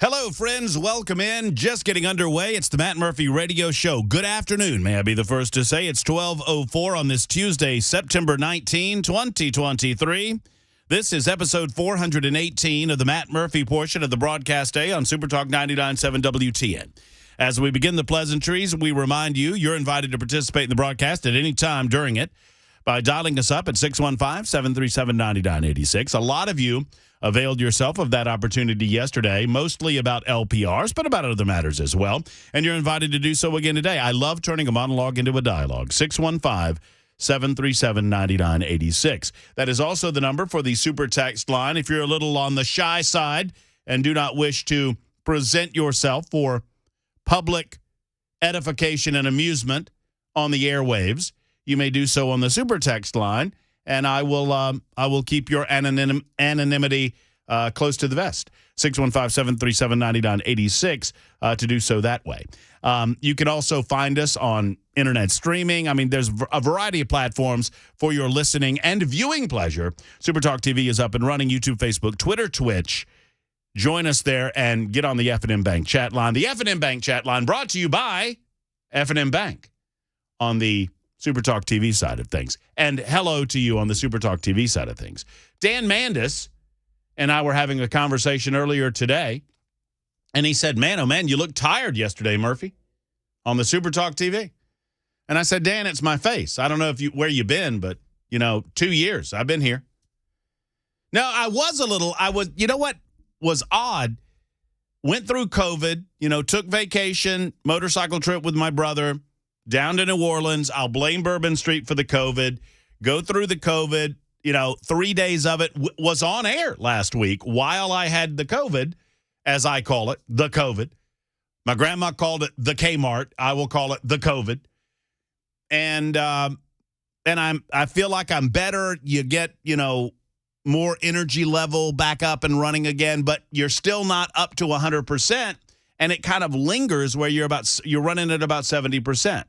Hello, friends. Welcome in. Just getting underway. It's the Matt Murphy Radio Show. Good afternoon. May I be the first to say it's 12:04 on this Tuesday, September 19, 2023. This is episode 418 of the Matt Murphy portion of the broadcast day on Super Talk 99.7 WTN. As we begin the pleasantries, we remind you you're invited to participate in the broadcast at any time during it by dialing us up at 615-737-9986. A lot of you availed yourself of that opportunity yesterday, mostly about LPRs, but about other matters as well. And you're invited to do so again today. I love turning a monologue into a dialogue. 615-737-9986. That is also the number for the super text line. If you're a little on the shy side and do not wish to present yourself for public edification and amusement on the airwaves, you may do so on the super text line, and I will keep your anonymity close to the vest. 615-737-9986 to do so that way. You can also find us on internet streaming. I mean, there's a variety of platforms for your listening and viewing pleasure. Super Talk TV is up and running. YouTube, Facebook, Twitter, Twitch. Join us there and get on the F&M Bank chat line. The F&M Bank chat line brought to you by F&M Bank on the Super Talk TV side of things. And hello to you on the Super Talk TV side of things. Dan Mandis and I were having a conversation earlier today, and he said, man, oh man, you look tired yesterday, Murphy, on the Super Talk TV. And I said, Dan, it's my face. I don't know where you've been, but, 2 years I've been here. No, you know what was odd? Went through COVID, took vacation, motorcycle trip with my brother, down to New Orleans. I'll blame Bourbon Street for the COVID. Go through the COVID. 3 days of it was on air last week while I had the COVID, as I call it, the COVID. My grandma called it the Kmart. I will call it the COVID. And I feel like I'm better. You get, more energy level back up and running again, but you're still not up to 100%. And it kind of lingers where you're running at about 70%,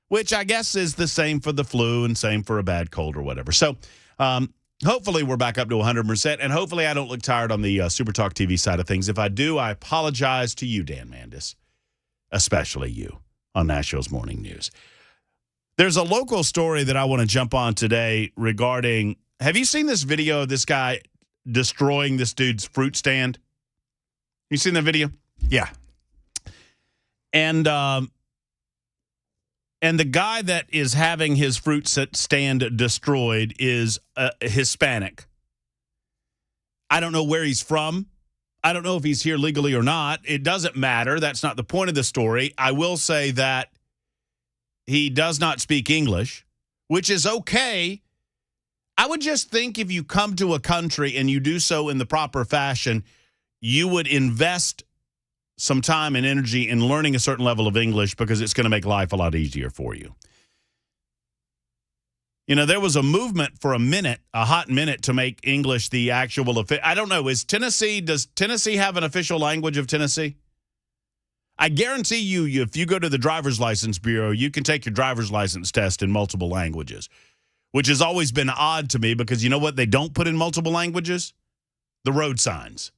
which I guess is the same for the flu and same for a bad cold or whatever. So hopefully we're back up to 100%, and hopefully I don't look tired on the Super Talk TV side of things. If I do, I apologize to you, Dan Mandis, especially you on Nashville's Morning News. There's a local story that I want to jump on today regarding, have you seen this video of this guy destroying this dude's fruit stand? You seen that video? Yeah. And the guy that is having his fruit stand destroyed is Hispanic. I don't know where he's from. I don't know if he's here legally or not. It doesn't matter. That's not the point of the story. I will say that he does not speak English, which is okay. I would just think if you come to a country and you do so in the proper fashion, you would invest some time and energy in learning a certain level of English because it's going to make life a lot easier for you. There was a movement for a hot minute, to make English the actual, I don't know, does Tennessee have an official language of Tennessee? I guarantee you, if you go to the Driver's License Bureau, you can take your driver's license test in multiple languages, which has always been odd to me because you know what they don't put in multiple languages? The road signs.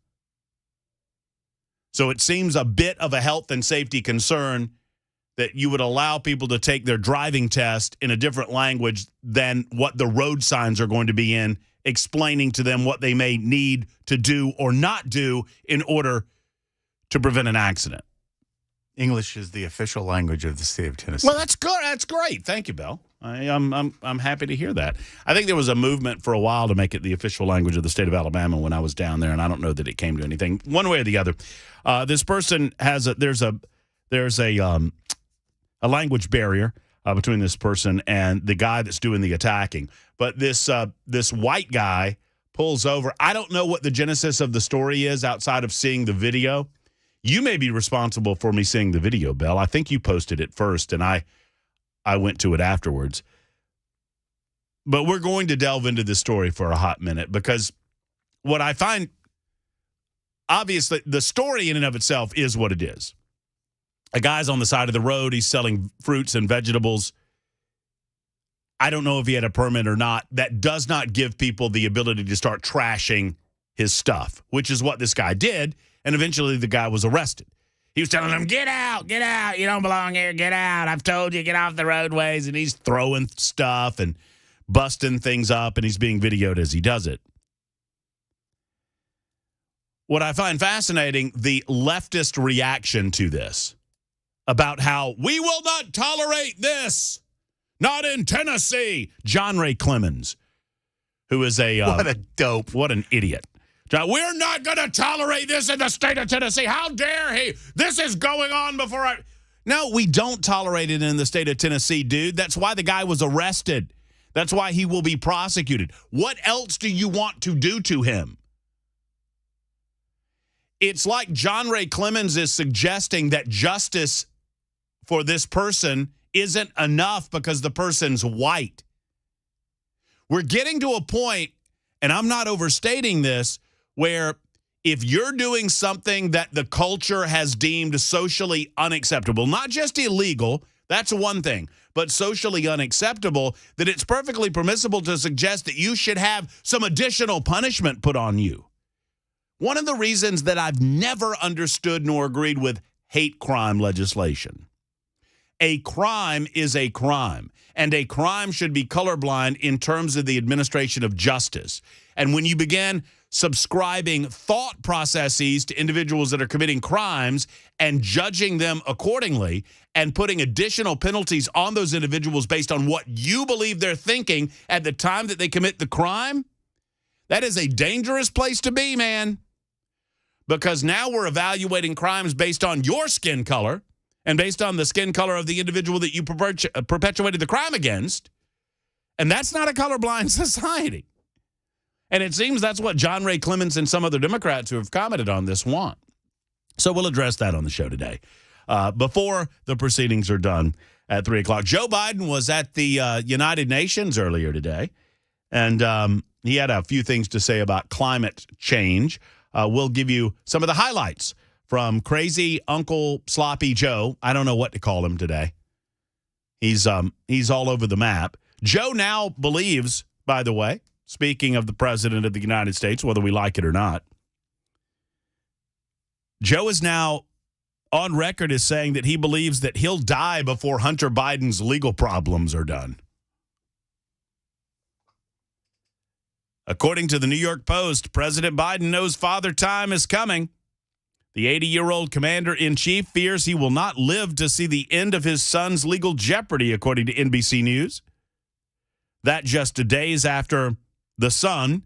So it seems a bit of a health and safety concern that you would allow people to take their driving test in a different language than what the road signs are going to be in, explaining to them what they may need to do or not do in order to prevent an accident. English is the official language of the state of Tennessee. Well, that's good. That's great. Thank you, Bill. I'm happy to hear that. I think there was a movement for a while to make it the official language of the state of Alabama when I was down there, and I don't know that it came to anything one way or the other. This person has there's a language barrier between this person and the guy that's doing the attacking. But this white guy pulls over. I don't know what the genesis of the story is outside of seeing the video. You may be responsible for me seeing the video, Belle. I think you posted it first, and I went to it afterwards. But we're going to delve into this story for a hot minute because what I find, obviously, the story in and of itself is what it is. A guy's on the side of the road. He's selling fruits and vegetables. I don't know if he had a permit or not. That does not give people the ability to start trashing his stuff, which is what this guy did, and eventually the guy was arrested. He was telling them, get out, you don't belong here, get out, I've told you, get off the roadways, and he's throwing stuff and busting things up, and he's being videoed as he does it. What I find fascinating, the leftist reaction to this, about how we will not tolerate this, not in Tennessee. John Ray Clemens, who is what a dope. What an idiot. We're not going to tolerate this in the state of Tennessee. How dare he? This is going on before I... No, we don't tolerate it in the state of Tennessee, dude. That's why the guy was arrested. That's why he will be prosecuted. What else do you want to do to him? It's like John Ray Clemens is suggesting that justice for this person isn't enough because the person's white. We're getting to a point, and I'm not overstating this, where if you're doing something that the culture has deemed socially unacceptable, not just illegal, that's one thing, but socially unacceptable, that it's perfectly permissible to suggest that you should have some additional punishment put on you. One of the reasons that I've never understood nor agreed with hate crime legislation. A crime is a crime, and a crime should be colorblind in terms of the administration of justice. And when you begin subscribing thought processes to individuals that are committing crimes and judging them accordingly and putting additional penalties on those individuals based on what you believe they're thinking at the time that they commit the crime, that is a dangerous place to be, man. Because now we're evaluating crimes based on your skin color and based on the skin color of the individual that you perpetuated the crime against. And that's not a colorblind society. And it seems that's what John Ray Clemens and some other Democrats who have commented on this want. So we'll address that on the show today. Before the proceedings are done at 3 o'clock. Joe Biden was at the United Nations earlier today, and he had a few things to say about climate change. We'll give you some of the highlights from crazy Uncle Sloppy Joe. I don't know what to call him today. He's all over the map. Joe now believes, by the way, speaking of the President of the United States, whether we like it or not, Joe is now on record as saying that he believes that he'll die before Hunter Biden's legal problems are done. According to the New York Post, President Biden knows father time is coming. The 80-year-old commander-in-chief fears he will not live to see the end of his son's legal jeopardy, according to NBC News. That just days after the son,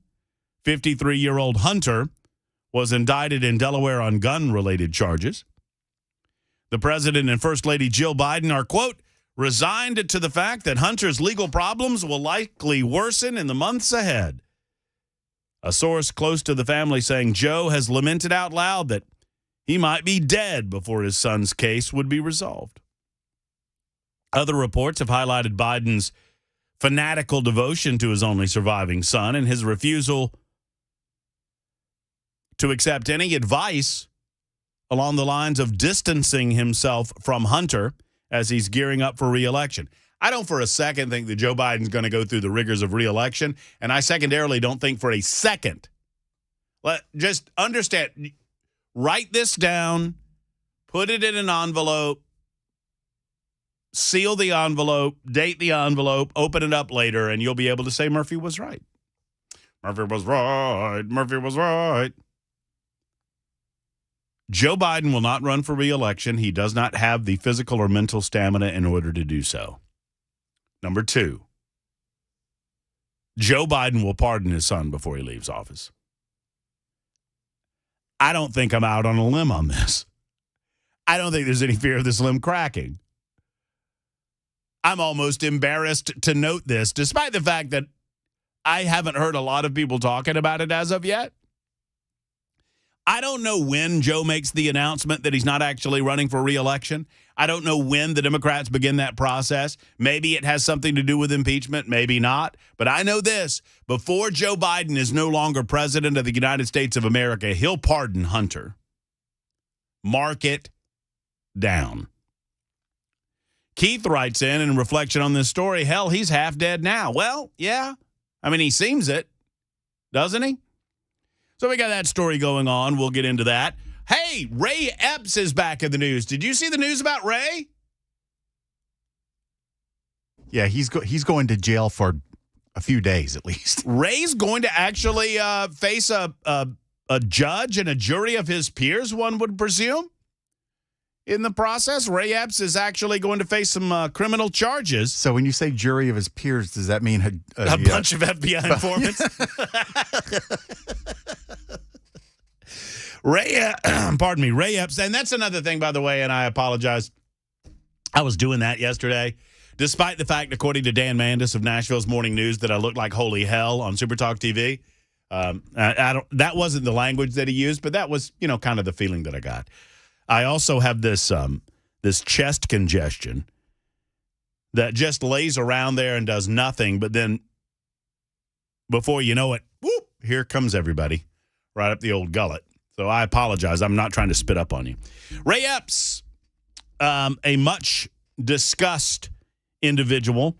53-year-old Hunter, was indicted in Delaware on gun-related charges. The president and First Lady Jill Biden are, quote, resigned to the fact that Hunter's legal problems will likely worsen in the months ahead. A source close to the family saying Joe has lamented out loud that he might be dead before his son's case would be resolved. Other reports have highlighted Biden's fanatical devotion to his only surviving son and his refusal to accept any advice along the lines of distancing himself from Hunter as he's gearing up for re-election. I don't for a second think that Joe Biden's going to go through the rigors of re-election, and I secondarily don't think for a second. Just understand, write this down, put it in an envelope, seal the envelope, date the envelope, open it up later, and you'll be able to say Murphy was right. Murphy was right. Murphy was right. Joe Biden will not run for re-election. He does not have the physical or mental stamina in order to do so. Number two, Joe Biden will pardon his son before he leaves office. I don't think I'm out on a limb on this. I don't think there's any fear of this limb cracking. I'm almost embarrassed to note this, despite the fact that I haven't heard a lot of people talking about it as of yet. I don't know when Joe makes the announcement that he's not actually running for re-election. I don't know when the Democrats begin that process. Maybe it has something to do with impeachment, maybe not. But I know this, before Joe Biden is no longer president of the United States of America, he'll pardon Hunter. Mark it down. Keith writes in reflection on this story, hell, he's half dead now. Well, yeah. I mean, he seems it, doesn't he? So we got that story going on. We'll get into that. Hey, Ray Epps is back in the news. Did you see the news about Ray? Yeah, he's going to jail for a few days at least. Ray's going to actually face a judge and a jury of his peers, one would presume. In the process, Ray Epps is actually going to face some criminal charges. So when you say jury of his peers, does that mean a bunch of FBI informants? Ray Epps, and that's another thing, by the way, and I apologize. I was doing that yesterday, despite the fact, according to Dan Mandis of Nashville's Morning News, that I looked like holy hell on Super Talk TV. That wasn't the language that he used, but that was, kind of the feeling that I got. I also have this chest congestion that just lays around there and does nothing, but then before you know it, whoop, here comes everybody right up the old gullet. So I apologize. I'm not trying to spit up on you. Ray Epps, a much discussed individual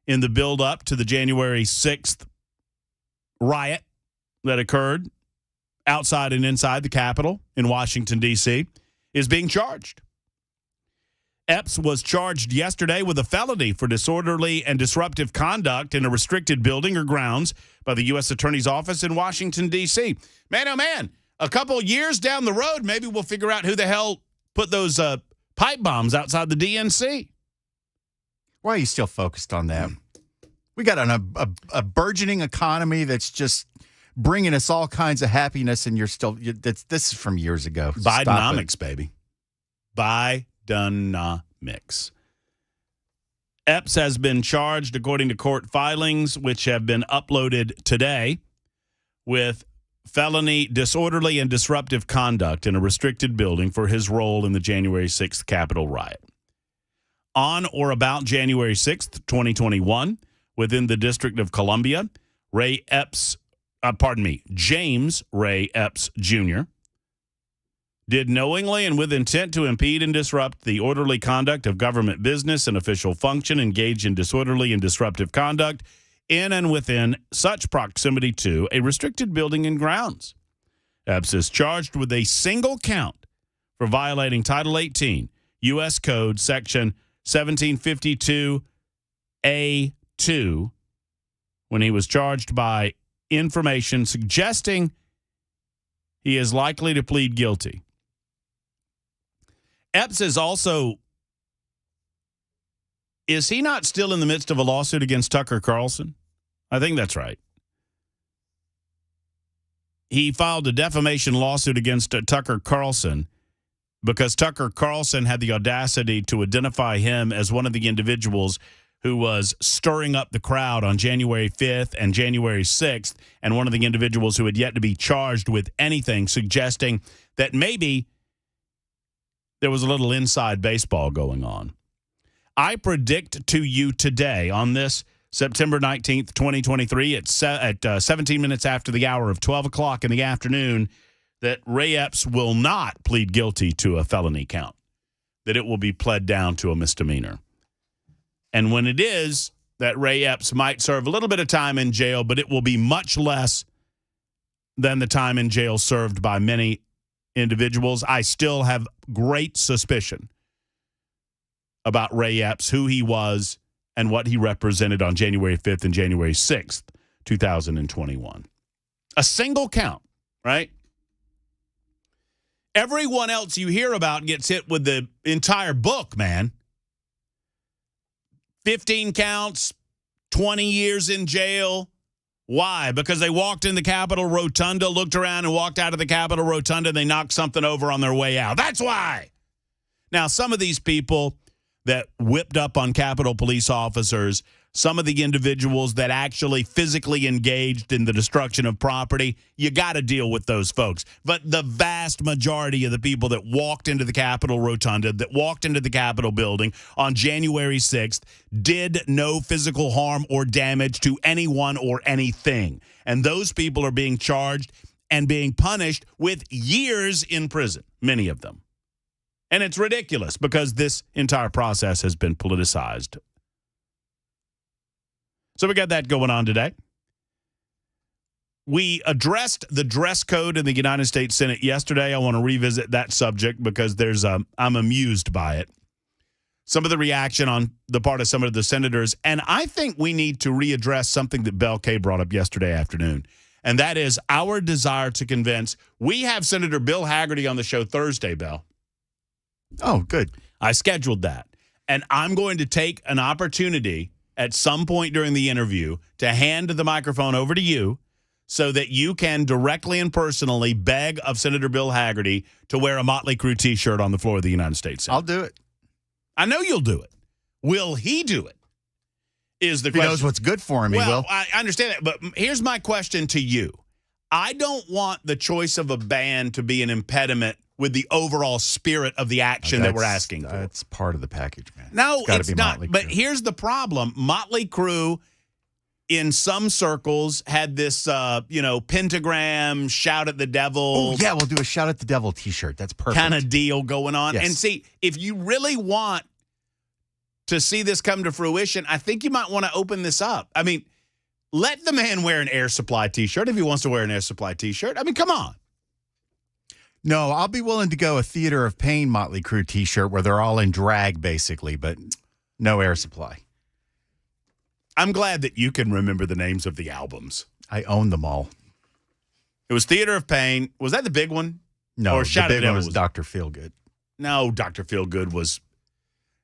in the build-up to the January 6th riot that occurred outside and inside the Capitol in Washington, D.C., is being charged. Epps was charged yesterday with a felony for disorderly and disruptive conduct in a restricted building or grounds by the U.S. Attorney's Office in Washington, D.C. Man, oh man, a couple years down the road, maybe we'll figure out who the hell put those pipe bombs outside the DNC. Why are you still focused on that? We got a burgeoning economy that's just bringing us all kinds of happiness, and this is from years ago. Bidenomics, baby. Bidenomics. Epps has been charged, according to court filings, which have been uploaded today, with felony disorderly and disruptive conduct in a restricted building for his role in the January 6th Capitol riot. On or about January 6th, 2021, within the District of Columbia, James Ray Epps Jr. did knowingly and with intent to impede and disrupt the orderly conduct of government business and official function, engage in disorderly and disruptive conduct in and within such proximity to a restricted building and grounds. Epps is charged with a single count for violating Title 18, U.S. Code, Section 1752A2, when he was charged by information suggesting he is likely to plead guilty. Epps is he not still in the midst of a lawsuit against Tucker Carlson? I think that's right. He filed a defamation lawsuit against Tucker Carlson because Tucker Carlson had the audacity to identify him as one of the individuals who was stirring up the crowd on January 5th and January 6th, and one of the individuals who had yet to be charged with anything, suggesting that maybe there was a little inside baseball going on. I predict to you today on this September 19th, 2023, at 17 minutes after the hour of 12 o'clock in the afternoon, that Ray Epps will not plead guilty to a felony count, that it will be pled down to a misdemeanor. And when it is, that Ray Epps might serve a little bit of time in jail, but it will be much less than the time in jail served by many individuals. I still have great suspicion about Ray Epps, who he was, and what he represented on January 5th and January 6th, 2021. A single count, right? Everyone else you hear about gets hit with the entire book, man. 15 counts, 20 years in jail. Why? Because they walked in the Capitol Rotunda, looked around and walked out of the Capitol Rotunda, and they knocked something over on their way out. That's why. Now, some of these people that whipped up on Capitol police officers, some of the individuals that actually physically engaged in the destruction of property, you got to deal with those folks. But the vast majority of the people that walked into the Capitol Rotunda, that walked into the Capitol building on January 6th, did no physical harm or damage to anyone or anything. And those people are being charged and being punished with years in prison, many of them. And it's ridiculous because this entire process has been politicized. So we got that going on today. We addressed the dress code in the United States Senate yesterday. I want to revisit that subject because I'm amused by it. Some of the reaction on the part of some of the senators. And I think we need to readdress something that Bell K brought up yesterday afternoon. And that is our desire to convince. We have Senator Bill Haggerty on the show Thursday, Bell. Oh, good. I scheduled that. And I'm going to take an opportunity at some point during the interview to hand the microphone over to you so that you can directly and personally beg of Senator Bill Haggerty to wear a Motley Crue T-shirt on the floor of the United States Senate. I'll do it. I know you'll do it. Will he do it? Is the If question. he knows what's good for him, he will. I understand that, but here's my question to you. I don't want the choice of a band to be an impediment with the overall spirit of the action that we're asking for. That's part of the package, man. No, it's not. Motley But Crue. here's the problem. Motley Crue, in some circles, had this, pentagram, shout at the devil. Oh, yeah, we'll do a shout at the devil T-shirt. That's perfect. Kind of deal going on. Yes. And see, if you really want to see this come to fruition, I think you might want to open this up. I mean, let the man wear an Air Supply T-shirt if he wants to wear an Air Supply T-shirt. I mean, come on. No, I'll be willing to go a Theater of Pain Motley Crue T-shirt where they're all in drag, basically, but no Air Supply. I'm glad that you can remember the names of the albums. I own them all. It was Theater of Pain. Was that the big one? No, Or the Shout at big the one Devil was Dr. Feelgood. No, Dr. Feelgood was.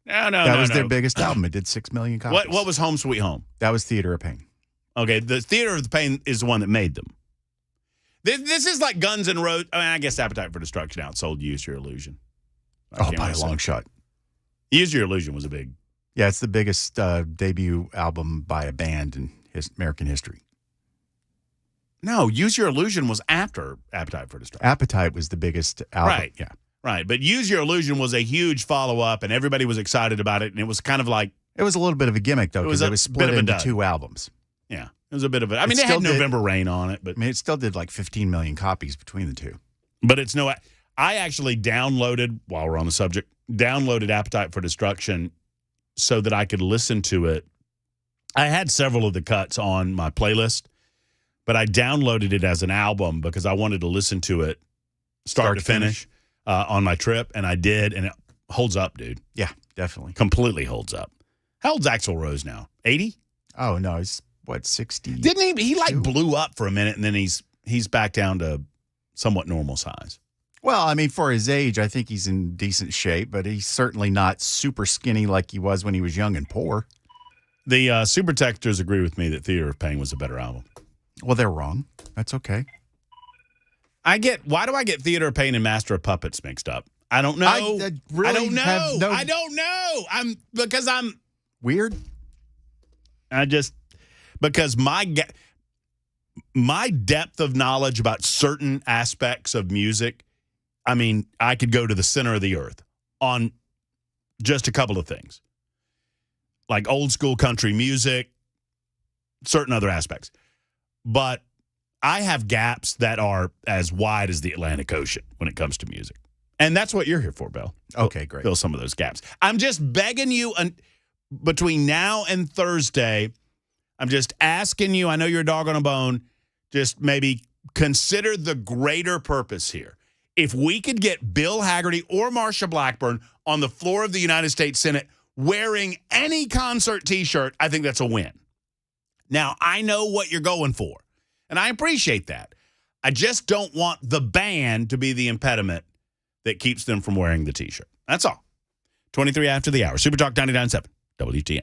No. That was their biggest album. It did 6 million copies. What was Home Sweet Home? That was Theater of Pain. Okay, the Theater of the Pain is the one that made them. This is like Guns N' Roses. I mean, I guess Appetite for Destruction outsold Use Your Illusion. Oh, by a long shot. Use Your Illusion was a big. Yeah, it's the biggest debut album by a band in American history. No, Use Your Illusion was after Appetite for Destruction. Appetite was the biggest album. Right. Yeah. Right. But Use Your Illusion was a huge follow-up, and everybody was excited about it, and it was kind of like. It was a little bit of a gimmick, though, because it was split into dud. 2 albums. Yeah. It was a bit of a. I mean, it had November Rain on it, but. I mean, it still did like 15 million copies between the two. But it's no. I actually downloaded, while we're on the subject, Appetite for Destruction so that I could listen to it. I had several of the cuts on my playlist, but I downloaded it as an album because I wanted to listen to it start to finish on my trip, and I did, and it holds up, dude. Yeah, definitely. Completely holds up. How old's Axl Rose now? 80? Oh, no, he's, 60? Didn't he? He like blew up for a minute, and then he's back down to somewhat normal size. Well, I mean, for his age, I think he's in decent shape, but he's certainly not super skinny like he was when he was young and poor. The Super Texters agree with me that Theater of Pain was a better album. Well, they're wrong. That's okay. Why do I get Theater of Pain and Master of Puppets mixed up? I don't know. I don't know. I don't know. I'm weird. Because my depth of knowledge about certain aspects of music, I mean, I could go to the center of the earth on just a couple of things. Like old school country music, certain other aspects. But I have gaps that are as wide as the Atlantic Ocean when it comes to music. And that's what you're here for, Bill. Okay, great. Fill some of those gaps. I'm just begging you between now and Thursday, I'm just asking you, I know you're a dog on a bone, just maybe consider the greater purpose here. If we could get Bill Haggerty or Marsha Blackburn on the floor of the United States Senate wearing any concert T-shirt, I think that's a win. Now, I know what you're going for, and I appreciate that. I just don't want the band to be the impediment that keeps them from wearing the T-shirt. That's all. 23 after the hour. Super Talk 99.7, WTN.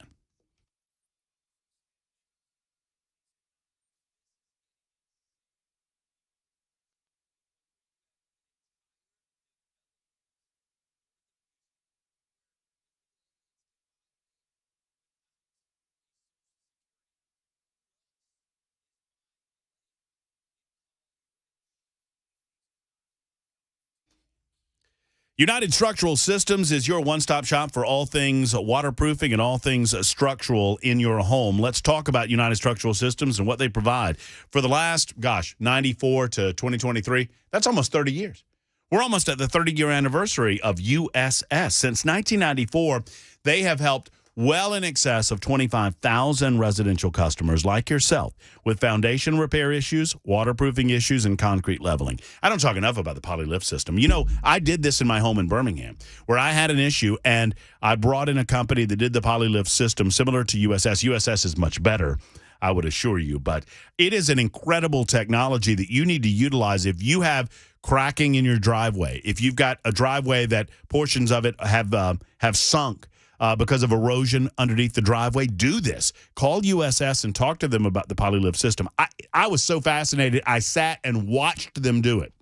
United Structural Systems is your one-stop shop for all things waterproofing and all things structural in your home. Let's talk about United Structural Systems and what they provide. For the last, 94 to 2023, that's almost 30 years. We're almost at the 30-year anniversary of USS. Since 1994, they have helped well in excess of 25,000 residential customers like yourself with foundation repair issues, waterproofing issues, and concrete leveling. I don't talk enough about the PolyLift system. You know, I did this in my home in Birmingham where I had an issue, and I brought in a company that did the PolyLift system similar to USS. USS is much better, I would assure you, but it is an incredible technology that you need to utilize if you have cracking in your driveway, if you've got a driveway that portions of it have sunk because of erosion underneath the driveway. Do this. Call USS and talk to them about the PolyLift system. I was so fascinated. I sat and watched them do it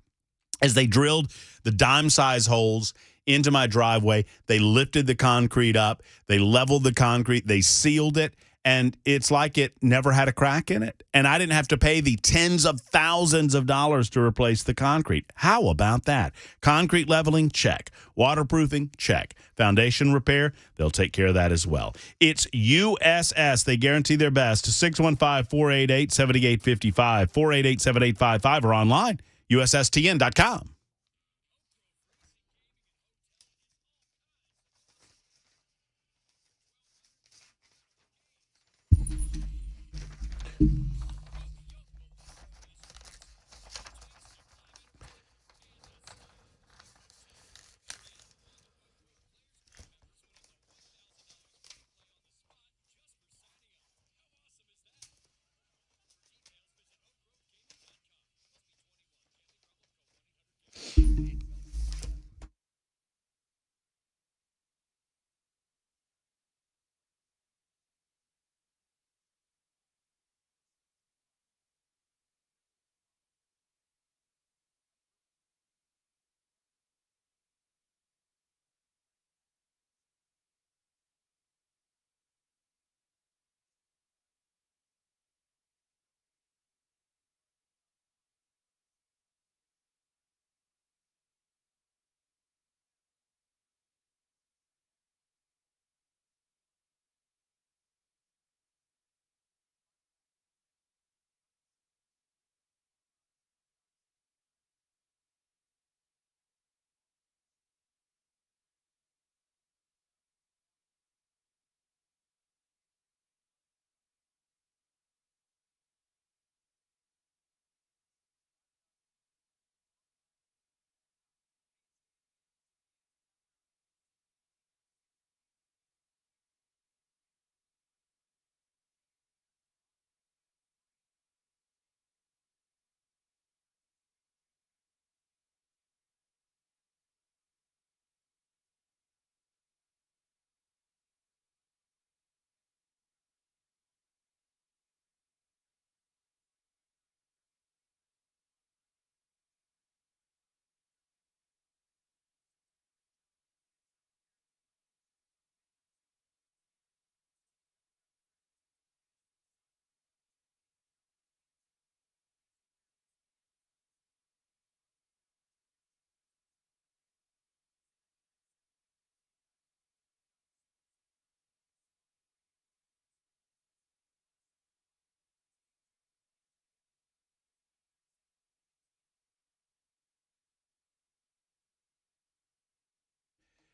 as they drilled the dime-size holes into my driveway. They lifted the concrete up. They leveled the concrete. They sealed it. And it's like it never had a crack in it. And I didn't have to pay the tens of thousands of dollars to replace the concrete. How about that? Concrete leveling, check. Waterproofing, check. Foundation repair, they'll take care of that as well. It's USS. They guarantee their best. 615-488-7855, 488-7855, or online, USSTN.com.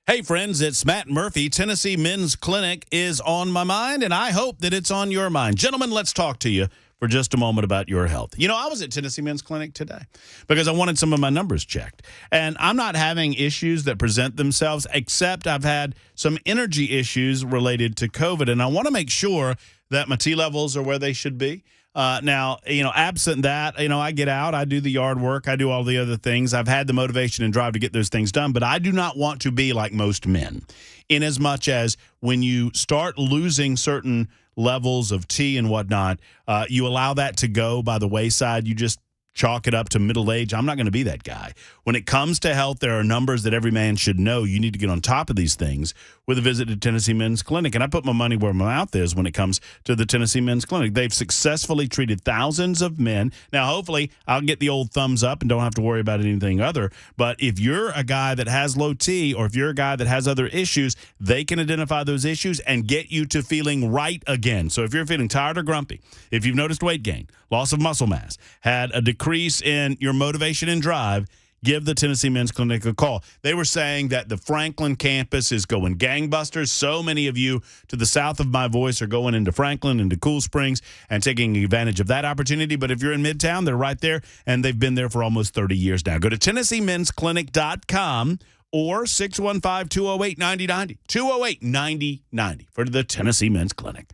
Hey, friends, it's Matt Murphy. Tennessee Men's Clinic is on my mind, and I hope that it's on your mind. Gentlemen, let's talk to you for just a moment about your health. You know, I was at Tennessee Men's Clinic today because I wanted some of my numbers checked. And I'm not having issues that present themselves, except I've had some energy issues related to COVID, and I want to make sure that my T levels are where they should be. Now, you know, absent that, you know, I get out, I do the yard work, I do all the other things. I've had the motivation and drive to get those things done, but I do not want to be like most men, in as much as when you start losing certain levels of T and whatnot, you allow that to go by the wayside. You just chalk it up to middle age. I'm not going to be that guy. When it comes to health, there are numbers that every man should know. You need to get on top of these things with a visit to Tennessee Men's Clinic. And I put my money where my mouth is when it comes to the Tennessee Men's Clinic. They've successfully treated thousands of men. Now, hopefully, I'll get the old thumbs up and don't have to worry about anything other. But if you're a guy that has low T, or if you're a guy that has other issues, they can identify those issues and get you to feeling right again. So if you're feeling tired or grumpy, if you've noticed weight gain, loss of muscle mass, had a decrease in your motivation and drive, give the Tennessee Men's Clinic a call. They were saying that the Franklin campus is going gangbusters. So many of you to the south of my voice are going into Franklin, into Cool Springs, and taking advantage of that opportunity. But if you're in Midtown, they're right there, and they've been there for almost 30 years now. Go to TennesseeMen'sClinic.com or 615-208-9090. 208-9090 for the Tennessee Men's Clinic.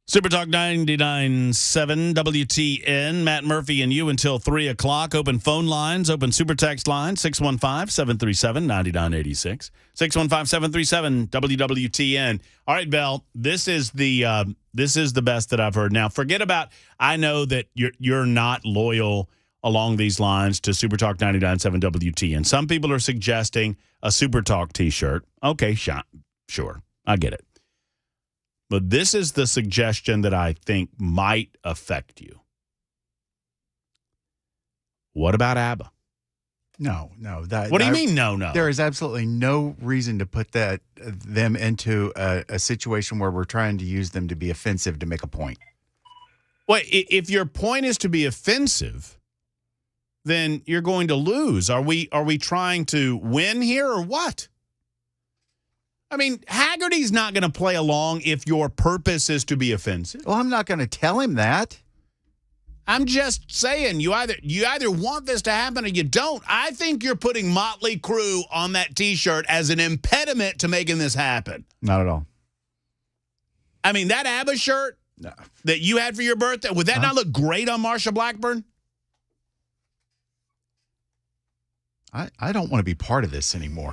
Super Talk 99.7 WTN. Matt Murphy and you until 3 o'clock. Open phone lines, open super text line, 615-737-9986. 615-737-WWTN. All right, Bell, this is the best that I've heard. Now, forget about, I know that you're not loyal along these lines to Super Talk 99.7 WTN. Some people are suggesting a Super Talk T-shirt. Okay, sure. I get it. But this is the suggestion that I think might affect you. What about ABBA? No. What do you mean, no? There is absolutely no reason to put them into a situation where we're trying to use them to be offensive to make a point. Well, if your point is to be offensive, then you're going to lose. Are we trying to win here or what? I mean, Haggerty's not going to play along if your purpose is to be offensive. Well, I'm not going to tell him that. I'm just saying, you either want this to happen or you don't. I think you're putting Motley Crue on that T-shirt as an impediment to making this happen. Not at all. I mean, that ABBA shirt that you had for your birthday, would that not look great on Marsha Blackburn? I don't want to be part of this anymore.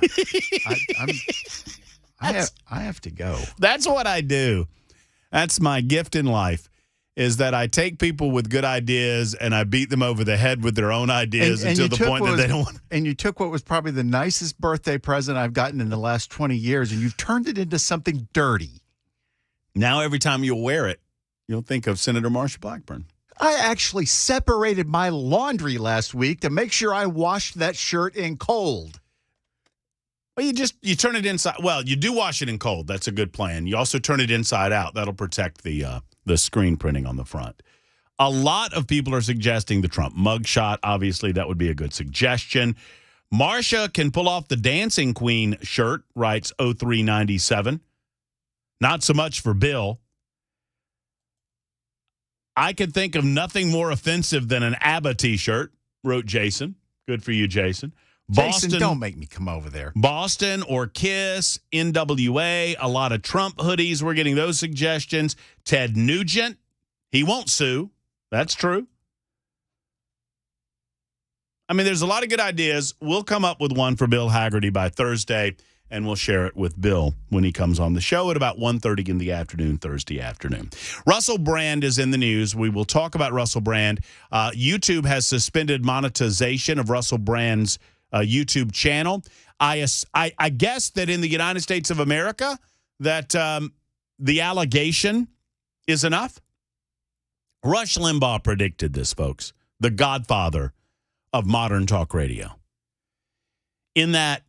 I have to go. That's what I do. That's my gift in life, is that I take people with good ideas and I beat them over the head with their own ideas until the point that they don't want. And you took what was probably the nicest birthday present I've gotten in the last 20 years, and you've turned it into something dirty. Now every time you'll wear it, you'll think of Senator Marsha Blackburn. I actually separated my laundry last week to make sure I washed that shirt in cold. Well, you turn it inside. Well, you do wash it in cold. That's a good plan. You also turn it inside out. That'll protect the screen printing on the front. A lot of people are suggesting the Trump mugshot. Obviously, that would be a good suggestion. Marsha can pull off the Dancing Queen shirt, writes 0397. Not so much for Bill. I could think of nothing more offensive than an ABBA T-shirt, wrote Jason. Good for you, Jason. Jason, don't make me come over there. Boston or Kiss, NWA, a lot of Trump hoodies. We're getting those suggestions. Ted Nugent, he won't sue. That's true. I mean, there's a lot of good ideas. We'll come up with one for Bill Haggerty by Thursday, and we'll share it with Bill when he comes on the show at about 1:30 in the afternoon, Thursday afternoon. Russell Brand is in the news. We will talk about Russell Brand. YouTube has suspended monetization of Russell Brand's YouTube channel. I guess that in the United States of America that the allegation is enough. Rush Limbaugh predicted this, folks, the godfather of modern talk radio, in that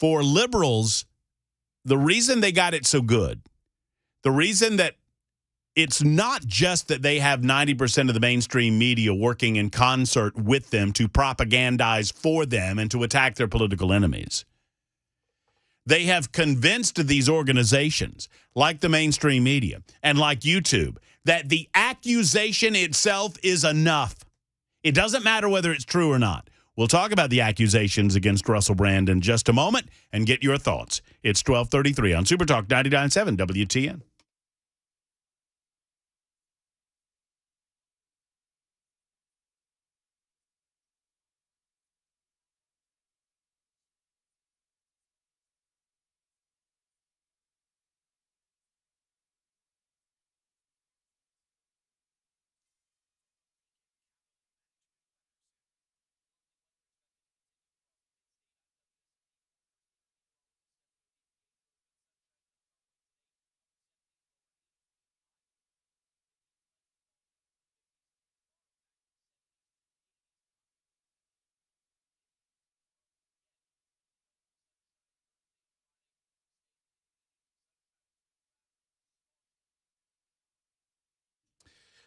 for liberals, the reason they got it so good, the reason that it's not just that they have 90% of the mainstream media working in concert with them to propagandize for them and to attack their political enemies. They have convinced these organizations, like the mainstream media and like YouTube, that the accusation itself is enough. It doesn't matter whether it's true or not. We'll talk about the accusations against Russell Brand in just a moment and get your thoughts. It's 12:33 on Super Talk 99.7 WTN.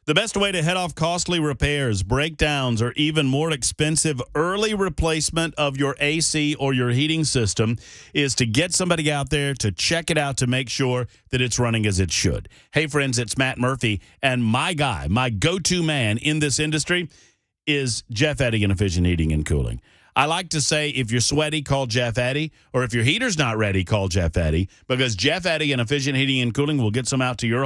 The best way to head off costly repairs, breakdowns, or even more expensive early replacement of your AC or your heating system is to get somebody out there to check it out to make sure that it's running as it should. Hey, friends, it's Matt Murphy, and my guy, my go-to man in this industry is Jeff Eddy in Efficient Heating and Cooling. I like to say, if you're sweaty, call Jeff Eddy, or if your heater's not ready, call Jeff Eddy, because Jeff Eddy and Efficient Heating and Cooling will get someone out to your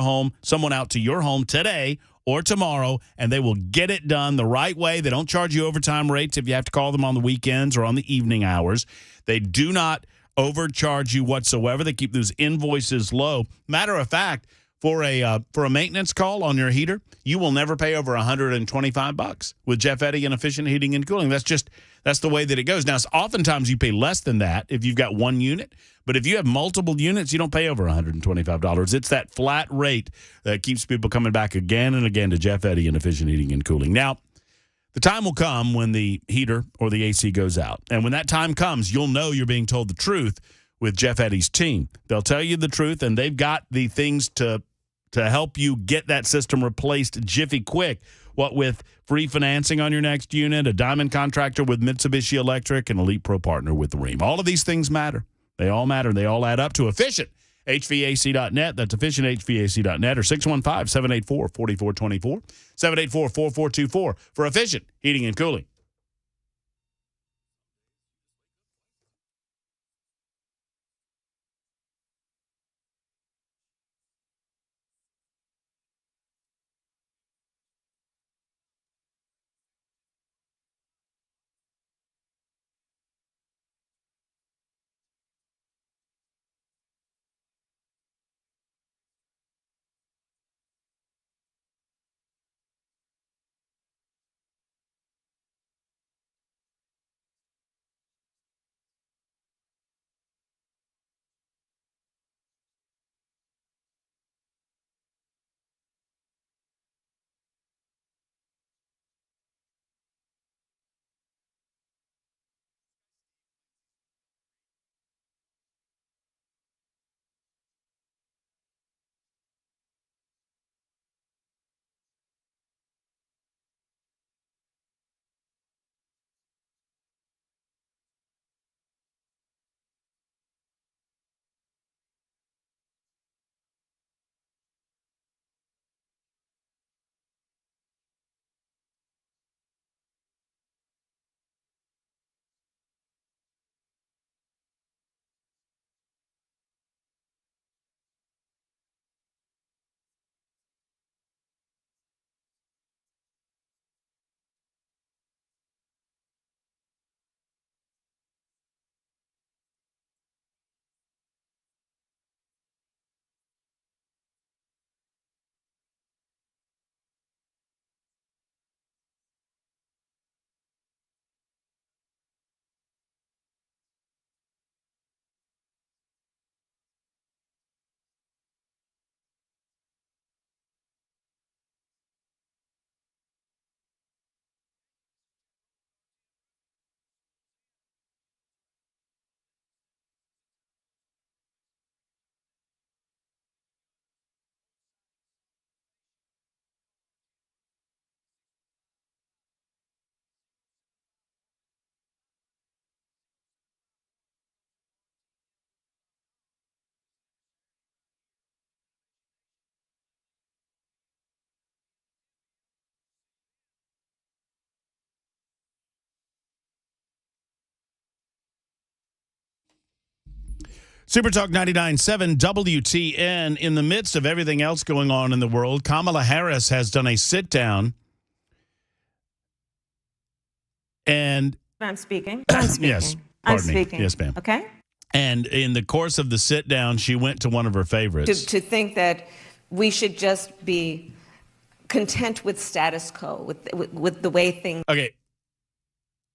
home today or tomorrow, and they will get it done the right way. They don't charge you overtime rates if you have to call them on the weekends or on the evening hours. They do not overcharge you whatsoever. They keep those invoices low. Matter of fact, for a maintenance call on your heater, you will never pay over $125 with Jeff Eddy and Efficient Heating and Cooling. That's the way that it goes. Now, oftentimes you pay less than that if you've got one unit, but if you have multiple units, you don't pay over $125. It's that flat rate that keeps people coming back again and again to Jeff Eddy and Efficient Heating and Cooling. Now, the time will come when the heater or the AC goes out, and when that time comes, you'll know you're being told the truth with Jeff Eddy's team. They'll tell you the truth, and they've got the things to help you get that system replaced jiffy quick. What with free financing on your next unit, a diamond contractor with Mitsubishi Electric, and Elite Pro partner with Rheem. All of these things matter. They all matter. They all add up to efficient. HVAC.net. That's efficienthvac.net or 615-784-4424, 784-4424 for Efficient Heating and Cooling. Super Talk 99.7 WTN. In the midst of everything else going on in the world, Kamala Harris has done a sit-down. And I'm speaking. I'm speaking. Yes, I'm pardon me. speaking. Yes, ma'am. Okay. And in the course of the sit-down, she went to one of her favorites. To think that we should just be content with status quo, with the way things. Okay,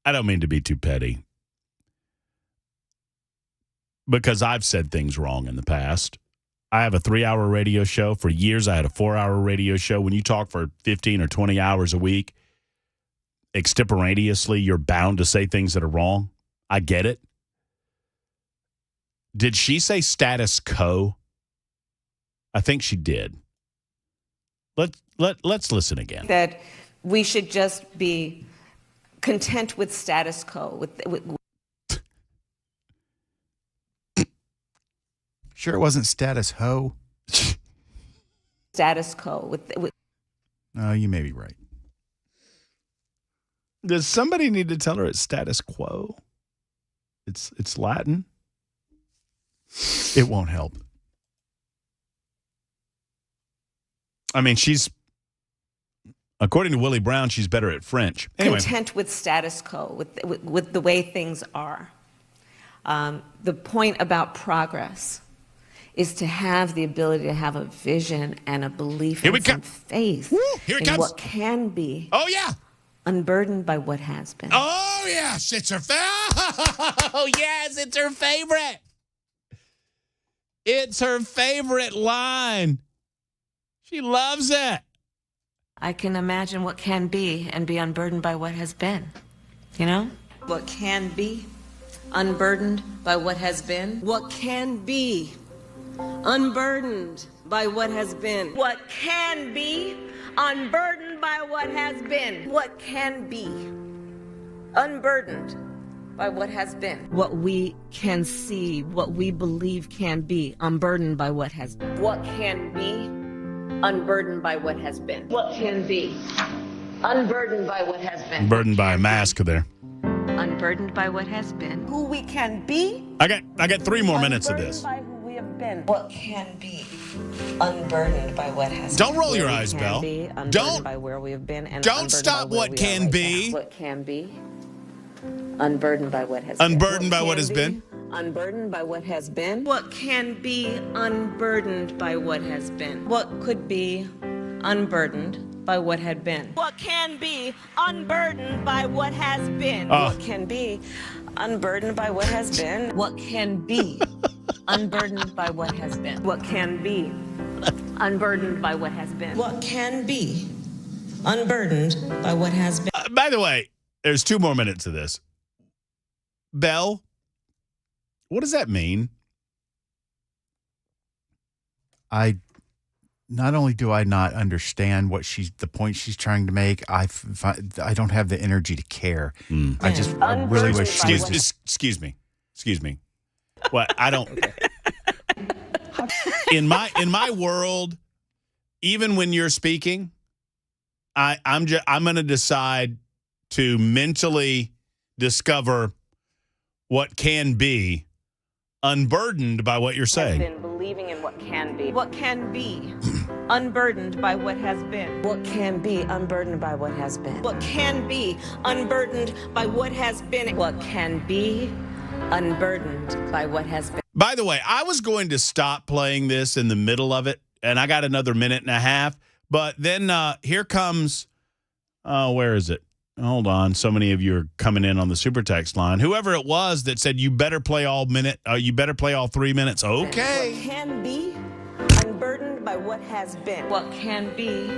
I don't mean to be too petty, because I've said things wrong in the past. I have a 3-hour radio show. For years, I had a 4-hour radio show. When you talk for 15 or 20 hours a week, extemporaneously, you're bound to say things that are wrong. I get it. Did she say status quo? I think she did. Let's listen again. That we should just be content with status quo. Sure it wasn't status ho? Status quo. No, you may be right. Does somebody need to tell her it's status quo? It's Latin. It won't help. I mean, according to Willie Brown, she's better at French. Anyway. Content with status quo, with the way things are. The point about progress is to have the ability to have a vision and a belief and some faith in what can be. Oh, yeah. Unburdened by what has been. Oh, yes. It's her Oh, yes. It's her favorite. It's her favorite line. She loves it. I can imagine what can be and be unburdened by what has been. You know? What can be unburdened by what has been. What can be unburdened by what has been. What can be unburdened by what has been. What can be unburdened by what has been. What we can see, what we believe can be unburdened by what has been. What can be unburdened by what has been. What can be unburdened by what has been. Burdened by a mask there. Unburdened by what has been. Who we can be. I got 3 more minutes of this. By who we have been. What can be unburdened by what has Don't been. roll your eyes, Belle. Don't by where we have been. And don't stop what can be. What can be unburdened by what has been. Unburdened by what has been. Unburdened by what has been. What can be unburdened by what has been. What could be unburdened by what had been. What can be unburdened by what has been. What can be unburdened by what has been. What can be unburdened by what has been. What can be unburdened by what has been. What can be unburdened by what has been. By the way, there's 2 more minutes of this. Belle, what does that mean? Not only do I not understand the point she's trying to make, I don't have the energy to care. I really wish she was just... Excuse me. What? I don't. In my world, even when you're speaking, I'm going to decide to mentally discover what can be unburdened by what you're saying. Been believing in what can be. What can be unburdened by what has been. What can be unburdened by what has been. What can be unburdened by what has been. What can be unburdened by what has been. By the way, I was going to stop playing this in the middle of it, and I got another minute and a half. But then here comes, where is it? Hold on. So many of you are coming in on the super text line. Whoever it was that said you better play all 3 minutes. Okay. What can be unburdened by what has been. What can be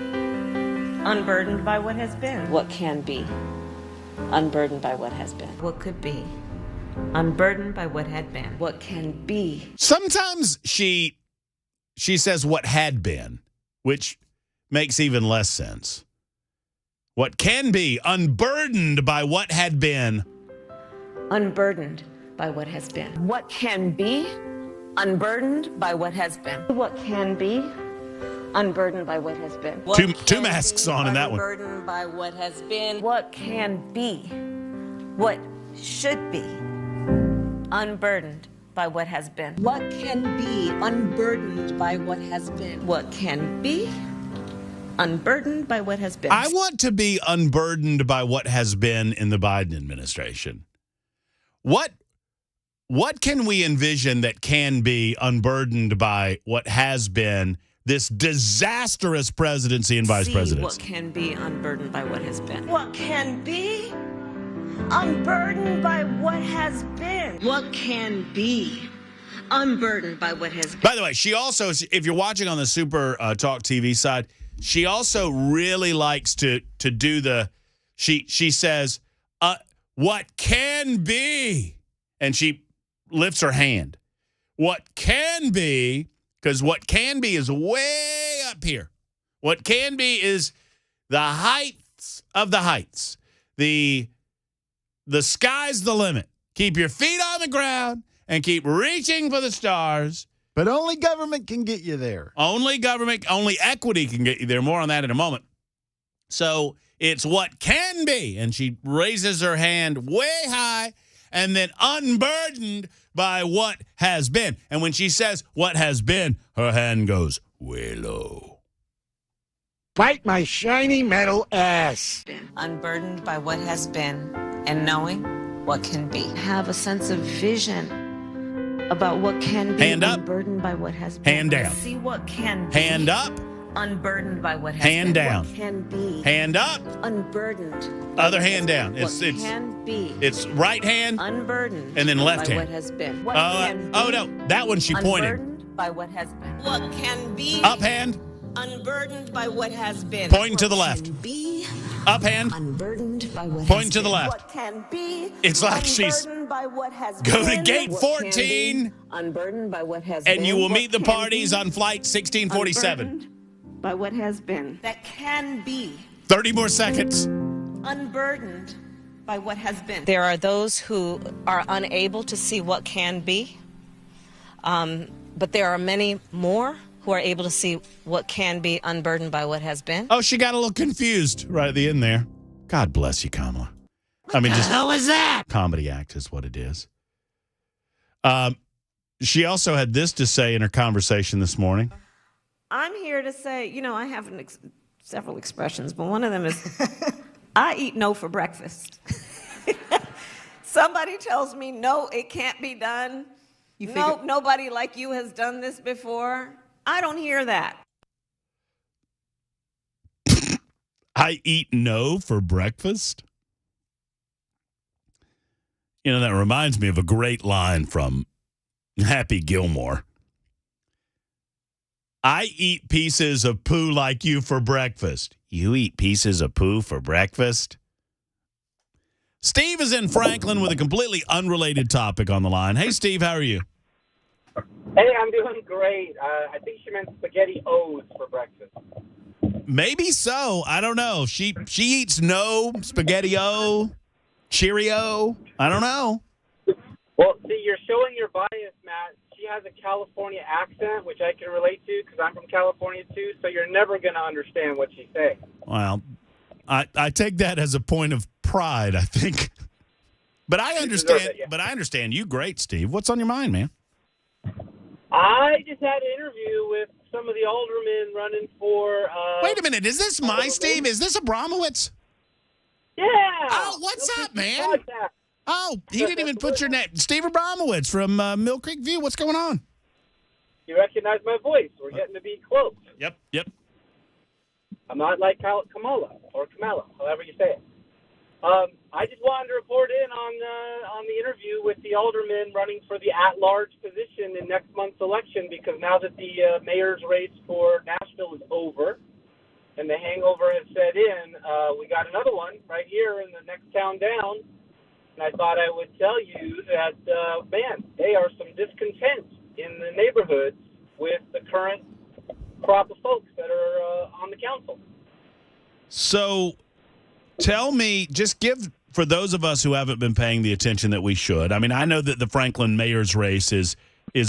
unburdened by what has been. What can be unburdened by what has been. What could be unburdened by what had been. What can be. Sometimes she says what had been, which makes even less sense. What can be unburdened by what had been. Unburdened by what has been. What can be unburdened by what has been. What can be unburdened by what has been. Two masks on in that one. Unburdened by what has been. What can be. What should be unburdened by what has been. What can be unburdened by what has been. What can be unburdened by what has been. I want to be unburdened by what has been in the Biden administration. What can we envision that can be unburdened by what has been this disastrous presidency and vice presidency? What can be unburdened by what has been? What can be unburdened by what has been? What can be unburdened by what has been? By the way, she also, if you're watching on the Super Talk TV side, she also really likes to do she says, what can be, and she lifts her hand. What can be, because what can be is way up here. What can be is the heights of the heights. The sky's the limit. Keep your feet on the ground and keep reaching for the stars. But only government can get you there. Only government, only equity can get you there. More on that in a moment. So it's what can be. And she raises her hand way high and then unburdened by what has been. And when she says what has been, her hand goes way low. Bite my shiny metal ass. Unburdened by what has been and knowing what can be. Have a sense of vision about what can be. Hand up. Unburdened by what has been. Hand down. See what can be. Hand up. Unburdened by what has Hand been. down. What can be. Hand up. Unburdened. Other hand down. What can be. It's right hand Unburdened. and then left by hand. what has been. What can be. Oh, no. That one she pointed. Unburdened by what has been. What can be. Up hand. Unburdened by what has been. Pointing to the What left. can be. Up hand. Unburdened by what Pointing has to the been. left. What can be. It's like she's Unburdened by what has go to been. gate What can 14. be. Unburdened by what has And been. you will What meet the can parties be. on flight 1647. Unburdened by what has been. That can be. 30 more seconds. Unburdened by what has been. There are those who are unable to see what can be, but there are many more who are able to see what can be unburdened by what has been. Oh, she got a little confused right at the end there. God bless you, Kamala. I mean, just Hell is that? comedy act is what it is. She also had this to say in her conversation this morning. I'm here to say, I have several expressions, but one of them is, I eat no for breakfast. Somebody tells me, no, it can't be done. No, nobody like you has done this before. I don't hear that. I eat no for breakfast. That reminds me of a great line from Happy Gilmore. I eat pieces of poo like you for breakfast. You eat pieces of poo for breakfast? Steve is in Franklin with a completely unrelated topic on the line. Hey, Steve, how are you? Hey, I'm doing great. I think she meant spaghetti O's for breakfast. Maybe so. I don't know. She eats no spaghetti-o, Cheerio. I don't know. Well, see, you're showing your bias, Matt. She has a California accent, which I can relate to because I'm from California too, so you're never going to understand what she's saying. Well, I take that as a point of pride, I think. But I understand. Yeah. But I understand you. Great, Steve. What's on your mind, man? I just had an interview with some of the aldermen running for. Wait a minute. Is this my Steve? Is this Abramowitz? Yeah. Oh, what's up, man? Podcast. Oh, he didn't even put your name. Steve Abramowitz from Mill Creek View. What's going on? You recognize my voice. We're getting to be close. Yep. I'm not like Kamala, however you say it. I just wanted to report in on the interview with the alderman running for the at-large position in next month's election, because now that the mayor's race for Nashville is over and the hangover has set in, we got another one right here in the next town down. And I thought I would tell you that, there are some discontent in the neighborhoods with the current crop of folks that are on the council. So tell me, just give, for those of us who haven't been paying the attention that we should. I mean, I know that the Franklin mayor's race is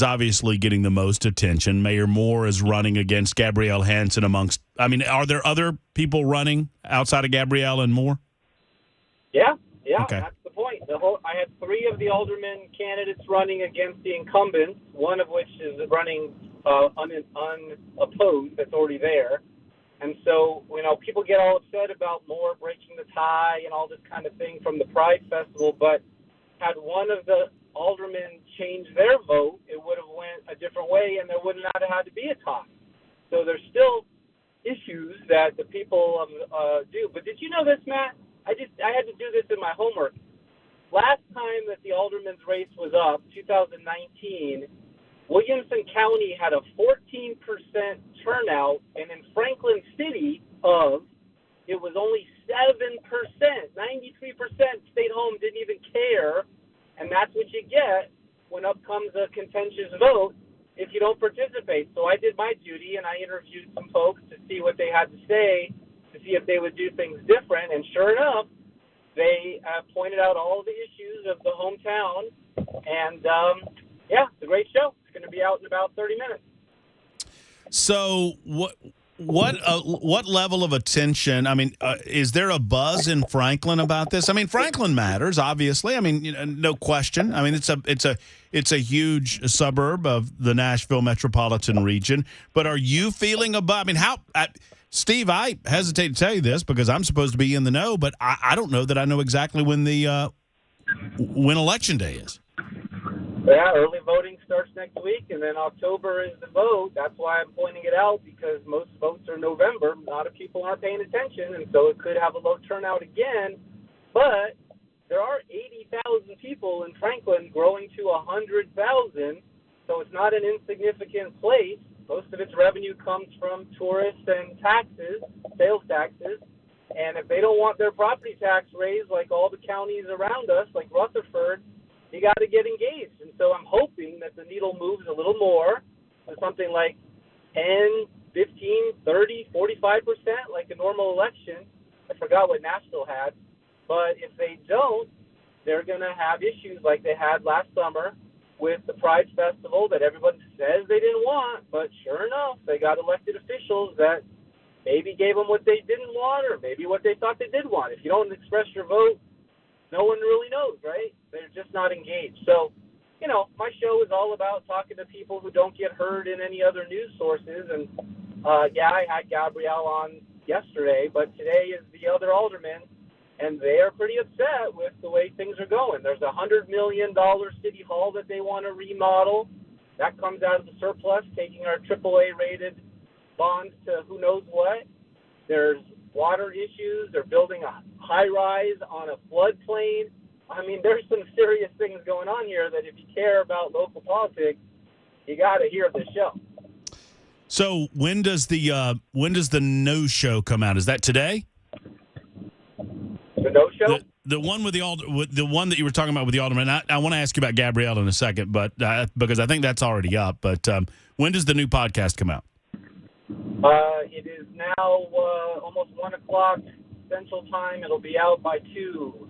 obviously getting the most attention. Mayor Moore is running against Gabrielle Hansen are there other people running outside of Gabrielle and Moore? Yeah, okay. That's the point. I had three of the alderman candidates running against the incumbents, one of which is running unopposed, that's already there. And so, people get all upset about Moore breaking the tie and all this kind of thing from the Pride Festival, but had one of the aldermen changed their vote, it would have went a different way and there would not have had to be a tie. So there's still issues that the people do. But did you know this, Matt? I had to do this in my homework. Last time that the alderman's race was up, 2019, Williamson County had a 14% turnout, and in Franklin City, it was only 7%. 93% stayed home, didn't even care, and that's what you get when up comes a contentious vote. if you don't participate. So I did my duty, and I interviewed some folks to see what they had to say, to see if they would do things different. And sure enough, they pointed out all the issues of the hometown. And, yeah, it's a great show. It's going to be out in about 30 minutes. So what level of attention? I mean, is there a buzz in Franklin about this? I mean, Franklin matters, obviously. I mean, no question. I mean, it's a huge suburb of the Nashville metropolitan region. But are you feeling a buzz? I mean, Steve, I hesitate to tell you this because I'm supposed to be in the know, but I don't know that I know exactly when election day is. Yeah, early voting starts next week, and then October is the vote. That's why I'm pointing it out, because most votes are November. A lot of people aren't paying attention, and so it could have a low turnout again. But there are 80,000 people in Franklin, growing to 100,000, so it's not an insignificant place. Most of its revenue comes from tourists and taxes, sales taxes. And if they don't want their property tax raised like all the counties around us, like Rutherford, you got to get engaged. And so I'm hoping that the needle moves a little more to something like 10, 15, 30, 45%, like a normal election. I forgot what Nashville had. But if they don't, they're going to have issues like they had last summer with the Pride Festival that everyone says they didn't want. But sure enough, they got elected officials that maybe gave them what they didn't want, or maybe what they thought they did want. If you don't express your vote, no one really knows, right? They're just not engaged. So, my show is all about talking to people who don't get heard in any other news sources. And, I had Gabrielle on yesterday, but today is the other alderman, and they are pretty upset with the way things are going. There's a $100 million city hall that they want to remodel. That comes out of the surplus, taking our AAA-rated bonds to who knows what. There's water issues. They're building a high-rise on a floodplain. I mean, there's some serious things going on here that if you care about local politics, you got to hear this show. So when does the no show come out? Is that today? The no show? The one with the one that you were talking about with the alderman. I want to ask you about Gabrielle in a second, but because I think that's already up. But when does the new podcast come out? It is now almost 1 o'clock Central Time. It'll be out by 2.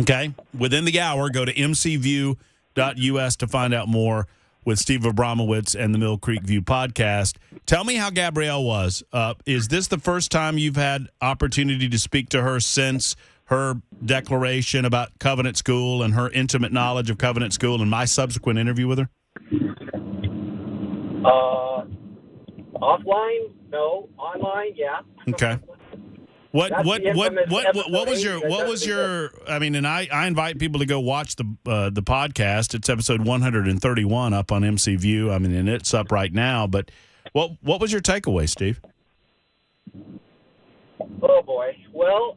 Okay. Within the hour, go to mcview.us to find out more with Steve Abramowitz and the Mill Creek View podcast. Tell me how Gabrielle was. Is this the first time you've had opportunity to speak to her since her declaration about Covenant School and her intimate knowledge of Covenant School and my subsequent interview with her? Offline? No. Online? Yeah. Okay. What was your I mean, and I invite people to go watch the podcast. It's episode 131 up on MC View. I mean, and it's up right now, but what was your takeaway, Steve? Oh boy. Well,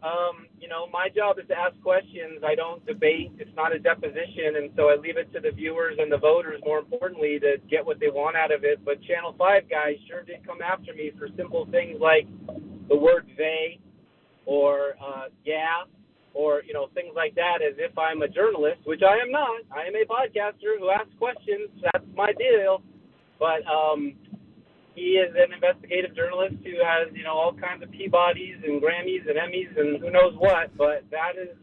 my job is to ask questions. I don't debate. It's not a deposition, and so I leave it to the viewers and the voters, more importantly, to get what they want out of it. But Channel 5 guys sure did come after me for simple things like the word they, or yeah, or things like that, as if I'm a journalist, which I am not. I am a podcaster who asks questions. That's my deal. But he is an investigative journalist who has all kinds of Peabodys and Grammys and Emmys and who knows what. But that is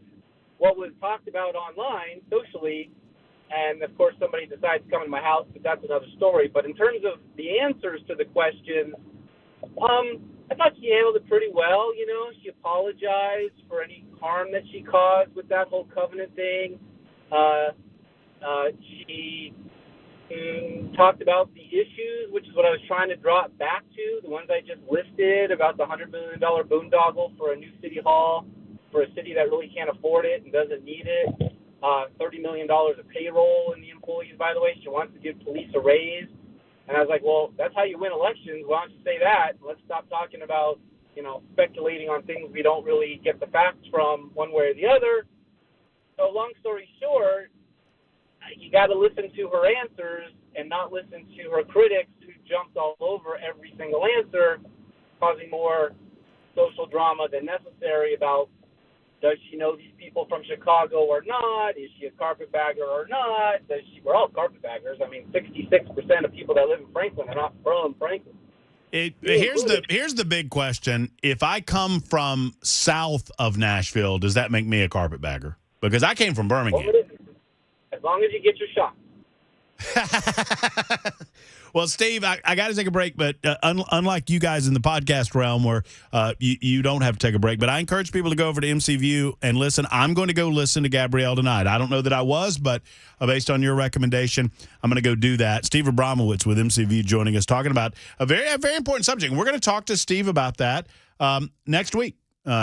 what was talked about online, socially. And of course, somebody decides to come to my house, but that's another story. But in terms of the answers to the questions, I thought she handled it pretty well. She apologized for any harm that she caused with that whole covenant thing. She talked about the issues, which is what I was trying to draw it back to, the ones I just listed about the $100 million boondoggle for a new city hall for a city that really can't afford it and doesn't need it. $30 million of payroll in the employees, by the way. She wants to give police a raise. And I was like, well, that's how you win elections. Why don't you say that? Let's stop talking about, speculating on things we don't really get the facts from one way or the other. So long story short, you got to listen to her answers and not listen to her critics who jumped all over every single answer, causing more social drama than necessary about Does she know these people from Chicago or not? Is she a carpetbagger or not? We're all carpetbaggers. I mean, 66% of people that live in Franklin are not from Franklin. Here's the big question. If I come from south of Nashville, does that make me a carpetbagger? Because I came from Birmingham. As long as you get your shot. Well, Steve, I got to take a break, but unlike you guys in the podcast realm where you don't have to take a break, but I encourage people to go over to MCView and listen. I'm going to go listen to Gabrielle tonight. I don't know that I was, but based on your recommendation, I'm going to go do that. Steve Abramowitz with MCView joining us, talking about a very important subject. We're going to talk to Steve about that next week.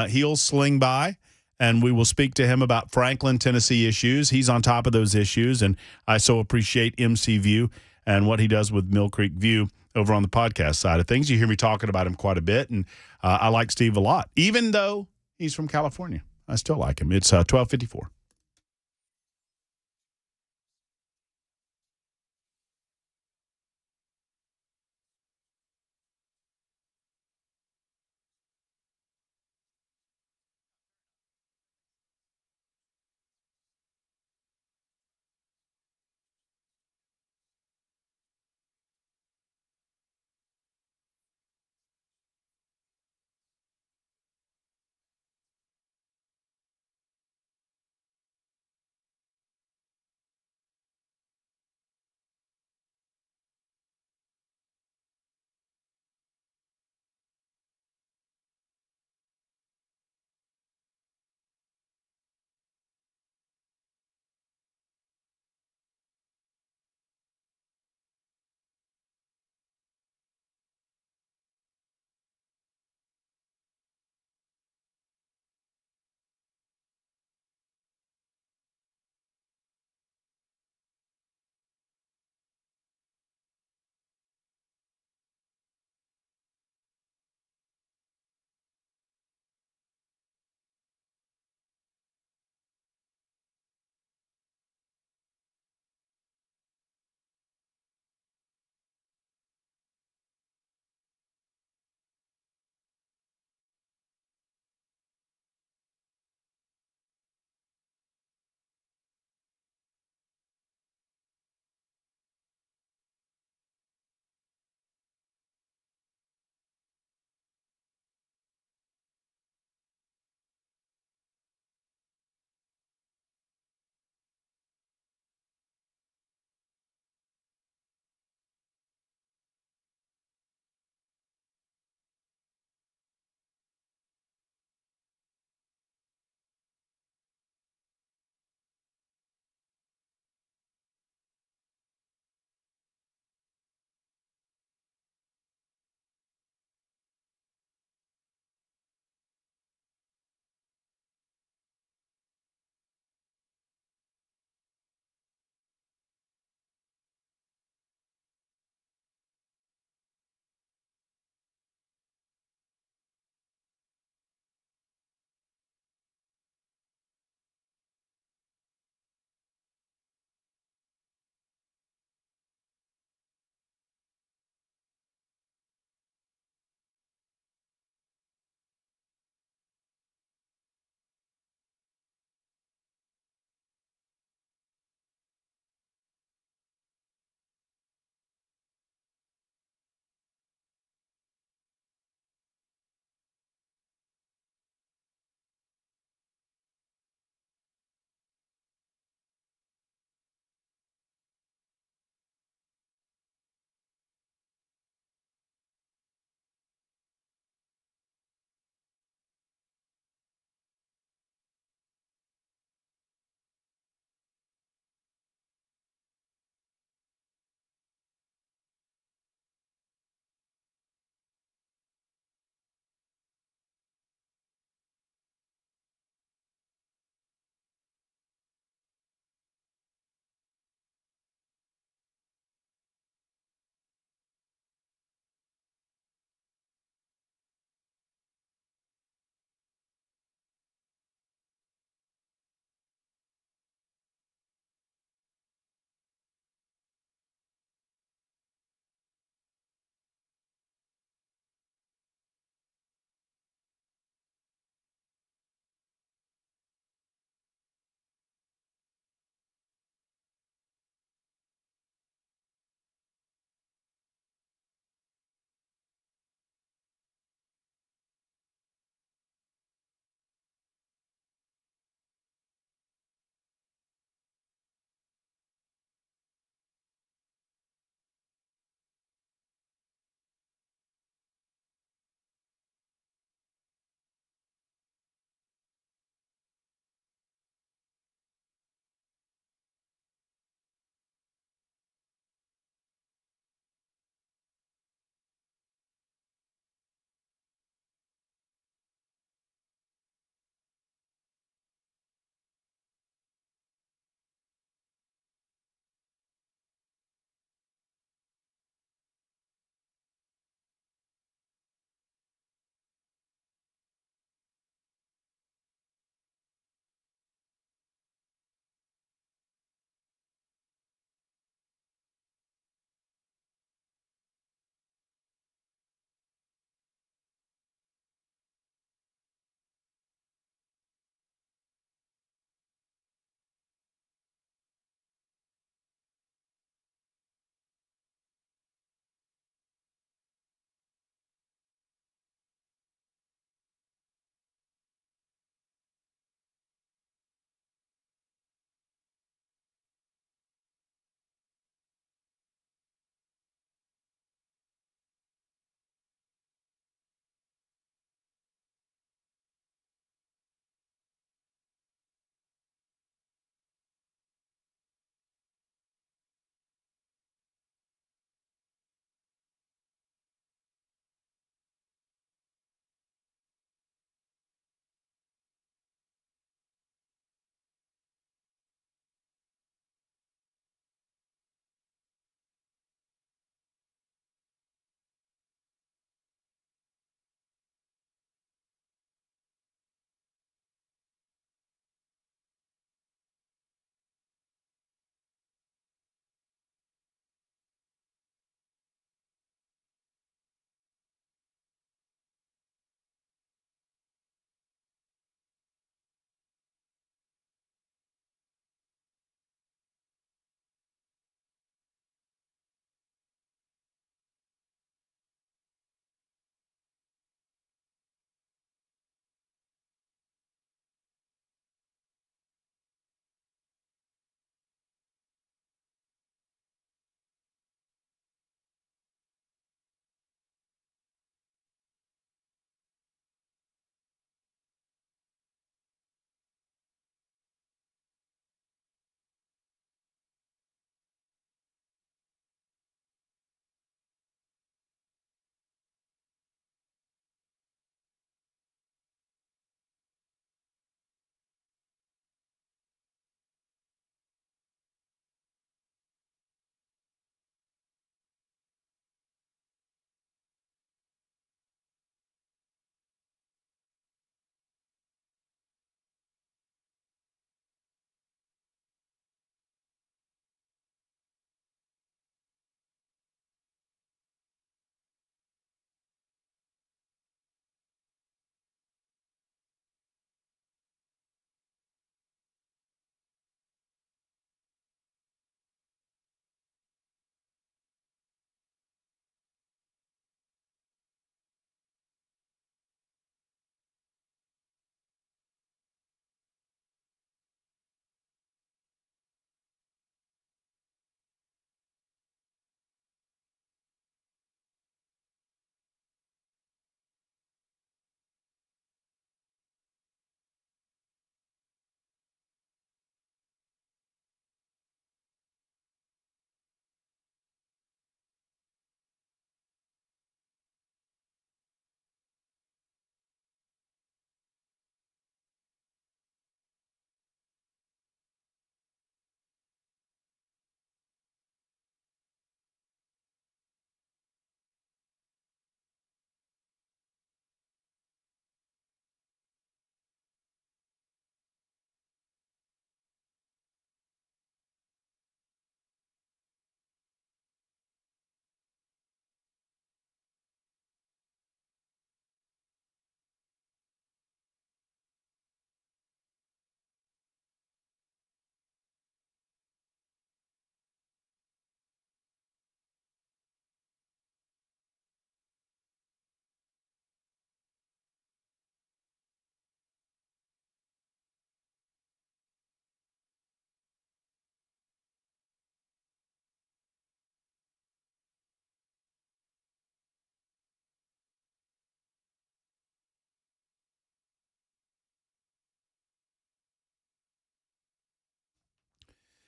He'll swing by, and we will speak to him about Franklin, Tennessee issues. He's on top of those issues, and I so appreciate MCView and what he does with Mill Creek View over on the podcast side of things. You hear me talking about him quite a bit, and I like Steve a lot. Even though he's from California, I still like him. It's 12:54.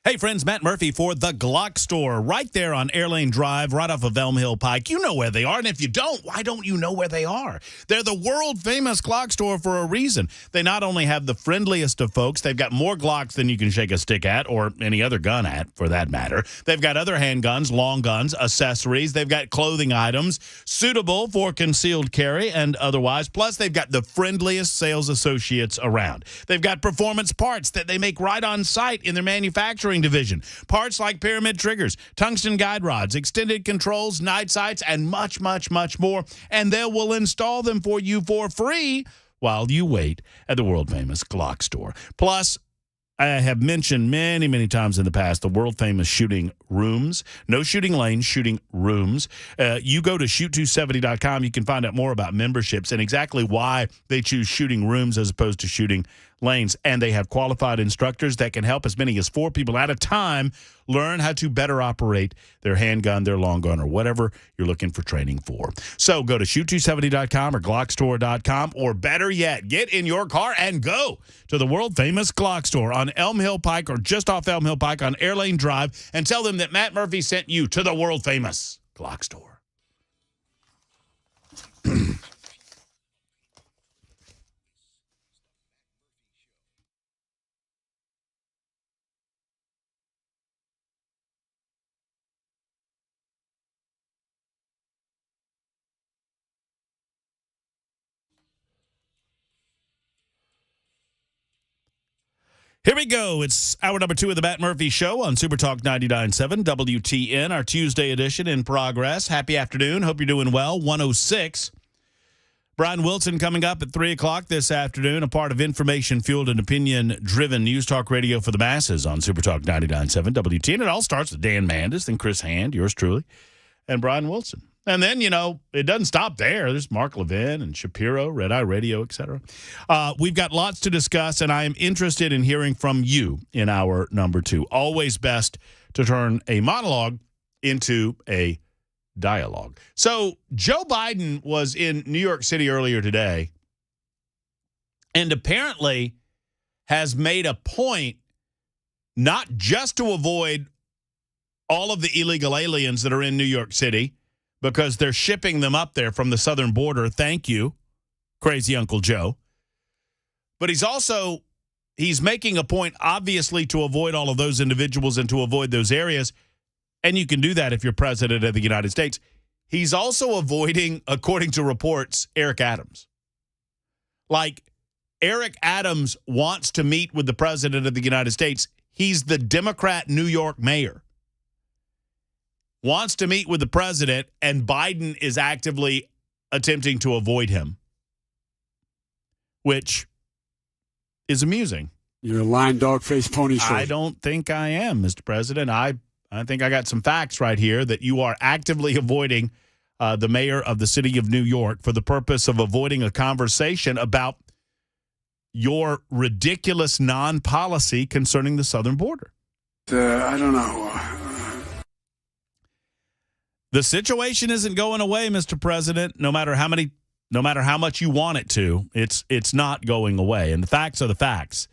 Hey, friends, Matt Murphy for the Glock Store, right there on Airlane Drive, right off of Elm Hill Pike. You know where they are, and if you don't, why don't you know where they are? They're the world-famous Glock Store for a reason. They not only have the friendliest of folks, they've got more Glocks than you can shake a stick at, or any other gun at, for that matter. They've got other handguns, long guns, accessories. They've got clothing items suitable for concealed carry and otherwise. Plus, they've got the friendliest sales associates around. They've got performance parts that they make right on site in their manufacturing division. Parts like pyramid triggers, tungsten guide rods, extended controls, night sights, and much, much, much more. And they will install them for you for free while you wait at the world-famous Glock Store. Plus, I have mentioned many, many times in the past the world-famous shooting rooms. No shooting lanes, shooting rooms. You go to shoot270.com. You can find out more about memberships and exactly why they choose shooting rooms as opposed to shooting lanes. And they have qualified instructors that can help as many as 4 people at a time learn how to better operate their handgun, their long gun, or whatever you're looking for training for. So go to shoot270.com or glockstore.com, or better yet, get in your car and go to the world-famous Glock Store on Elm Hill Pike, or just off Elm Hill Pike on Airlane Drive, and tell them that Matt Murphy sent you to the world-famous Glock Store. Here we go. It's hour number 2 of the Matt Murphy Show on Super Talk 99.7 WTN, our Tuesday edition in progress. Happy afternoon. Hope you're doing well. 106. Brian Wilson coming up at 3 o'clock this afternoon, a part of information-fueled and opinion-driven news talk radio for the masses on Super Talk 99.7 WTN. It all starts with Dan Mandis, then Chris Hand, yours truly, and Brian Wilson. And then, you know, it doesn't stop there. There's Mark Levin and Shapiro, Red Eye Radio, etc. We've got lots to discuss, and I am interested in hearing from you in hour number 2. Always best to turn a monologue into a dialogue. So Joe Biden was in New York City earlier today and apparently has made a point not just to avoid all of the illegal aliens that are in New York City, because they're shipping them up there from the southern border. Thank you, crazy Uncle Joe. But he's making a point, obviously, to avoid all of those individuals and to avoid those areas. And you can do that if you're president of the United States. He's also avoiding, according to reports, Eric Adams. Like, Eric Adams wants to meet with the president of the United States. He's the Democrat New York mayor. Wants to meet with the president, and Biden is actively attempting to avoid him, which is amusing. You're a lying dog-faced pony show. I don't think I am, Mr. President. I think I got some facts right here that you are actively avoiding the mayor of the city of New York for the purpose of avoiding a conversation about your ridiculous non-policy concerning the southern border. I don't know. The situation isn't going away, Mr. President. No matter how much you want it to, it's not going away. And the facts are the facts.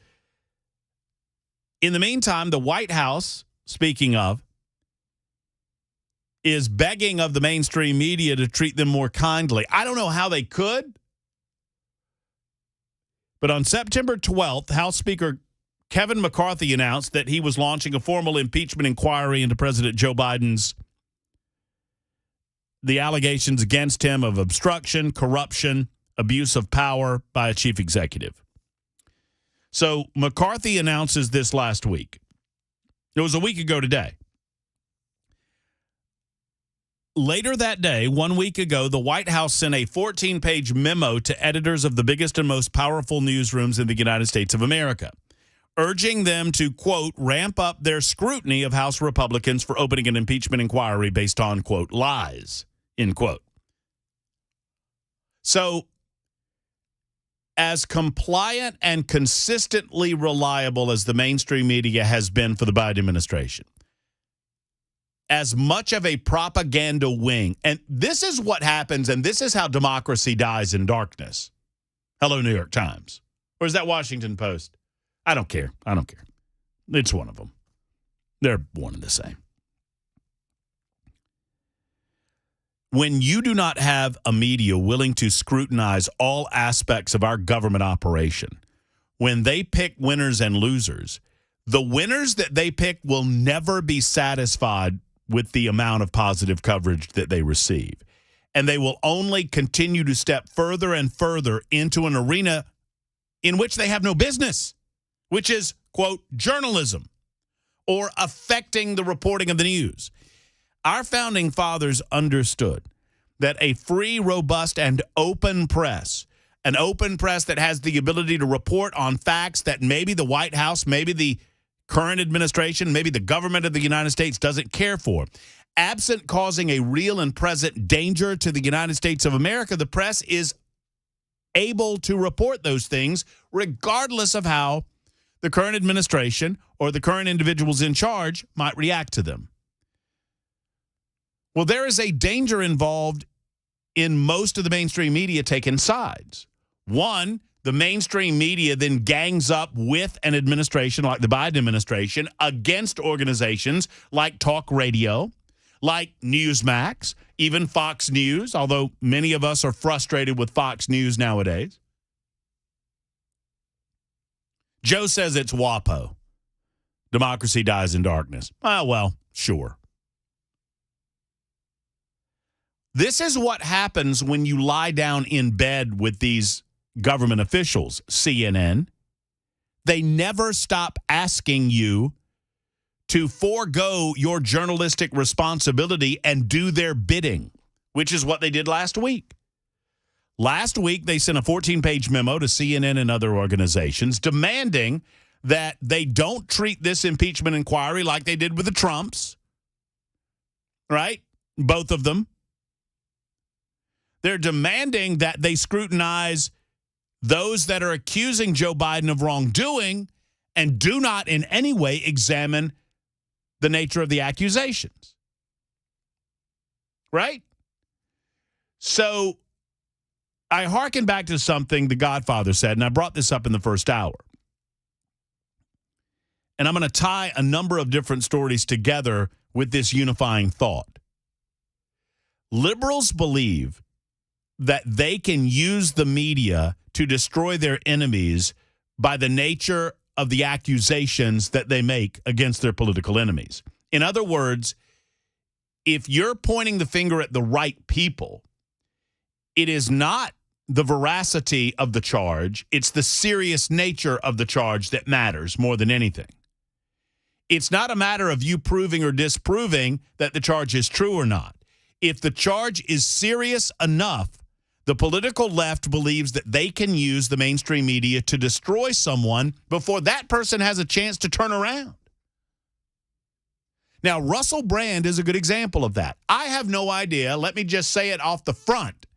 In the meantime, the White House, speaking of, is begging of the mainstream media to treat them more kindly. I don't know how they could, but on September 12th, House Speaker Kevin McCarthy announced that he was launching a formal impeachment inquiry into President Joe Biden's the allegations against him of obstruction, corruption, abuse of power by a chief executive. So McCarthy announces this last week. It was a week ago today. Later that day, 1 week ago, the White House sent a 14-page memo to editors of the biggest and most powerful newsrooms in the United States of America, urging them to, quote, ramp up their scrutiny of House Republicans for opening an impeachment inquiry based on, quote, lies, end quote. So, as compliant and consistently reliable as the mainstream media has been for the Biden administration, as much of a propaganda wing, and this is what happens, and this is how democracy dies in darkness. Hello, New York Times. Or is that Washington Post? I don't care. It's one of them. They're one and the same. When you do not have a media willing to scrutinize all aspects of our government operation, when they pick winners and losers, the winners that they pick will never be satisfied with the amount of positive coverage that they receive. And they will only continue to step further and further into an arena in which they have no business, which is, quote, journalism or affecting the reporting of the news. Our founding fathers understood that a free, robust, and open press, an open press that has the ability to report on facts that maybe the White House, maybe the current administration, maybe the government of the United States doesn't care for, absent causing a real and present danger to the United States of America, the press is able to report those things regardless of how the current administration or the current individuals in charge might react to them. Well, there is a danger involved in most of the mainstream media taking sides. One, the mainstream media then gangs up with an administration like the Biden administration against organizations like talk radio, like Newsmax, even Fox News, although many of us are frustrated with Fox News nowadays. Joe says it's WAPO. Democracy dies in darkness. Well, sure. This is what happens when you lie down in bed with these government officials, CNN. They never stop asking you to forego your journalistic responsibility and do their bidding, which is what they did last week. Last week, they sent a 14-page memo to CNN and other organizations demanding that they don't treat this impeachment inquiry like they did with the Trumps, right? Both of them. They're demanding that they scrutinize those that are accusing Joe Biden of wrongdoing and do not in any way examine the nature of the accusations. Right? So I hearken back to something the Godfather said, and I brought this up in the first hour. And I'm going to tie a number of different stories together with this unifying thought. Liberals believe that they can use the media to destroy their enemies by the nature of the accusations that they make against their political enemies. In other words, if you're pointing the finger at the right people, it is not the veracity of the charge, it's the serious nature of the charge that matters more than anything. It's not a matter of you proving or disproving that the charge is true or not. If the charge is serious enough, the political left believes that they can use the mainstream media to destroy someone before that person has a chance to turn around. Now, Russell Brand is a good example of that. I have no idea. Let me just say it off the front.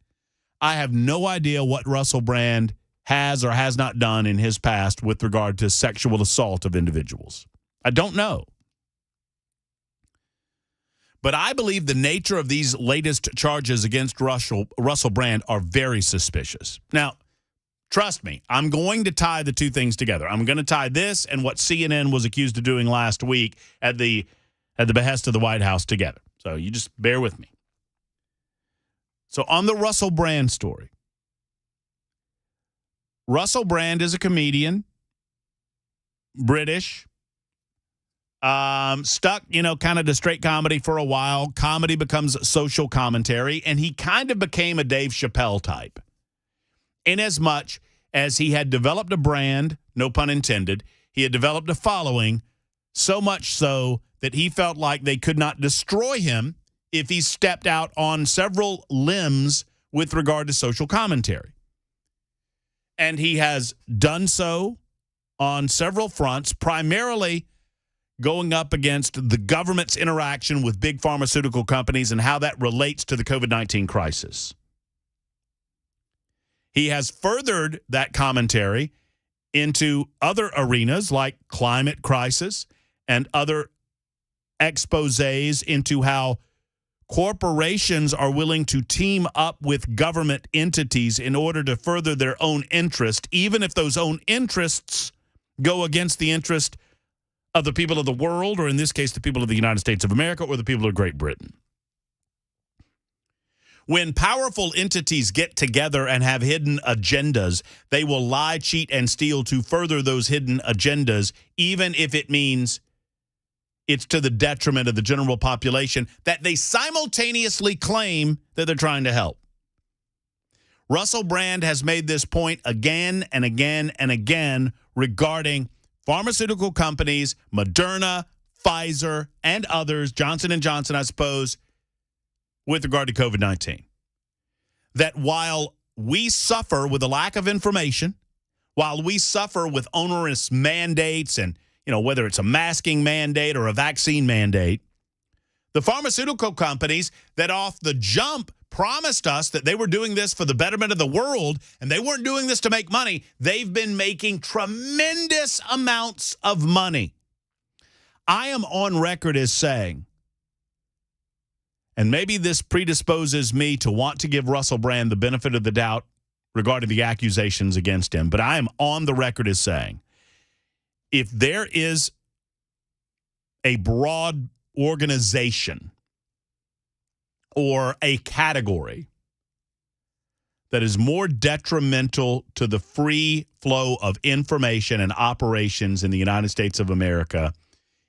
I have no idea what Russell Brand has or has not done in his past with regard to sexual assault of individuals. I don't know. But I believe the nature of these latest charges against Russell Brand are very suspicious. Now, trust me, I'm going to tie the two things together. I'm going to tie this and what CNN was accused of doing last week at the behest of the White House together. So you just bear with me. So on the Russell Brand story, Russell Brand is a comedian, British, stuck, kind of to straight comedy for a while. Comedy becomes social commentary, and he kind of became a Dave Chappelle type. Inasmuch as he had developed a brand, no pun intended, he had developed a following, so much so that he felt like they could not destroy him if he stepped out on several limbs with regard to social commentary. And he has done so on several fronts, primarily going up against the government's interaction with big pharmaceutical companies and how that relates to the COVID-19 crisis. He has furthered that commentary into other arenas like climate crisis and other exposés into how corporations are willing to team up with government entities in order to further their own interest, even if those own interests go against the interest of the people of the world, or in this case, the people of the United States of America, or the people of Great Britain. When powerful entities get together and have hidden agendas, they will lie, cheat, and steal to further those hidden agendas, even if it means it's to the detriment of the general population that they simultaneously claim that they're trying to help. Russell Brand has made this point again and again and again regarding pharmaceutical companies, Moderna, Pfizer, and others, Johnson & Johnson, I suppose, with regard to COVID-19. That while we suffer with a lack of information, while we suffer with onerous mandates and, whether it's a masking mandate or a vaccine mandate, the pharmaceutical companies that off the jump promised us that they were doing this for the betterment of the world and they weren't doing this to make money, they've been making tremendous amounts of money. I am on record as saying, and maybe this predisposes me to want to give Russell Brand the benefit of the doubt regarding the accusations against him, but I am on the record as saying, if there is a broad organization or a category that is more detrimental to the free flow of information and operations in the United States of America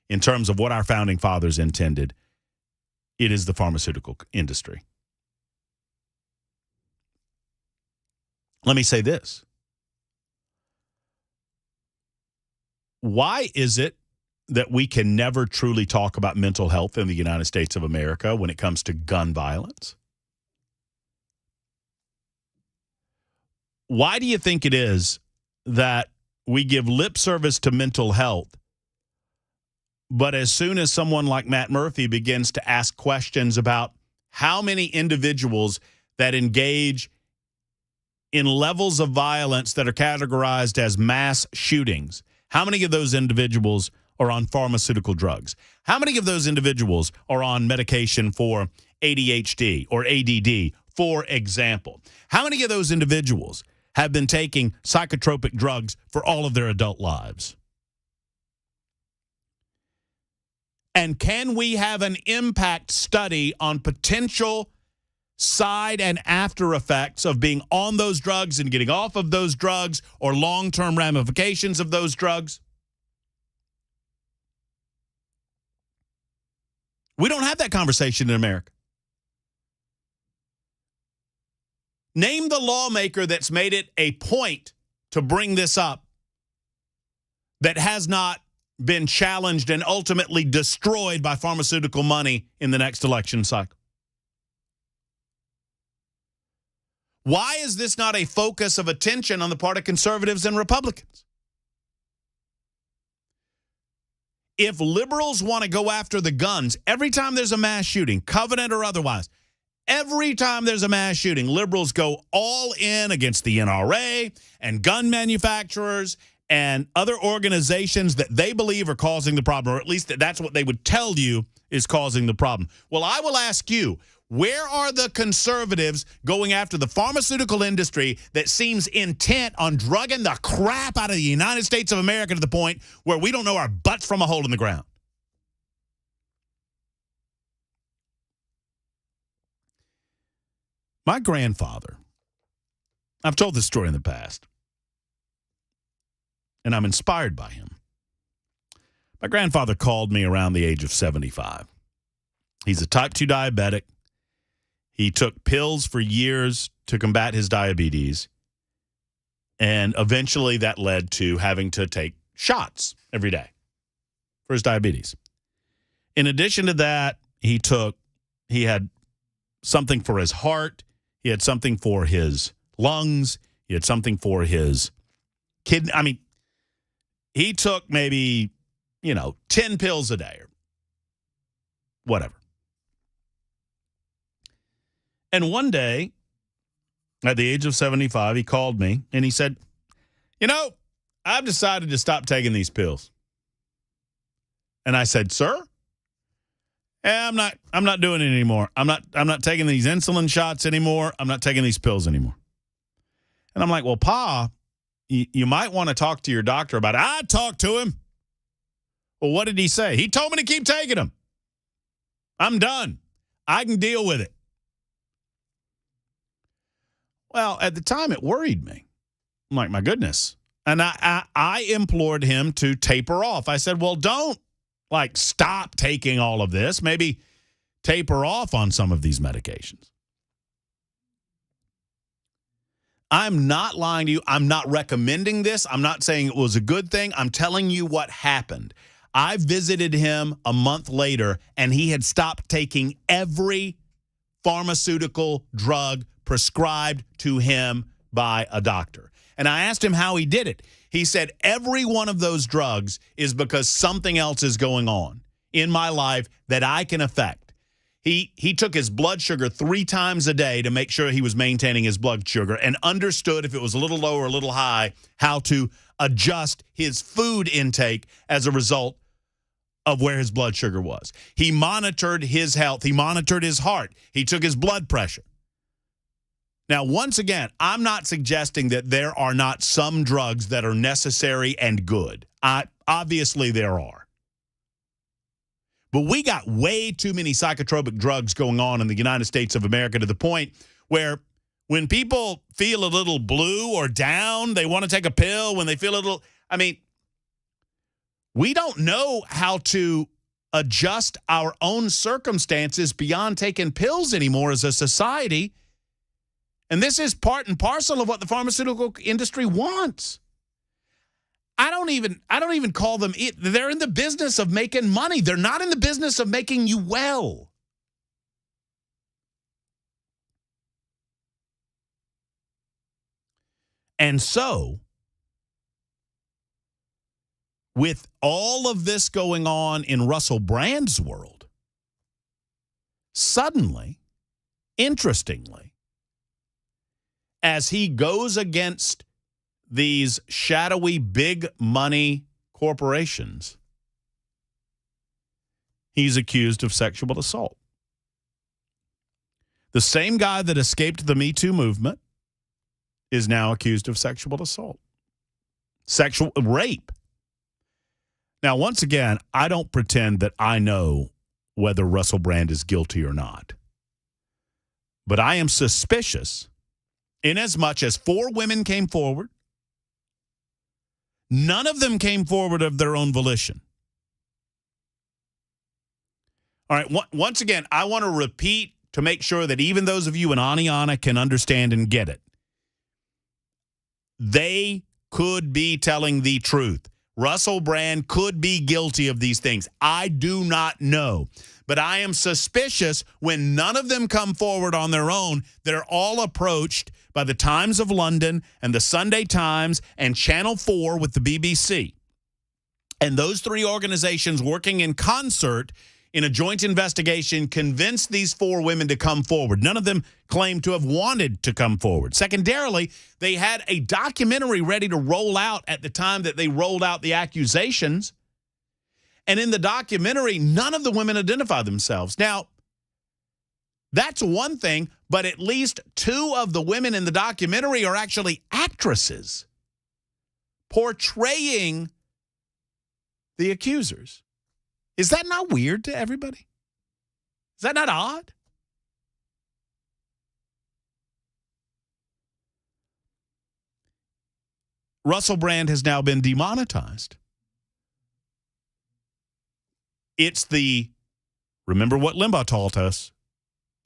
in terms of what our founding fathers intended, it is the pharmaceutical industry. Let me say this. Why is it that we can never truly talk about mental health in the United States of America when it comes to gun violence? Why do you think it is that we give lip service to mental health, but as soon as someone like Matt Murphy begins to ask questions about how many individuals that engage in levels of violence that are categorized as mass shootings, how many of those individuals are on pharmaceutical drugs? How many of those individuals are on medication for ADHD or ADD, for example? How many of those individuals have been taking psychotropic drugs for all of their adult lives? And can we have an impact study on potential side and after effects of being on those drugs and getting off of those drugs, or long-term ramifications of those drugs? We don't have that conversation in America. Name the lawmaker that's made it a point to bring this up that has not been challenged and ultimately destroyed by pharmaceutical money in the next election cycle. Why is this not a focus of attention on the part of conservatives and Republicans? If liberals want to go after the guns, every time there's a mass shooting, covenant or otherwise, every time there's a mass shooting, liberals go all in against the NRA and gun manufacturers and other organizations that they believe are causing the problem, or at least that's what they would tell you is causing the problem. Well, I will ask you, where are the conservatives going after the pharmaceutical industry that seems intent on drugging the crap out of the United States of America to the point where we don't know our butts from a hole in the ground? My grandfather, I've told this story in the past, and I'm inspired by him. My grandfather called me around the age of 75. He's a type 2 diabetic. He took pills for years to combat his diabetes, and eventually that led to having to take shots every day for his diabetes. In addition to that, he had something for his heart, he had something for his lungs, he had something for his kidney. I mean, he took maybe, 10 pills a day or whatever. And one day, at the age of 75, he called me and he said, I've decided to stop taking these pills. And I said, sir, I'm not doing it anymore. I'm not taking these insulin shots anymore. I'm not taking these pills anymore. And I'm like, well, Pa, you might want to talk to your doctor about it. I talked to him. Well, what did he say? He told me to keep taking them. I'm done. I can deal with it. Well, at the time, it worried me. I'm like, my goodness. And I implored him to taper off. I said, well, don't, stop taking all of this. Maybe taper off on some of these medications. I'm not lying to you. I'm not recommending this. I'm not saying it was a good thing. I'm telling you what happened. I visited him a month later, and he had stopped taking every pharmaceutical drug prescribed to him by a doctor. And I asked him how he did it. He said, every one of those drugs is because something else is going on in my life that I can affect. He took his blood sugar 3 times a day to make sure he was maintaining his blood sugar and understood if it was a little low or a little high, how to adjust his food intake as a result of where his blood sugar was. He monitored his health. He monitored his heart. He took his blood pressure. Now, once again, I'm not suggesting that there are not some drugs that are necessary and good. Obviously, there are. But we got way too many psychotropic drugs going on in the United States of America to the point where when people feel a little blue or down, they want to take a pill. When they feel a little, we don't know how to adjust our own circumstances beyond taking pills anymore as a society. And this is part and parcel of what the pharmaceutical industry wants. I don't even call them it. They're in the business of making money. They're not in the business of making you well. And so, with all of this going on in Russell Brand's world, suddenly, interestingly, as he goes against these shadowy big money corporations, he's accused of sexual assault. The same guy that escaped the Me Too movement is now accused of sexual assault, sexual rape. Now, once again, I don't pretend that I know whether Russell Brand is guilty or not. But I am suspicious, inasmuch as 4 women came forward. None of them came forward of their own volition. All right, once again, I want to repeat to make sure that even those of you in Aniana can understand and get it. They could be telling the truth. Russell Brand could be guilty of these things. I do not know. But I am suspicious when none of them come forward on their own, they're all approached by the Times of London and the Sunday Times and Channel 4 with the BBC. And those 3 organizations working in concert in a joint investigation convinced these 4 women to come forward. None of them claimed to have wanted to come forward. Secondarily, they had a documentary ready to roll out at the time that they rolled out the accusations. And in the documentary, none of the women identify themselves. Now, that's one thing, but at least 2 of the women in the documentary are actually actresses portraying the accusers. Is that not weird to everybody? Is that not odd? Russell Brand has now been demonetized. Remember what Limbaugh taught us,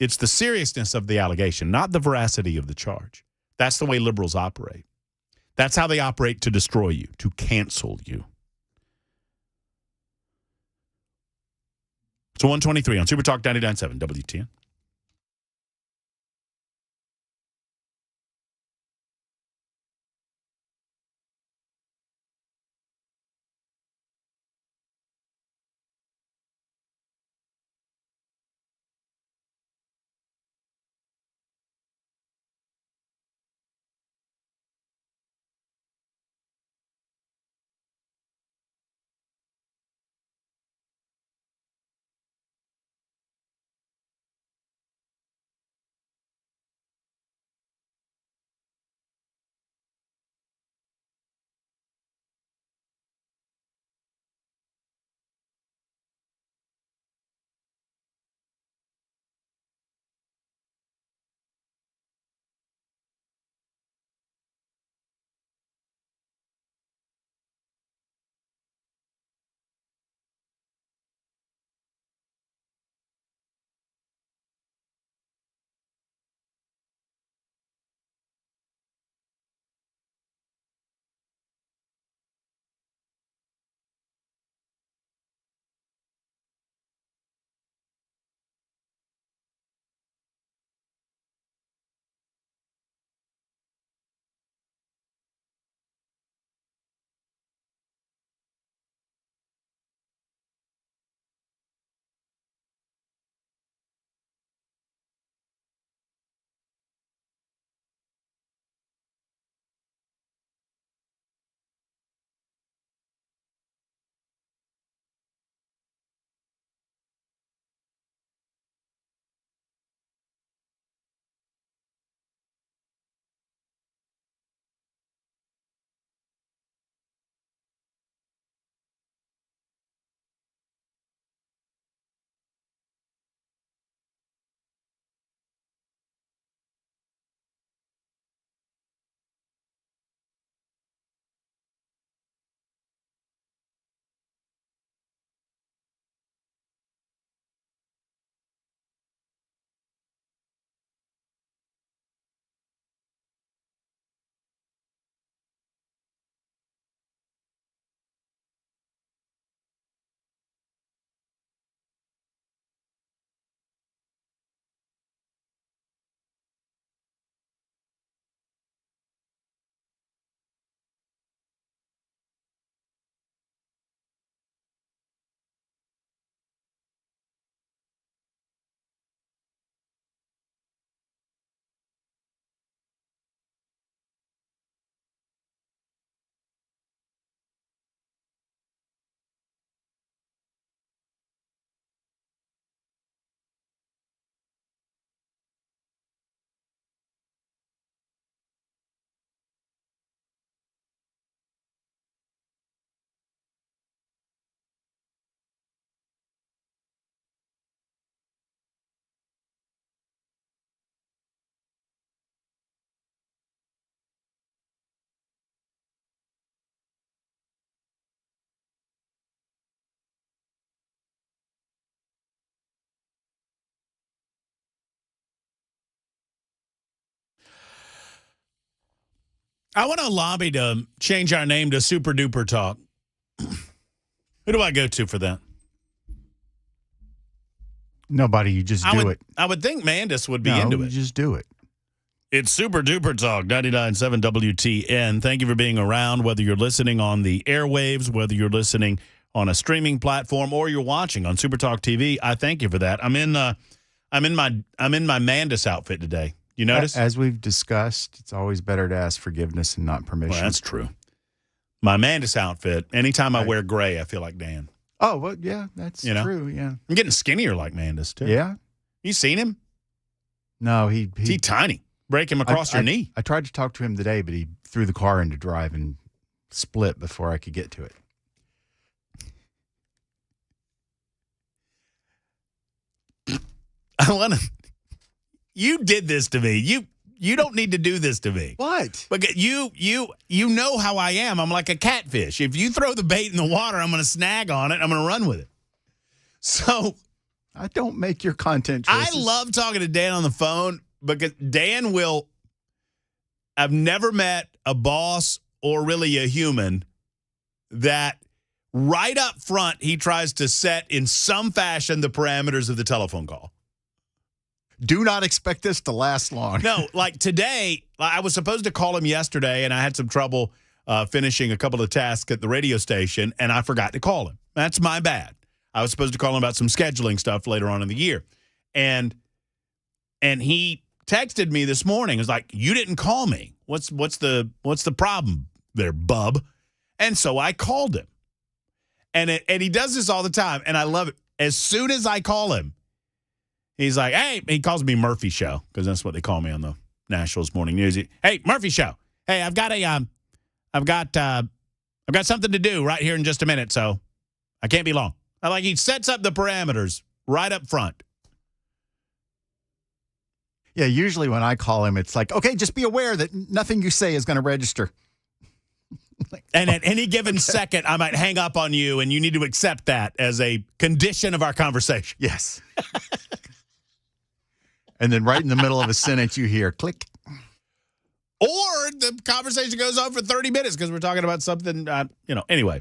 it's the seriousness of the allegation, not the veracity of the charge. That's the way liberals operate. That's how they operate to destroy you, to cancel you. So 123 on Super Talk 99.7 WTN. I want to lobby to change our name to Super Duper Talk. Who do I go to for that? Nobody. You just do it. I would think Mandis would be into you it. just do it. It's Super Duper Talk, 99.7 WTN. Thank you for being around, whether you're listening on the airwaves, whether you're listening on a streaming platform, or you're watching on Super Talk TV. I thank you for that. I'm in my Mandis outfit today. You notice? As we've discussed, it's always better to ask forgiveness and not permission. Well, that's true. My Mandis outfit, anytime I wear gray, I feel like Dan. Oh, well, yeah, that's true, yeah. I'm getting skinnier like Mandis, too. Yeah? You seen him? No, he's tiny. Break him across your knee. I tried to talk to him today, but he threw the car into drive and split before I could get to it. You did this to me. You don't need to do this to me. What? But you know how I am. I'm like a catfish. If you throw the bait in the water, I'm going to snag on it. I'm going to run with it. So I don't make your content choices. I love talking to Dan on the phone because Dan will. I've never met a boss or really a human that right up front he tries to set in some fashion the parameters of the telephone call. Do not expect this to last long. No, like today, I was supposed to call him yesterday, and I had some trouble finishing a couple of tasks at the radio station, and I forgot to call him. That's my bad. I was supposed to call him about some scheduling stuff later on in the year. And he texted me this morning. It was like, you didn't call me. What's the problem there, bub? And so I called him. And he does this all the time, and I love it. As soon as I call him, he's like, hey, he calls me Murphy Show, because that's what they call me on the Nationals Morning News. Hey, Murphy Show. Hey, I've got something to do right here in just a minute, so I can't be long. He sets up the parameters right up front. Yeah, usually when I call him, it's like, okay, just be aware that nothing you say is going to register. And at any given second, I might hang up on you, and you need to accept that as a condition of our conversation. Yes. And then right in the middle of a sentence, you hear click. Or the conversation goes on for 30 minutes because we're talking about something, anyway.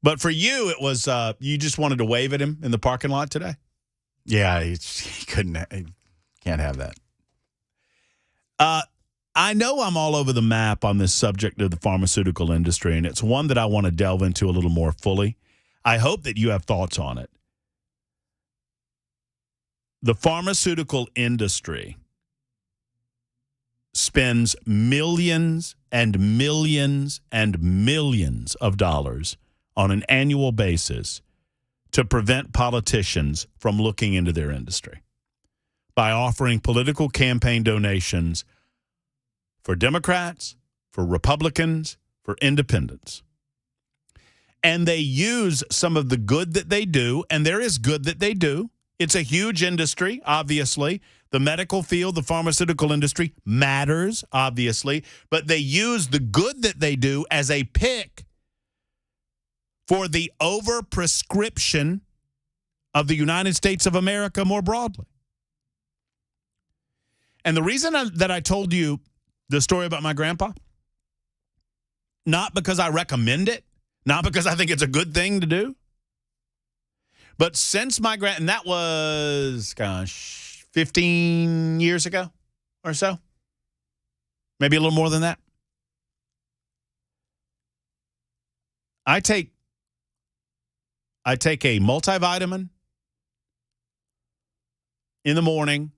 But for you, it was you just wanted to wave at him in the parking lot today? Yeah, he can't have that. I know I'm all over the map on this subject of the pharmaceutical industry, and it's one that I want to delve into a little more fully. I hope that you have thoughts on it. The pharmaceutical industry spends millions and millions and millions of dollars on an annual basis to prevent politicians from looking into their industry by offering political campaign donations for Democrats, for Republicans, for independents. And they use some of the good that they do, and there is good that they do. It's a huge industry, obviously. The medical field, the pharmaceutical industry matters, obviously. But they use the good that they do as a pick for the overprescription of the United States of America more broadly. And the reason that I told you the story about my grandpa, not because I recommend it, not because I think it's a good thing to do, but since my and that was, 15 years ago or so, maybe a little more than that. I take a multivitamin in the morning.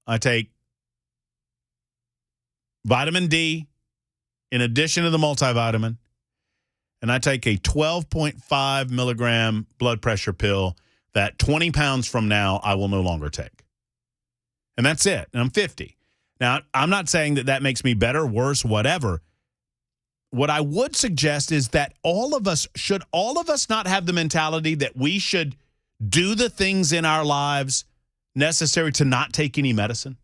I take vitamin D in addition to the multivitamin. And I take a 12.5 milligram blood pressure pill that 20 pounds from now I will no longer take. And that's it. And I'm 50. Now, I'm not saying that makes me better, worse, whatever. What I would suggest is that should all of us not have the mentality that we should do the things in our lives necessary to not take any medicine?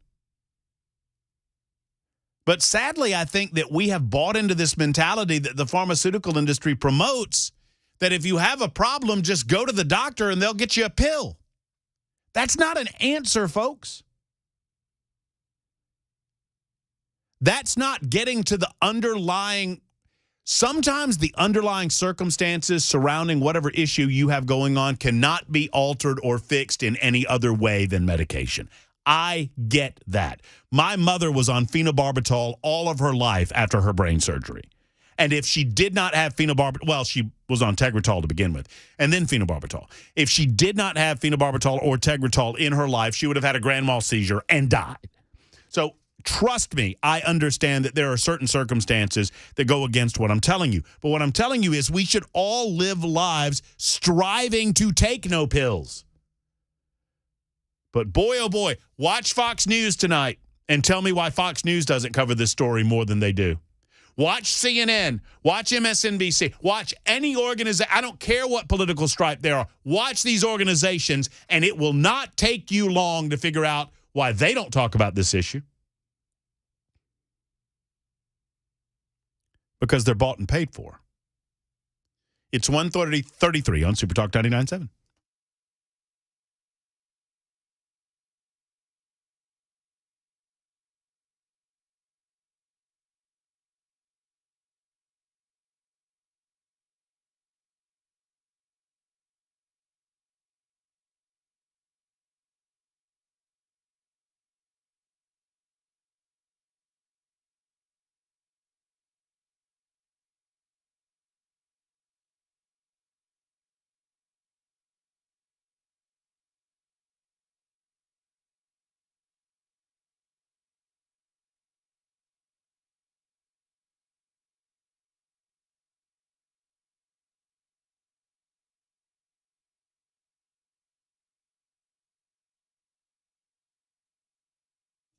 But sadly, I think that we have bought into this mentality that the pharmaceutical industry promotes, that if you have a problem, just go to the doctor and they'll get you a pill. That's not an answer, folks. That's not getting to the underlying. Sometimes the underlying circumstances surrounding whatever issue you have going on cannot be altered or fixed in any other way than medication. I get that. My mother was on phenobarbital all of her life after her brain surgery. And if she did not have phenobarbital, well, she was on Tegretol to begin with, and then phenobarbital. If she did not have phenobarbital or Tegretol in her life, she would have had a grand mal seizure and died. So trust me, I understand that there are certain circumstances that go against what I'm telling you. But what I'm telling you is we should all live lives striving to take no pills. But boy, oh boy, watch Fox News tonight and tell me why Fox News doesn't cover this story more than they do. Watch CNN, watch MSNBC, watch any organization. I don't care what political stripe there are. Watch these organizations, and it will not take you long to figure out why they don't talk about this issue. Because they're bought and paid for. It's 1:33 on Super Talk 99.7.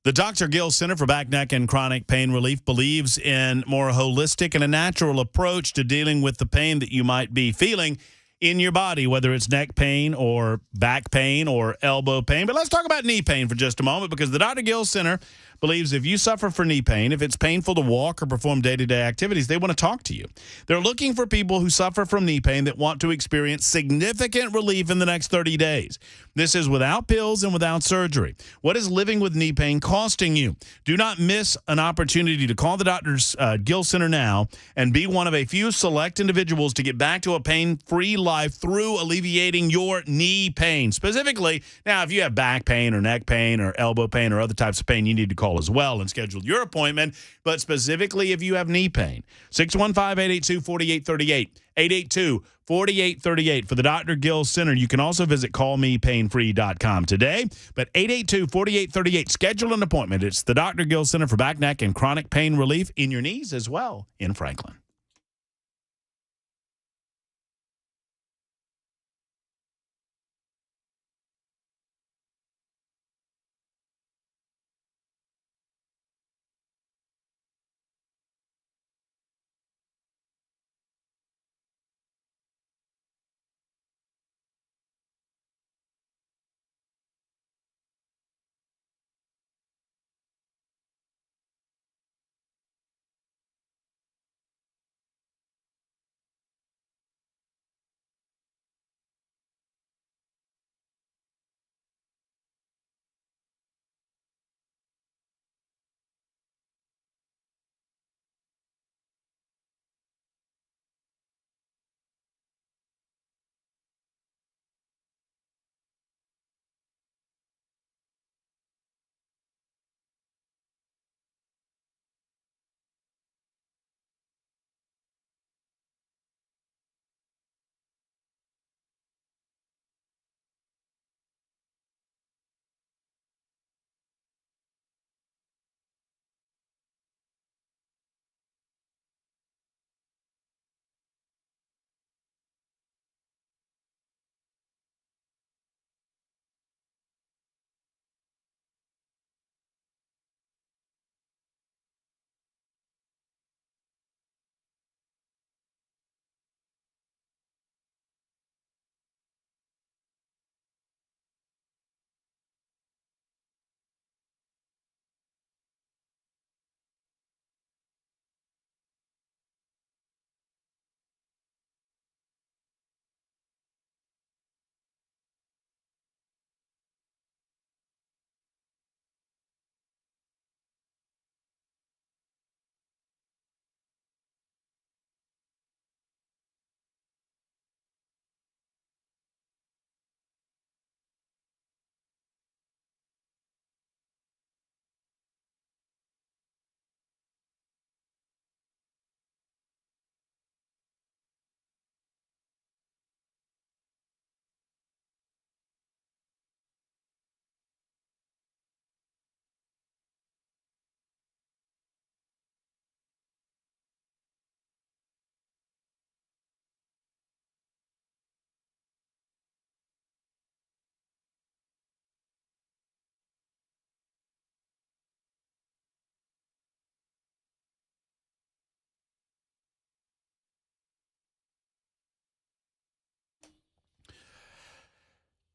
The Dr. Gill Center for Back, Neck, and Chronic Pain Relief believes in more holistic and a natural approach to dealing with the pain that you might be feeling in your body, whether it's neck pain or back pain or elbow pain. But let's talk about knee pain for just a moment, because the Dr. Gill Center believes if you suffer from knee pain, if it's painful to walk or perform day-to-day activities, they want to talk to you. They're looking for people who suffer from knee pain that want to experience significant relief in the next 30 days. This is without pills and without surgery. What is living with knee pain costing you? Do not miss an opportunity to call the Dr. Gill Center now and be one of a few select individuals to get back to a pain-free life through alleviating your knee pain. Specifically, now, if you have back pain or neck pain or elbow pain or other types of pain, you need to call as well and schedule your appointment. But specifically, if you have knee pain, 615-882-4838, 882-4838 for the Dr. Gill Center. You can also visit callmepainfree.com today. But 882-4838, schedule an appointment. It's the Dr. Gill Center for Back, Neck, and Chronic Pain Relief in your knees as well in Franklin.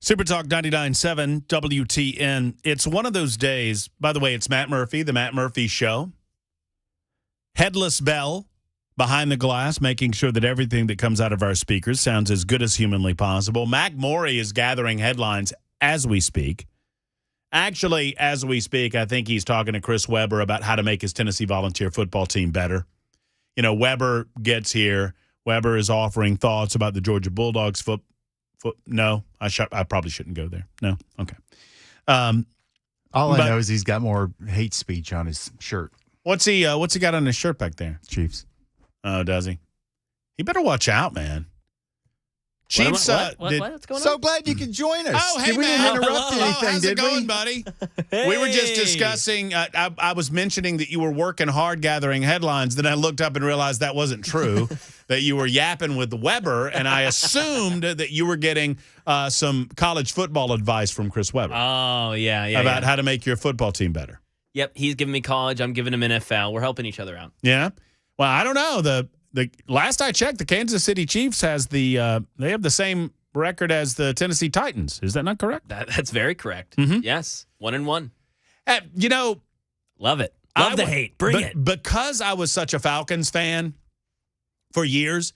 Super Talk 99.7 WTN. It's one of those days. By the way, it's Matt Murphy, the Matt Murphy Show. Headless Bell behind the glass, making sure that everything that comes out of our speakers sounds as good as humanly possible. Mac Morey is gathering headlines as we speak. Actually, as we speak, I think he's talking to Chris Webber about how to make his Tennessee Volunteer football team better. You know, Webber gets here. Webber is offering thoughts about the Georgia Bulldogs No, I probably shouldn't go there. No, okay. All I know is he's got more hate speech on his shirt. What's he got on his shirt back there? Chiefs. Oh, does he? He better watch out, man. Chiefs. What's going on? So glad you could join us. Oh, hey, we man. didn't interrupt anything, how's did it going, we? buddy? Hey. We were just discussing. I was mentioning that you were working hard gathering headlines. Then I looked up and realized that wasn't true. That you were yapping with Weber, and I assumed that you were getting some college football advice from Chris Webber. Oh, yeah. About how to make your football team better. Yep, he's giving me college. I'm giving him NFL. We're helping each other out. Yeah. Well, I don't know. The last I checked, the Kansas City Chiefs has they have the same record as the Tennessee Titans. Is that not correct? That's very correct. Mhm. Yes, 1-1. You know, Love it. Love the hate. Bring it. Because I was such a Falcons fan for years,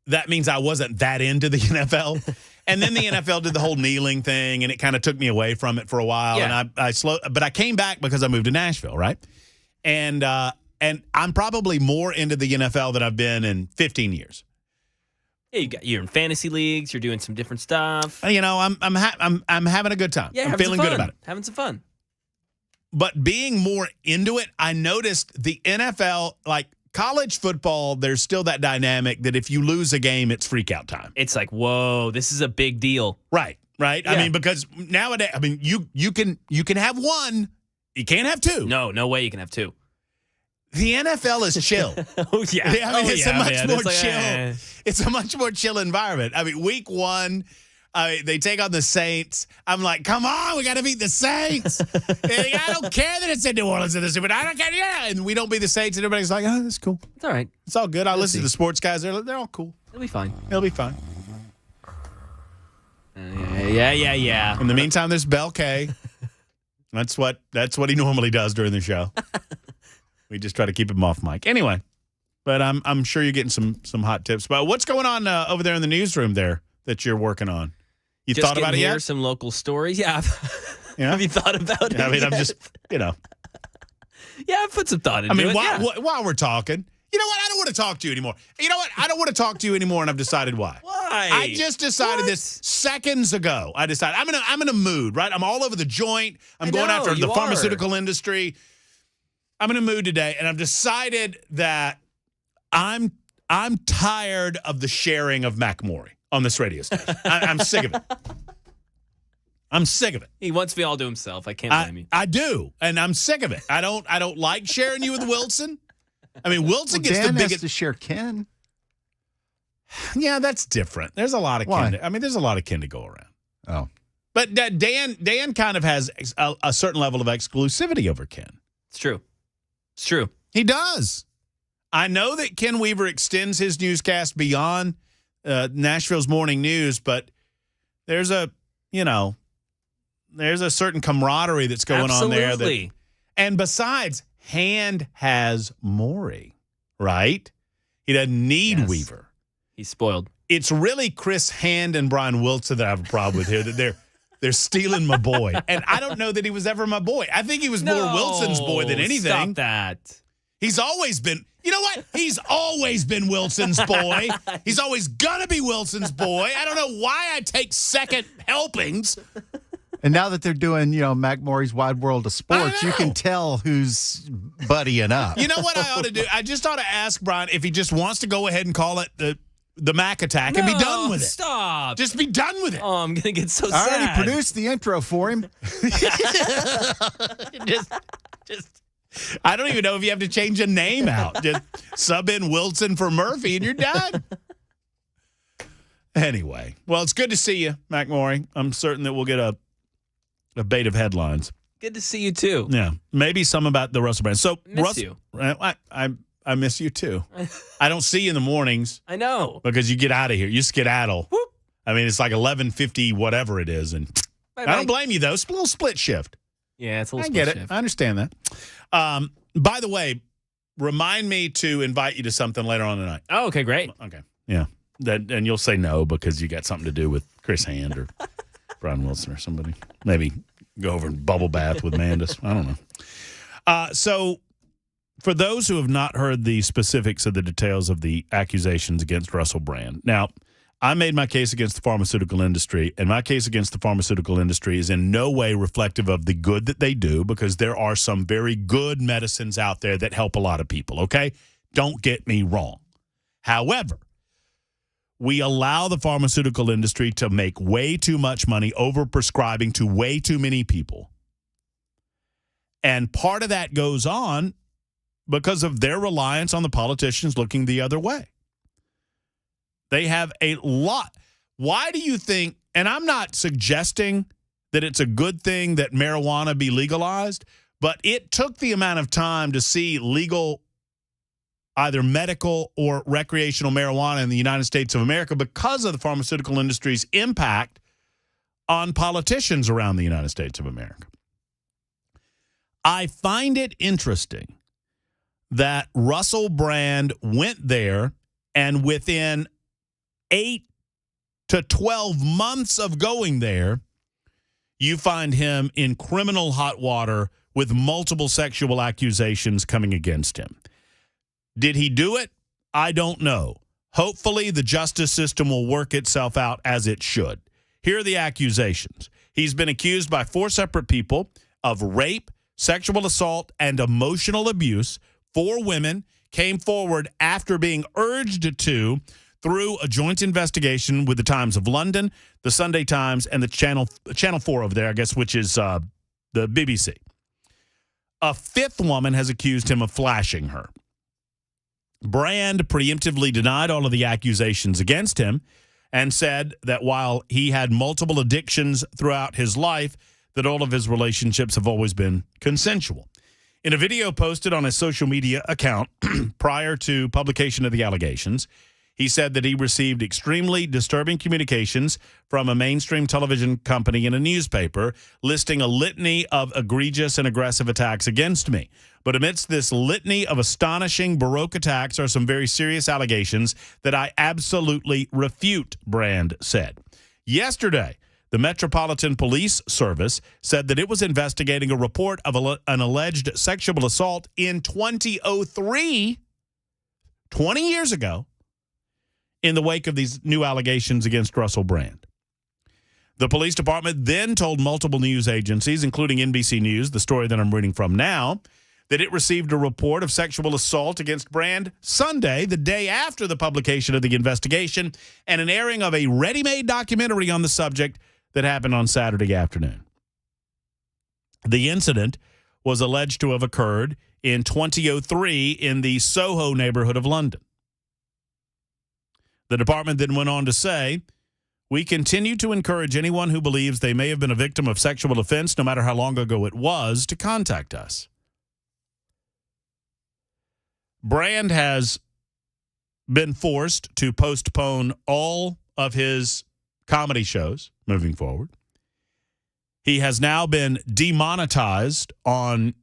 that means I wasn't that into the NFL. And then the NFL did the whole kneeling thing, and it kind of took me away from it for a while. Yeah. And but I came back because I moved to Nashville, right? And I'm probably more into the NFL than I've been in 15 years. Yeah, you're in fantasy leagues. You're doing some different stuff. You know, I'm having a good time. Yeah, I'm feeling good about it. Having some fun. But being more into it, I noticed the NFL, like college football, there's still that dynamic that if you lose a game, it's freak out time. It's like, whoa, this is a big deal. Right. Yeah. I mean, because nowadays, I mean, you can have one, you can't have two. No way you can have two. The NFL is chill. Oh, yeah. I mean, it's a much more It's like, chill. It's a much more chill environment. I mean, week one, they take on the Saints. I'm like, come on, we got to beat the Saints. I don't care that it's in New Orleans in this, but I don't care. Yeah, and we don't beat the Saints, and everybody's like, oh, that's cool. It's all right. It's all good. I listen to the sports guys. They're all cool. It'll be fine. It'll be fine. Yeah. In the meantime, there's Bell K. That's what he normally does during the show. We just try to keep him off mic. Anyway, but I'm sure you're getting some hot tips. But what's going on over there in the newsroom there that you're working on? You Just thought about it getting yet? here, some local stories. Yeah. Yeah? Have you thought about it? I mean, I'm yet? just, Yeah, I've put some thought into it. while we're talking, you know what? I don't want to talk to you anymore. You know what? I don't want to talk to you anymore, and I've decided why. Why? I just decided this seconds ago. I decided I'm in a mood, right? I'm all over the joint. I'm I going know, after the you pharmaceutical industry. I'm in a mood today, and I've decided that I'm tired of the sharing of Mac Morey on this radio station. I'm sick of it. I'm sick of it. He wants me all to himself. I can't blame you. I do, and I'm sick of it. I don't like sharing you with Wilson. I mean, Wilson gets Dan the biggest. has to share Ken. Yeah, that's different. There's a lot of Why? kin. There's a lot of kin to go around. Oh. But Dan kind of has a certain level of exclusivity over Ken. It's true. It's true. He does. I know that Ken Weaver extends his newscast beyond Nashville's morning news, but there's a certain camaraderie that's going on there. Absolutely. And besides, Hand has Morey, right? He doesn't need Yes. Weaver. He's spoiled. It's really Chris Hand and Brian Wilson that I have a problem with here. That they're stealing my boy, and I don't know that he was ever my boy. I think he was more Wilson's boy than anything. Stop that. He's always been. You know what? He's always been Wilson's boy. He's always gonna be Wilson's boy. I don't know why I take second helpings. And now that they're doing, Mac Morey's Wide World of Sports, I you know. can tell who's buddying up. You know what I ought to do? I just ought to ask Brian if he just wants to go ahead and call it the Mac Attack and be done with it. Stop. Just be done with it. Oh, I'm going to get so I sad. already produced the intro for him. Just I don't even know if you have to change a name out. Just sub in Wilson for Murphy and you're done. Anyway, well, it's good to see you, Mac Morey. I'm certain that we'll get a bait of headlines. Good to see you, too. Yeah, maybe some about the Russell brand. So, Miss you. I miss you too. I don't see you in the mornings I know. because you get out of here. You skedaddle. Whoop. I mean, it's like 11:50, whatever it is. And I don't blame you, though. It's a little split shift. Yeah, it's a little I split get it. shift. I understand that. By the way, remind me to invite you to something later on tonight. Oh, okay, great. Okay. Yeah. And you'll say no because you got something to do with Chris Hand or Brian Wilson or somebody. Maybe go over and bubble bath with Mandis. I don't know. So for those who have not heard the specifics of the details of the accusations against Russell Brand, now, I made my case against the pharmaceutical industry, and my case against the pharmaceutical industry is in no way reflective of the good that they do, because there are some very good medicines out there that help a lot of people, okay? Don't get me wrong. However, we allow the pharmaceutical industry to make way too much money over-prescribing to way too many people. And part of that goes on because of their reliance on the politicians looking the other way. They have a lot. Why do you think, and I'm not suggesting that it's a good thing that marijuana be legalized, but it took the amount of time to see legal, either medical or recreational marijuana in the United States of America because of the pharmaceutical industry's impact on politicians around the United States of America. I find it interesting that Russell Brand went there, and within 8 to 12 months of going there, you find him in criminal hot water with multiple sexual accusations coming against him. Did he do it? I don't know. Hopefully, the justice system will work itself out as it should. Here are the accusations. He's been accused by 4 separate people of rape, sexual assault, and emotional abuse. 4 women came forward after being urged to through a joint investigation with the Times of London, the Sunday Times, and the Channel 4 over there, I guess, which is the BBC. A 5th woman has accused him of flashing her. Brand preemptively denied all of the accusations against him and said that while he had multiple addictions throughout his life, that all of his relationships have always been consensual. In a video posted on his social media account prior to publication of the allegations, he said that he received extremely disturbing communications from a mainstream television company and a newspaper listing a litany of egregious and aggressive attacks against me. But amidst this litany of astonishing Baroque attacks are some very serious allegations that I absolutely refute, Brand said. Yesterday, the Metropolitan Police Service said that it was investigating a report of an alleged sexual assault in 2003, 20 years ago, in the wake of these new allegations against Russell Brand. The police department then told multiple news agencies, including NBC News, the story that I'm reading from now, that it received a report of sexual assault against Brand Sunday, the day after the publication of the investigation, and an airing of a ready-made documentary on the subject that happened on Saturday afternoon. The incident was alleged to have occurred in 2003 in the Soho neighborhood of London. The department then went on to say, "We continue to encourage anyone who believes they may have been a victim of sexual offense, no matter how long ago it was, to contact us." Brand has been forced to postpone all of his comedy shows moving forward. He has now been demonetized on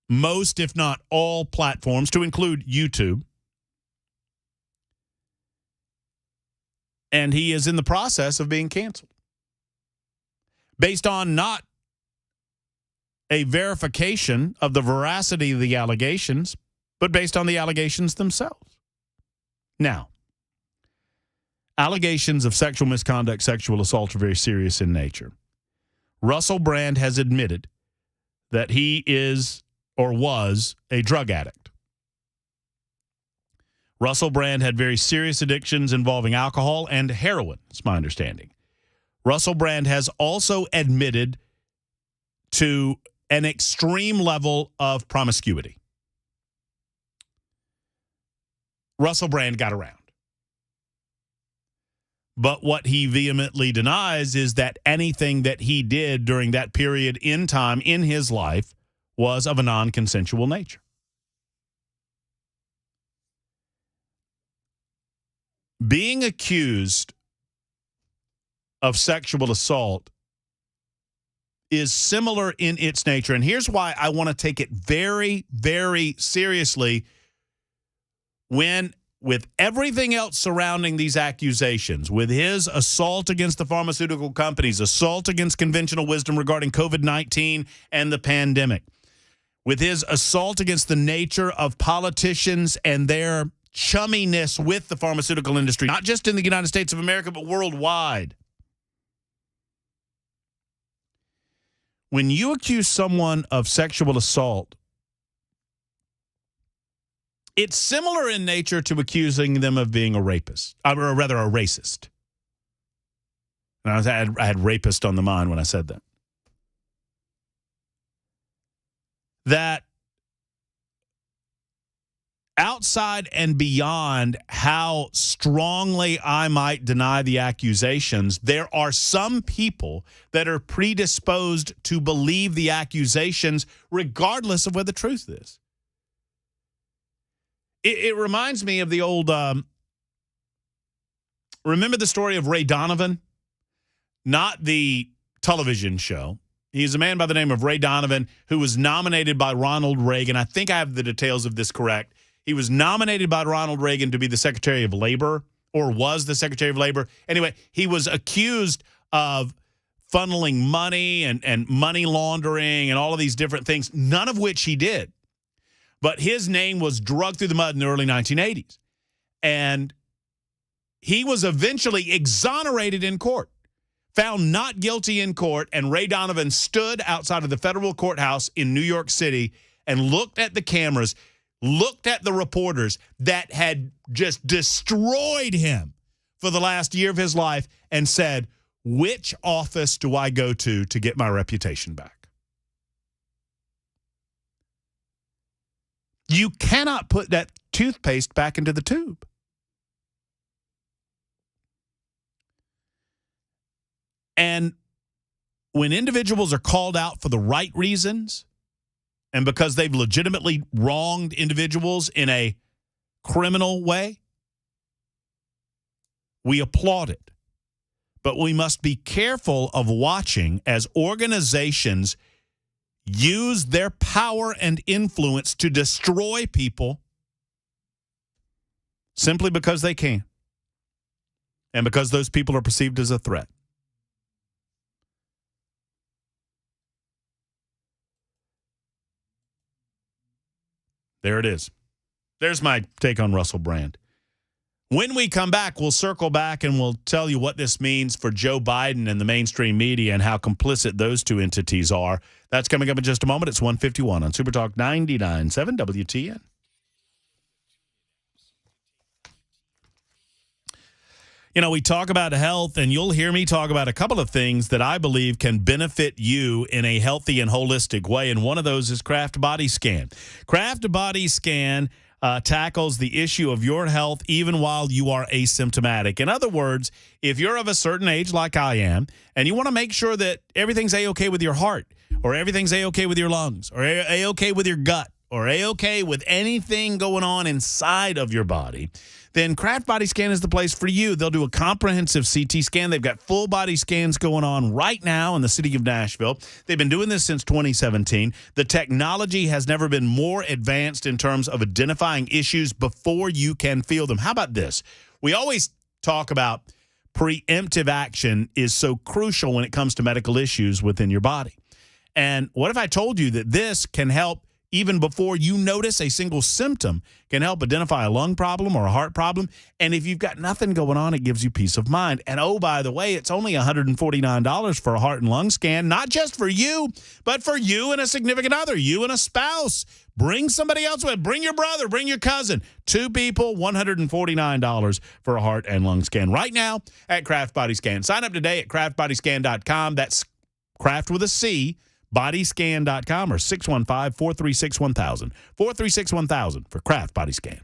most, if not all, platforms, to include YouTube. And he is in the process of being canceled based on not a verification of the veracity of the allegations, but based on the allegations themselves. Now, allegations of sexual misconduct, sexual assault are very serious in nature. Russell Brand has admitted that he is or was a drug addict. Russell Brand had very serious addictions involving alcohol and heroin, it's my understanding. Russell Brand has also admitted to an extreme level of promiscuity. Russell Brand got around. But what he vehemently denies is that anything that he did during that period in time in his life was of a non-consensual nature. Being accused of sexual assault is similar in its nature. And here's why I want to take it very, very seriously when, with everything else surrounding these accusations, with his assault against the pharmaceutical companies, assault against conventional wisdom regarding COVID-19 and the pandemic, with his assault against the nature of politicians and their chumminess with the pharmaceutical industry, not just in the United States of America, but worldwide. When you accuse someone of sexual assault, it's similar in nature to accusing them of being a rapist, or rather a racist. And I had rapist on the mind when I said that. That outside and beyond how strongly I might deny the accusations, there are some people that are predisposed to believe the accusations regardless of what the truth is. It reminds me of the old, remember the story of Ray Donovan? Not the television show. He's a man by the name of Ray Donovan who was nominated by Ronald Reagan. I think I have the details of this correct. He was nominated by Ronald Reagan to be the Secretary of Labor, or was the Secretary of Labor. Anyway, he was accused of funneling money and money laundering and all of these different things, none of which he did. But his name was dragged through the mud in the early 1980s. And he was eventually exonerated in court, found not guilty in court, and Ray Donovan stood outside of the federal courthouse in New York City and looked at the cameras, looked at the reporters that had just destroyed him for the last year of his life and said, which office do I go to get my reputation back? You cannot put that toothpaste back into the tube. And when individuals are called out for the right reasons, and because they've legitimately wronged individuals in a criminal way, we applaud it. But we must be careful of watching as organizations use their power and influence to destroy people simply because they can, and because those people are perceived as a threat. There it is. There's my take on Russell Brand. When we come back, we'll circle back and we'll tell you what this means for Joe Biden and the mainstream media and how complicit those two entities are. That's coming up in just a moment. It's 1:51 on Super Talk 99.7 WTN. You know, we talk about health, and you'll hear me talk about a couple of things that I believe can benefit you in a healthy and holistic way, and one of those is Kraft Body Scan. Kraft Body Scan tackles the issue of your health even while you are asymptomatic. In other words, if you're of a certain age like I am, and you want to make sure that everything's A-okay with your heart, or everything's A-okay with your lungs, or A-okay with your gut, or A-okay with anything going on inside of your body, then Kraft Body Scan is the place for you. They'll do a comprehensive CT scan. They've got full body scans going on right now in the city of Nashville. They've been doing this since 2017. The technology has never been more advanced in terms of identifying issues before you can feel them. How about this? We always talk about preemptive action is so crucial when it comes to medical issues within your body. And what if I told you that this can help even before you notice a single symptom, can help identify a lung problem or a heart problem. And if you've got nothing going on, it gives you peace of mind. And oh, by the way, it's only $149 for a heart and lung scan, not just for you, but for you and a significant other, you and a spouse. Bring somebody else with, bring your brother, bring your cousin. 2 people, $149 for a heart and lung scan right now at Kraft Body Scan. Sign up today at craftbodyscan.com. That's Kraft with a C. Bodyscan.com or 615-436-1000. 436-1000 for Kraft Body Scan.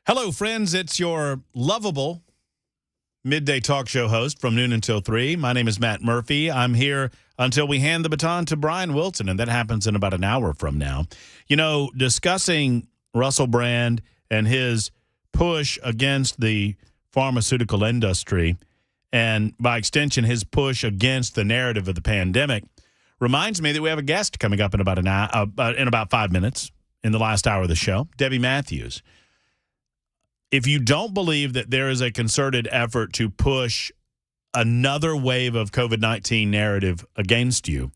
Hello, friends. It's your lovable midday talk show host from noon until 3. My name is Matt Murphy. I'm here until we hand the baton to Brian Wilson, and that happens in about an hour from now. You know, discussing Russell Brand and his push against the pharmaceutical industry, and by extension, his push against the narrative of the pandemic, reminds me that we have a guest coming up in about in about 5 minutes in the last hour of the show, Debbie Matthews. If you don't believe that there is a concerted effort to push another wave of COVID-19 narrative against you,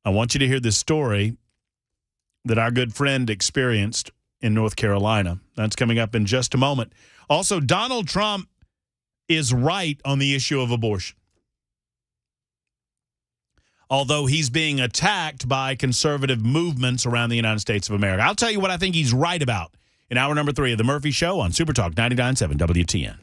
I want you to hear this story that our good friend experienced in North Carolina. That's coming up in just a moment. Also, Donald Trump is right on the issue of abortion, although he's being attacked by conservative movements around the United States of America. I'll tell you what I think he's right about in hour number 3 of The Murphy Show on Super Talk 99.7 WTN.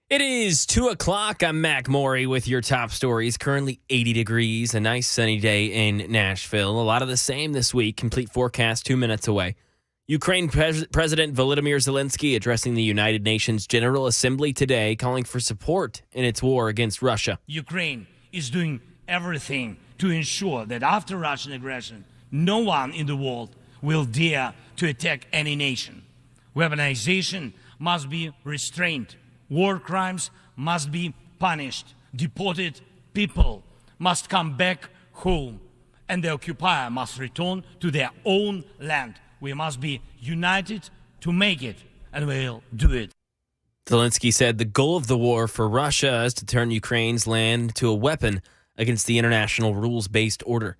It is 2 o'clock. I'm Mac Maury with your top stories. Currently 80 degrees, a nice sunny day in Nashville. A lot of the same this week. Complete forecast 2 minutes away. Ukraine President Volodymyr Zelensky addressing the United Nations General Assembly today, calling for support in its war against Russia. Ukraine is doing everything to ensure that after Russian aggression, no one in the world will dare to attack any nation. Weaponization must be restrained. War crimes must be punished. Deported people must come back home. And the occupier must return to their own land. We must be united to make it, and we'll do it. Zelensky said the goal of the war for Russia is to turn Ukraine's land into a weapon against the international rules-based order.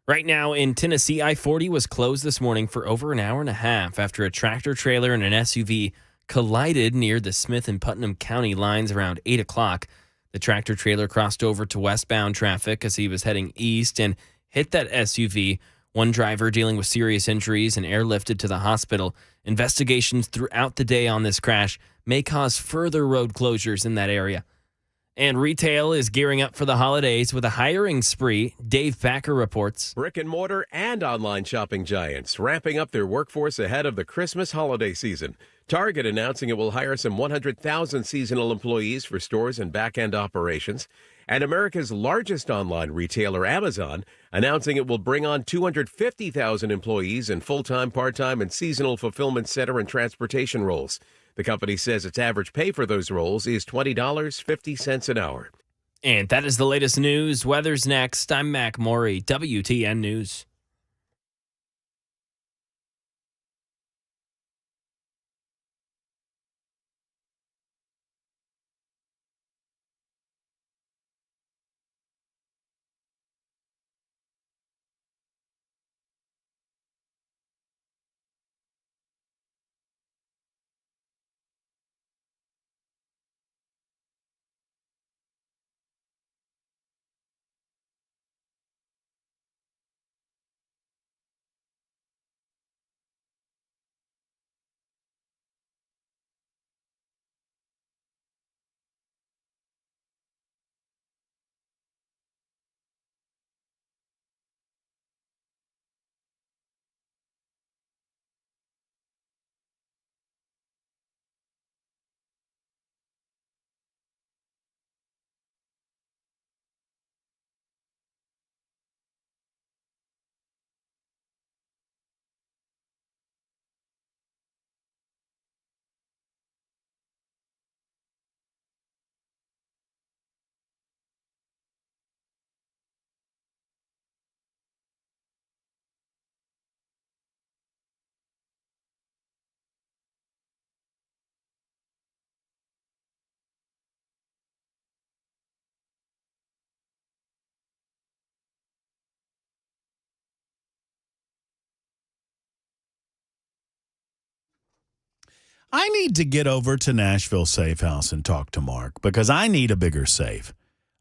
Right now in Tennessee, I-40 was closed this morning for over an hour and a half after a tractor-trailer and an SUV collided near the Smith and Putnam County lines around 8 o'clock. The tractor-trailer crossed over to westbound traffic as he was heading east and hit that SUV. One driver dealing with serious injuries and airlifted to the hospital. Investigations throughout the day on this crash may cause further road closures in that area. And retail is gearing up for the holidays with a hiring spree. Dave Packer reports. Brick and mortar and online shopping giants ramping up their workforce ahead of the Christmas holiday season. Target announcing it will hire some 100,000 seasonal employees for stores and back-end operations. And America's largest online retailer, Amazon, announcing it will bring on 250,000 employees in full-time, part-time, and seasonal fulfillment center and transportation roles. The company says its average pay for those roles is $20.50 an hour. And that is the latest news. Weather's next. I'm Mac Maury, WTN News. I need to get over to Nashville Safe House and talk to Mark because I need a bigger safe.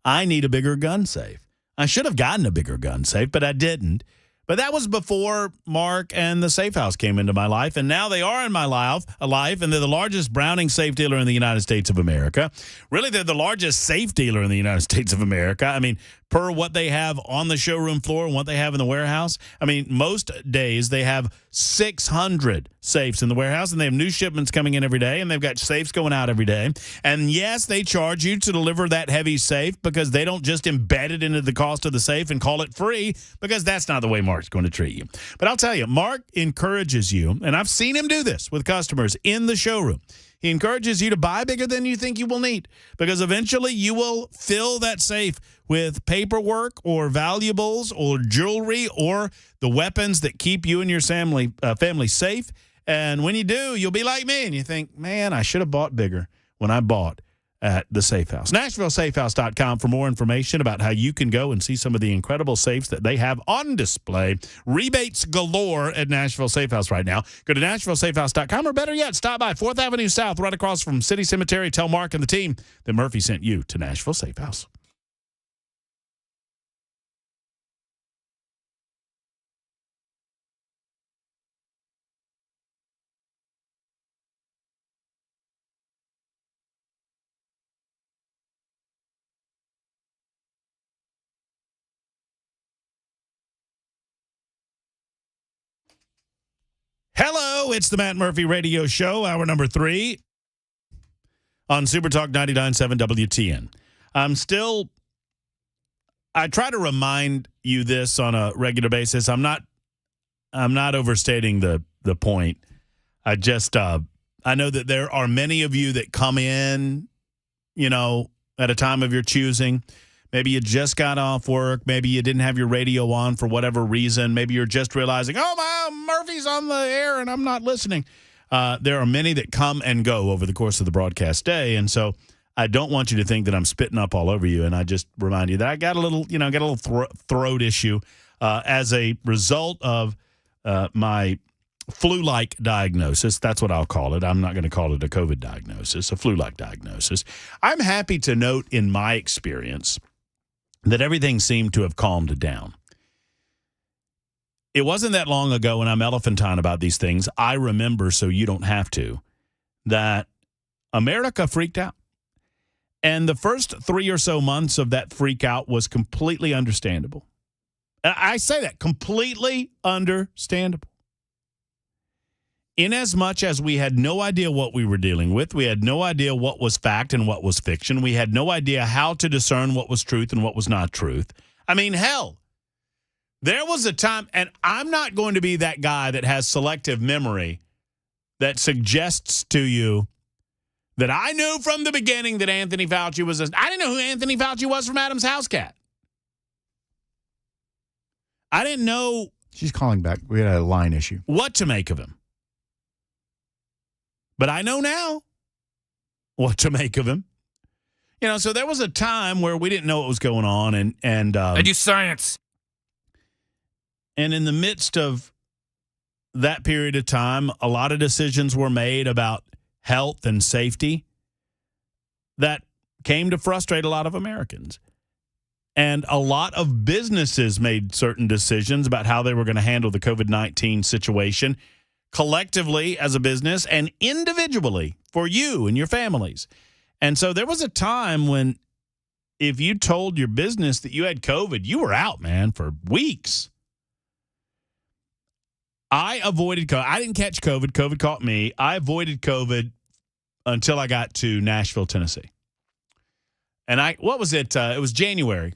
I need a bigger gun safe. I should have gotten a bigger gun safe, but I didn't. But that was before Mark and the Safe House came into my life, and now they are in my life, and they're the largest Browning safe dealer in the United States of America. Really, they're the largest safe dealer in the United States of America. I mean, per what they have on the showroom floor and what they have in the warehouse. I mean, most days they have 600 safes in the warehouse, and they have new shipments coming in every day, and they've got safes going out every day. And yes, they charge you to deliver that heavy safe because they don't just embed it into the cost of the safe and call it free, because that's not the way Mark's going to treat you. But I'll tell you, Mark encourages you, and I've seen him do this with customers in the showroom. He encourages you to buy bigger than you think you will need, because eventually you will fill that safe with paperwork or valuables or jewelry or the weapons that keep you and your family safe. And when you do, you'll be like me and you think, man, I should have bought bigger when I bought at the Safe House. NashvilleSafehouse.com for more information about how you can go and see some of the incredible safes that they have on display. Rebates galore at Nashville Safe House right now. Go to NashvilleSafehouse.com, or better yet, stop by 4th Avenue South, right across from City Cemetery. Tell Mark and the team that Murphy sent you to Nashville Safe House. Hello, it's the Matt Murphy Radio Show, hour number 3 on Super Talk 99.7 WTN. I try to remind you this on a regular basis. I'm not overstating the point. I know that there are many of you that come in, at a time of your choosing. Maybe you just got off work. Maybe you didn't have your radio on for whatever reason. Maybe you're just realizing, Murphy's on the air and I'm not listening. There are many that come and go over the course of the broadcast day. And so I don't want you to think that I'm spitting up all over you. And I just remind you that I got a little throat issue as a result of my flu-like diagnosis. That's what I'll call it. I'm not going to call it a COVID diagnosis, a flu-like diagnosis. I'm happy to note in my experience that everything seemed to have calmed down. It wasn't that long ago, when I'm elephantine about these things, I remember, so you don't have to, that America freaked out. And the first 3 or so months of that freak out was completely understandable. I say that, completely understandable. Inasmuch as we had no idea what we were dealing with, we had no idea what was fact and what was fiction. We had no idea how to discern what was truth and what was not truth. I mean, hell, there was a time, and I'm not going to be that guy that has selective memory that suggests to you that I knew from the beginning that Anthony Fauci was I didn't know who Anthony Fauci was from Adam's House Cat. I didn't know. She's calling back. We had a line issue. What to make of him. But I know now what to make of him. So there was a time where we didn't know what was going on. And I do science. And in the midst of that period of time, a lot of decisions were made about health and safety that came to frustrate a lot of Americans. And a lot of businesses made certain decisions about how they were going to handle the COVID-19 situation, collectively as a business and individually for you and your families. And so there was a time when if you told your business that you had COVID, you were out, man, for weeks. I avoided COVID. I didn't catch COVID. COVID caught me. I avoided COVID until I got to Nashville, Tennessee. And what was it? It was January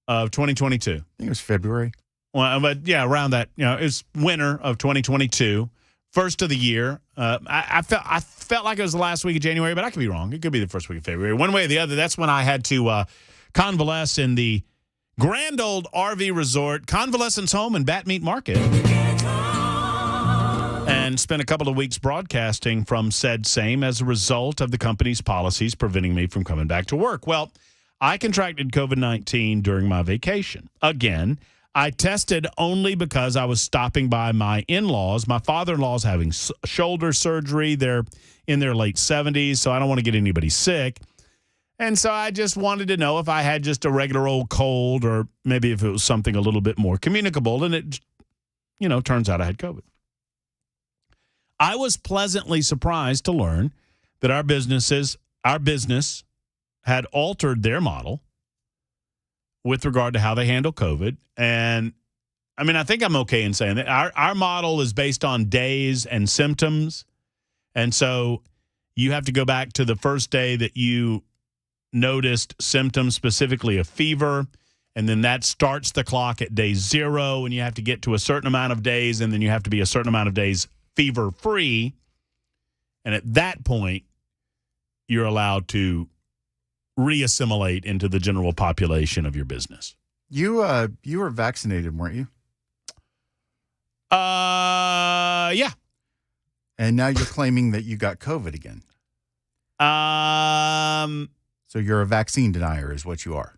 of 2022. I think it was February. Well, but yeah, around that, it was winter of 2022. First of the year. I felt like it was the last week of January, but I could be wrong. It could be the first week of February. One way or the other, that's when I had to convalesce in the grand old RV resort, Convalescence Home in Bat Meat Market, and spent a couple of weeks broadcasting from said same as a result of the company's policies preventing me from coming back to work. Well, I contracted COVID-19 during my vacation. Again, I tested only because I was stopping by my in-laws. My father-in-law's having shoulder surgery. They're in their late 70s, so I don't want to get anybody sick. And so I just wanted to know if I had just a regular old cold or maybe if it was something a little bit more communicable. And it, turns out I had COVID. I was pleasantly surprised to learn that our business had altered their model with regard to how they handle COVID. And I mean, I think I'm okay in saying that our model is based on days and symptoms. And so you have to go back to the first day that you noticed symptoms, specifically a fever, and then that starts the clock at day 0, and you have to get to a certain amount of days, and then you have to be a certain amount of days fever-free. And at that point, you're allowed to reassimilate into the general population of your business. You were vaccinated, weren't you? Yeah. And now you're claiming that you got COVID again. So you're a vaccine denier is what you are.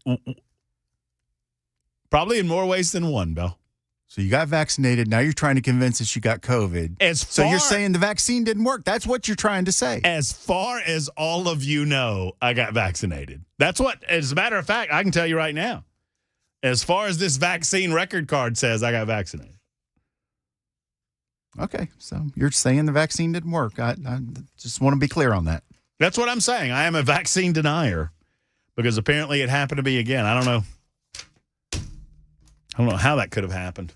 Probably in more ways than one, Bill. So you got vaccinated. Now you're trying to convince us you got COVID. So you're saying the vaccine didn't work. That's what you're trying to say. As far as all of you know, I got vaccinated. That's what, as a matter of fact, I can tell you right now. As far as this vaccine record card says, I got vaccinated. Okay. So you're saying the vaccine didn't work. I just want to be clear on that. That's what I'm saying. I am a vaccine denier because apparently it happened to me again. I don't know how that could have happened.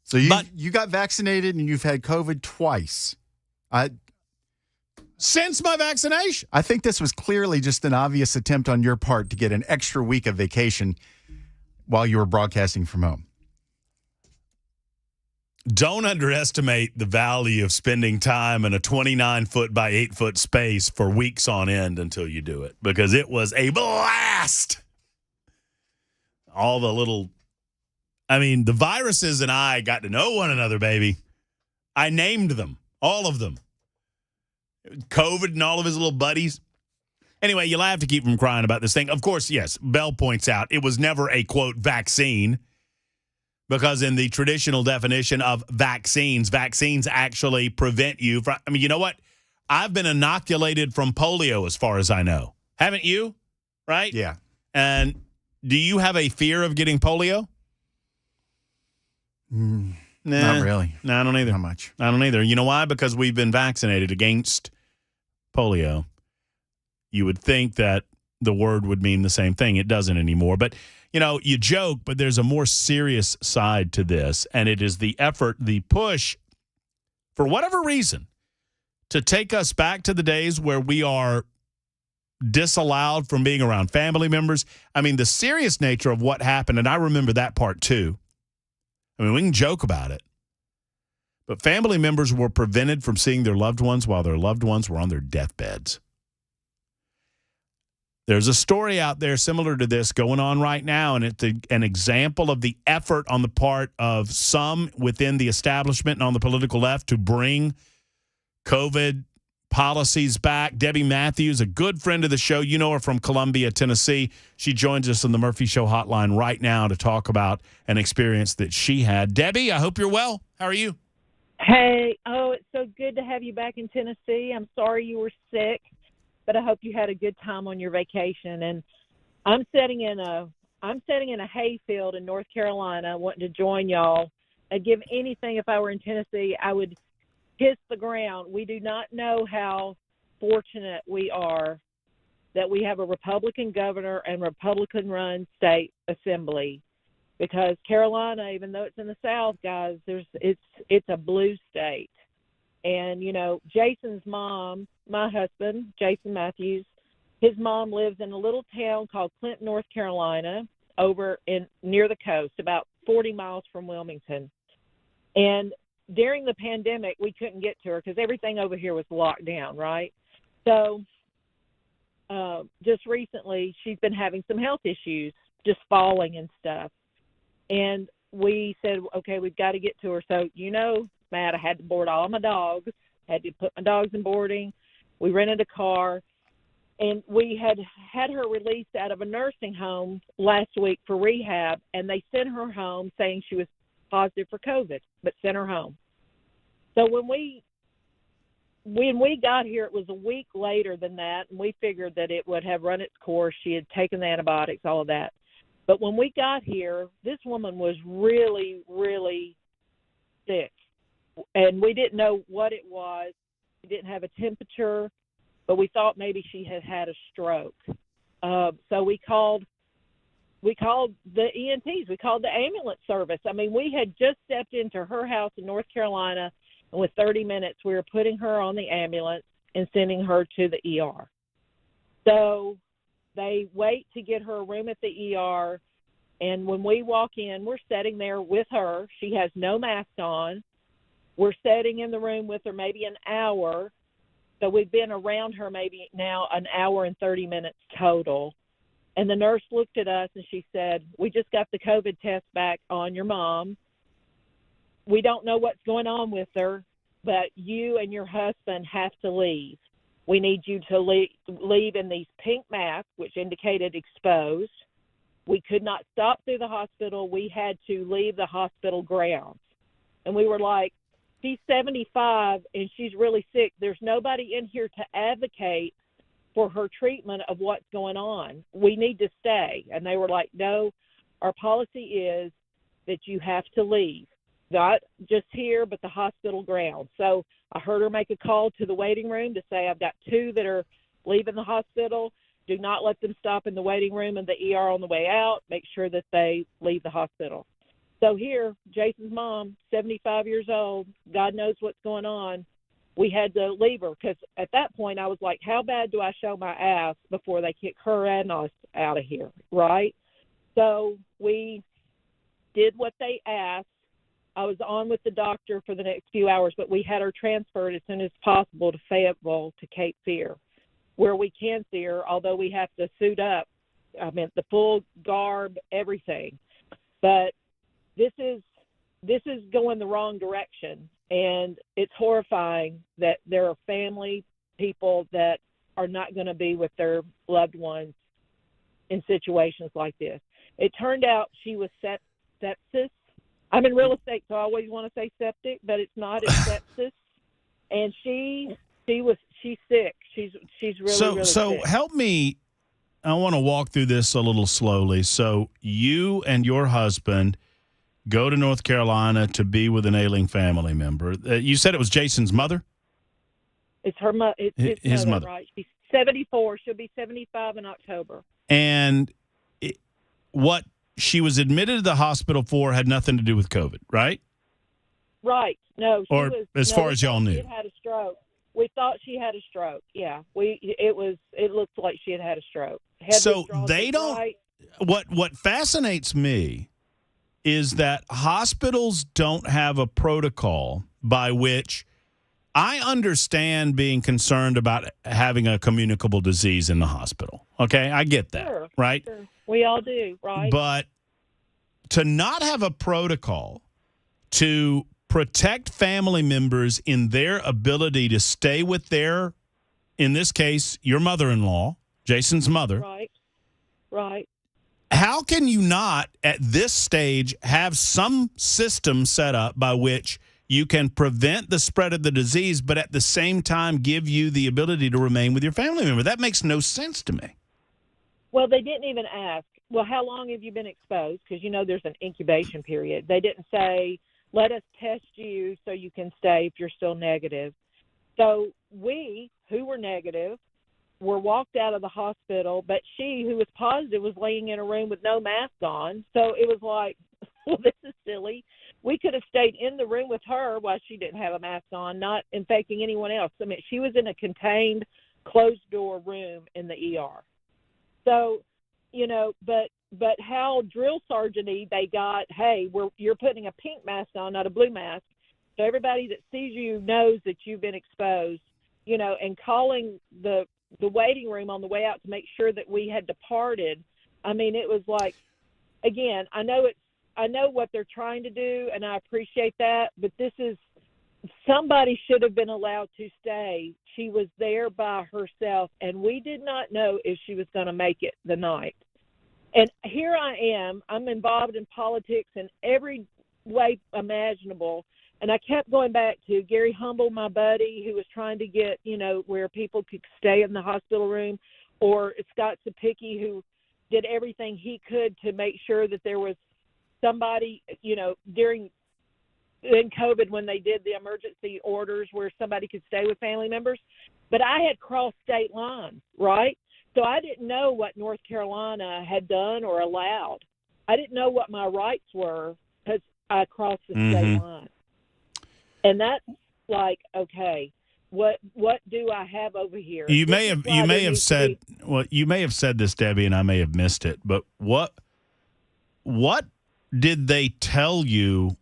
So you got vaccinated and you've had COVID twice. Since my vaccination. I think this was clearly just an obvious attempt on your part to get an extra week of vacation while you were broadcasting from home. Don't underestimate the value of spending time in a 29-foot by 8-foot space for weeks on end until you do it, because it was a blast. All the the viruses and I got to know one another, baby. I named them, all of them. COVID and all of his little buddies. Anyway, you'll have to keep from crying about this thing. Of course, yes, Bell points out it was never a, quote, vaccine. Because in the traditional definition of vaccines actually prevent you from, you know what? I've been inoculated from polio as far as I know. Haven't you? Right? Yeah. And do you have a fear of getting polio? Not really. No, I don't either. Not much. I don't either. You know why? Because we've been vaccinated against polio. You would think that the word would mean the same thing. It doesn't anymore. But you joke, but there's a more serious side to this, and it is the effort, the push, for whatever reason, to take us back to the days where we are disallowed from being around family members. The serious nature of what happened, and I remember that part too. We can joke about it, but family members were prevented from seeing their loved ones while their loved ones were on their deathbeds. There's a story out there similar to this going on right now, and it's an example of the effort on the part of some within the establishment and on the political left to bring COVID policies back. Debbie Matthews, a good friend of the show. You know her from Columbia, Tennessee. She joins us on the Murphy Show hotline right now to talk about an experience that she had. Debbie, I hope you're well. How are you? Hey, it's so good to have you back in Tennessee. I'm sorry you were sick, but I hope you had a good time on your vacation. And I'm sitting in a hayfield in North Carolina, wanting to join y'all. I'd give anything if I were in Tennessee. I would kiss the ground. We do not know how fortunate we are that we have a Republican governor and Republican-run state assembly. Because Carolina, even though it's in the South, guys, it's a blue state. And, Jason's mom, my husband, Jason Matthews, his mom lives in a little town called Clinton, North Carolina, over near the coast, about 40 miles from Wilmington. And during the pandemic, we couldn't get to her because everything over here was locked down, right? So just recently, she's been having some health issues, just falling and stuff. And we said, okay, we've got to get to her. So, Matt, I had to board all my dogs, had to put my dogs in boarding. We rented a car, and we had her released out of a nursing home last week for rehab, and they sent her home saying she was positive for COVID, but sent her home. So when we when we got here, it was a week later than that, and we figured that it would have run its course. She had taken the antibiotics, all of that. But when we got here, this woman was really, really sick, and we didn't know what it was. She didn't have a temperature, but we thought maybe she had had a stroke. So we called the ENTs. We called the ambulance service. I mean, we had just stepped into her house in North Carolina, and with 30 minutes, we were putting her on the ambulance and sending her to the ER. So they wait to get her a room at the ER, and when we walk in, we're sitting there with her. She has no mask on. We're sitting in the room with her maybe an hour. So we've been around her maybe now an hour and 30 minutes total. And the nurse looked at us and she said, "We just got the COVID test back on your mom. We don't know what's going on with her, but you and your husband have to leave. We need you to leave in these pink masks," which indicated exposed. We could not stop through the hospital. We had to leave the hospital grounds. And we were like, she's 75 and she's really sick. There's nobody in here to advocate for her treatment of what's going on. We need to stay. And they were like, "No, our policy is that you have to leave. Not just here, but the hospital grounds." So I heard her make a call to the waiting room to say, "I've got 2 that are leaving the hospital. Do not let them stop in the waiting room and the ER on the way out. Make sure that they leave the hospital." So here, Jason's mom, 75 years old, God knows what's going on. We had to leave her because at that point I was like, how bad do I show my ass before they kick her and us out of here, right? So we did what they asked. I was on with the doctor for the next few hours, but we had her transferred as soon as possible to Fayetteville to Cape Fear, where we can see her, although we have to suit up. I mean, the full garb, everything. But this is going the wrong direction, and it's horrifying that there are family people that are not going to be with their loved ones in situations like this. It turned out she was sepsis. I'm in real estate, so I always want to say septic, but it's not. It's sepsis, and she's sick. She's really so sick. Help me. I want to walk through this a little slowly. So you and your husband go to North Carolina to be with an ailing family member. You said it was Jason's mother? It's her mother. His mother. Right? She's 74. She'll be 75 in October. And what she was admitted to the hospital for had nothing to do with COVID, right? Right. No. Or as far as y'all knew. She had a stroke. We thought she had a stroke. Yeah. It looked like she had a stroke. So they don't. Right. What fascinates me is that hospitals don't have a protocol by which I understand being concerned about having a communicable disease in the hospital. Okay, I get that, Sure, right? Sure. We all do, right? But to not have a protocol to protect family members in their ability to stay with their, in this case, your mother-in-law, Jason's mother. Right. How can you not, at this stage, have some system set up by which you can prevent the spread of the disease, but at the same time give you the ability to remain with your family member? That makes no sense to me. Well, they didn't even ask, well, how long have you been exposed? Because, there's an incubation period. They didn't say, let us test you so you can stay if you're still negative. So we, who were negative, were walked out of the hospital, but she, who was positive, was laying in a room with no mask on. So it was like, well, this is silly. We could have stayed in the room with her while she didn't have a mask on, not infecting anyone else. I mean, she was in a contained, closed-door room in the ER. So, but how drill sergeant-y they got, hey, you're putting a pink mask on, not a blue mask, so everybody that sees you knows that you've been exposed, and calling the waiting room on the way out to make sure that we had departed. I mean, it was like, again, I know what they're trying to do, and I appreciate that, but somebody should have been allowed to stay. She was there by herself, and we did not know if she was going to make it the night. And here I am. I'm involved in politics in every way imaginable, And I kept going back to Gary Humble, my buddy, who was trying to get, where people could stay in the hospital room, or Scott Sapicki, who did everything he could to make sure that there was somebody, in COVID when they did the emergency orders where somebody could stay with family members. But I had crossed state lines, right? So I didn't know what North Carolina had done or allowed. I didn't know what my rights were because I crossed the state line. And that's like, okay, what do I have over here? You may have said this, Debbie, and I may have missed it. But what did they tell you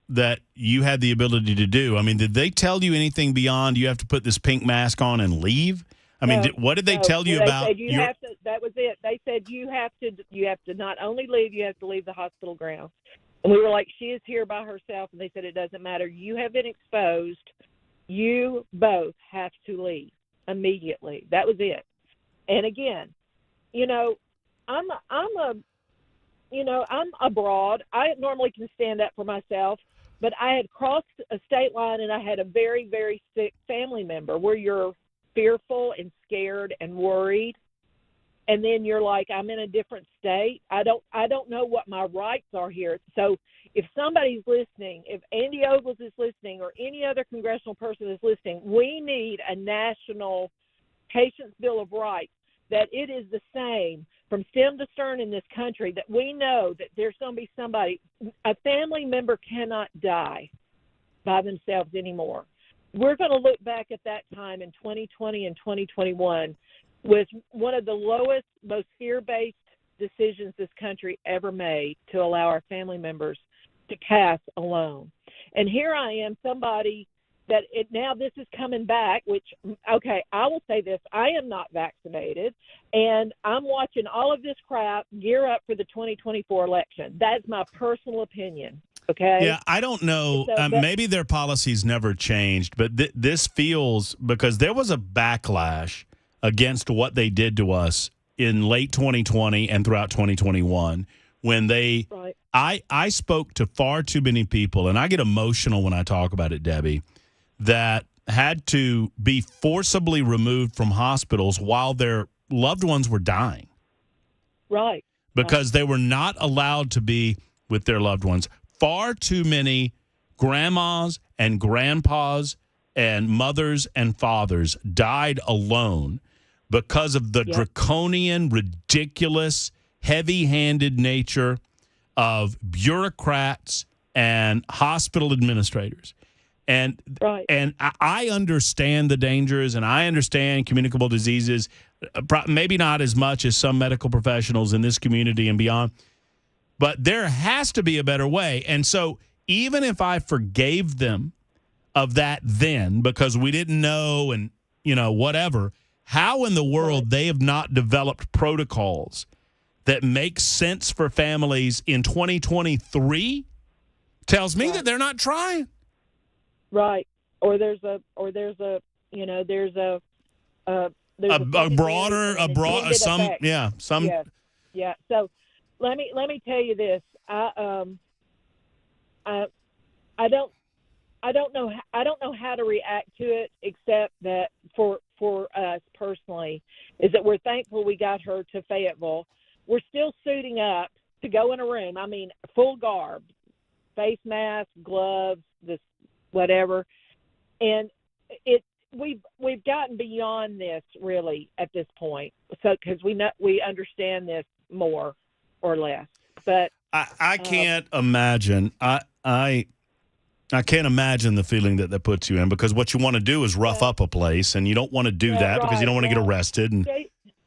that you had the ability to do? I mean, did they tell you anything beyond you have to put this pink mask on and leave? I mean, what did they tell you about? That was it. They said you have to not only leave, you have to leave the hospital grounds. And we were like, she is here by herself. And they said, it doesn't matter. You have been exposed. You both have to leave immediately. That was it. And again, I'm abroad. I normally can stand up for myself, but I had crossed a state line and I had a very, very sick family member where you're fearful and scared and worried. And then you're like, I'm in a different state. I don't know what my rights are here. So if somebody's listening, if Andy Ogles is listening or any other congressional person is listening, we need a national Patients' Bill of Rights, that it is the same from stem to stern in this country, that we know that there's going to be somebody, a family member cannot die by themselves anymore. We're going to look back at that time in 2020 and 2021 with one of the lowest, most fear-based decisions this country ever made to allow our family members to pass alone. And here I am, somebody that now this is coming back, which, okay, I will say this. I am not vaccinated, and I'm watching all of this crap gear up for the 2024 election. That's my personal opinion. Okay. Yeah, I don't know. Maybe their policies never changed, but this feels, because there was a backlash against what they did to us in late 2020 and throughout 2021 when they right. I spoke to far too many people, and I get emotional when I talk about it, Debbie, that had to be forcibly removed from hospitals while their loved ones were dying. Right. Because they were not allowed to be with their loved ones. Far too many grandmas and grandpas and mothers and fathers died alone because of the draconian, ridiculous, heavy-handed nature of bureaucrats and hospital administrators. And I understand the dangers, and I understand communicable diseases, maybe not as much as some medical professionals in this community and beyond, but there has to be a better way. And so even if I forgave them of that then because we didn't know and, whatever, how in the world they have not developed protocols that make sense for families in 2023 tells me that they're not trying. Right. Or there's a broader, Yeah. So let me tell you this. I don't know how to react to it, except that for us personally is that we're thankful we got her to Fayetteville. We're still suiting up to go in a room. I mean, full garb, face mask, gloves, this whatever. And we've gotten beyond this really at this point. So because we understand this more or less. But I can't imagine. I can't imagine the feeling that puts you in, because what you want to do is rough up a place, and you don't want to do that because you don't want to get arrested. And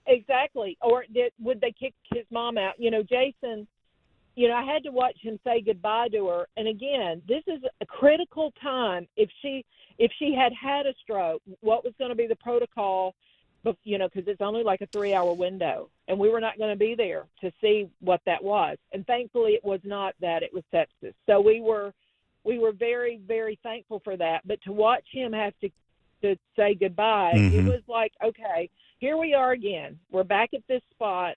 exactly. Or would they kick his mom out? Jason, I had to watch him say goodbye to her. And again, this is a critical time. If she had a stroke, what was going to be the protocol? Because it's only like a 3-hour window, and we were not going to be there to see what that was. And thankfully, it was not that; it was sepsis. So we were very, very thankful for that. But to watch him have to say goodbye, it was like, okay, here we are again. We're back at this spot,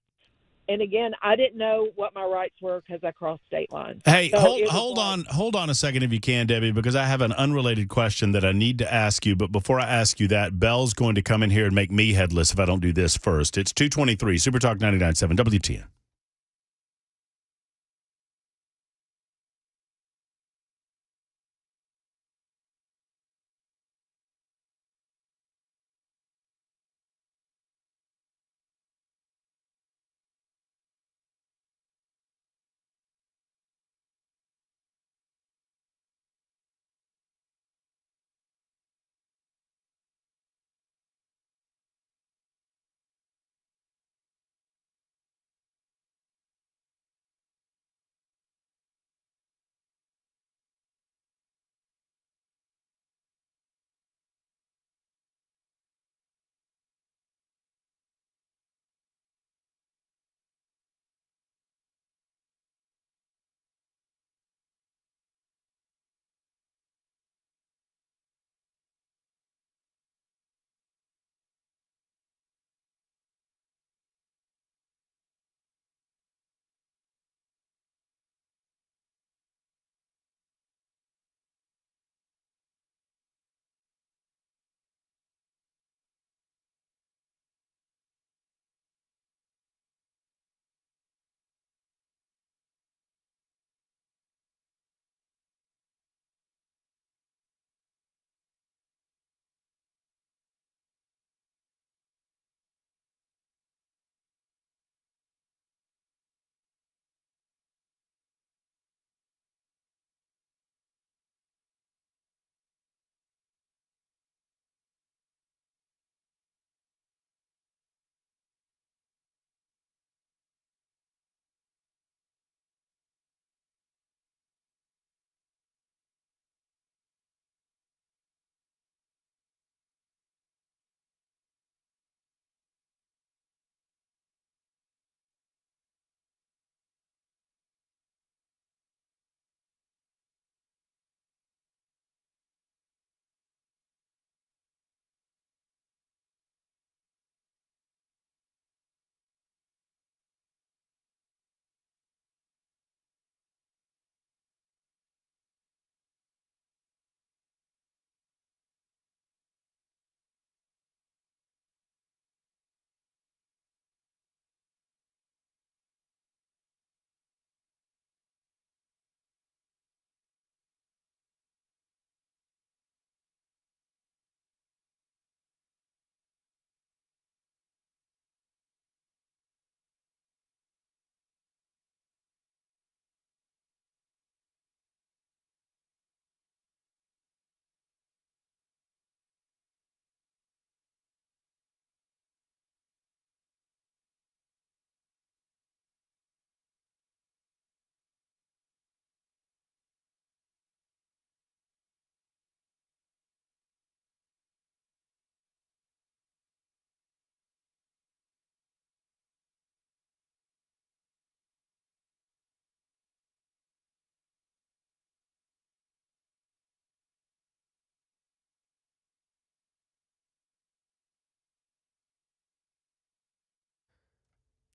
And again, I didn't know what my rights were because I crossed state lines. Hey, So it was hold on a second if you can, Debbie, because I have an unrelated question that I need to ask you. But before I ask you that, Belle's going to come in here and make me headless if I don't do this first. It's 2:23, Super Talk 99.7 WTN.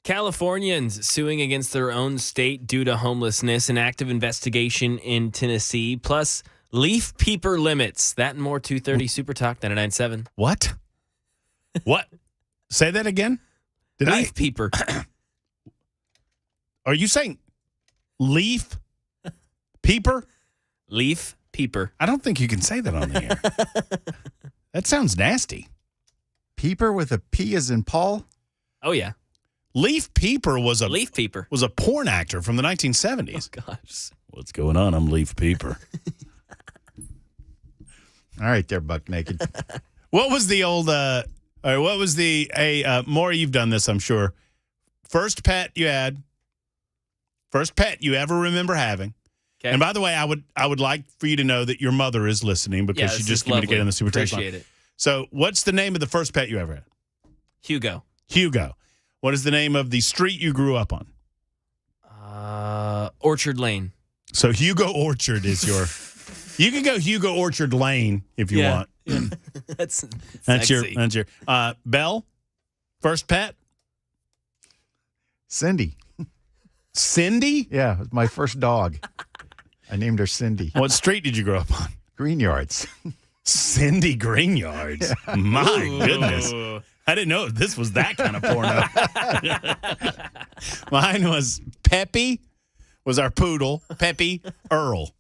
Californians suing against their own state due to homelessness, an active investigation in Tennessee, plus leaf peeper limits. That and more, 2:30 Super Talk 99.7. What? What? Say that again? Leaf peeper. Are you saying leaf peeper? Leaf peeper. I don't think you can say that on the air. That sounds nasty. Peeper with a P as in Paul? Oh, yeah. Leaf Peeper was a Leaf peeper. Was a porn actor from the 1970s. Oh, gosh. What's going on? I'm Leaf Peeper. All right, there, Buck Naked. What was the old? What was the? Maury, you've done this, I'm sure. First pet you had. First pet you ever remember having. Okay. And by the way, I would like for you to know that your mother is listening because she just communicated on the Super Text line. Appreciate it. So, what's the name of the first pet you ever had? Hugo. Hugo. What is the name of the street you grew up on? Orchard Lane. So Hugo Orchard is your. You can go Hugo Orchard Lane if you want. Yeah. That's your. Belle. First pet. Cindy. Cindy? Yeah, it was my first dog. I named her Cindy. What street did you grow up on? Green Yards. Cindy Greenyards. Yeah. My goodness. I didn't know this was that kind of porno. Mine was Peppy, was our poodle. Peppy Earl.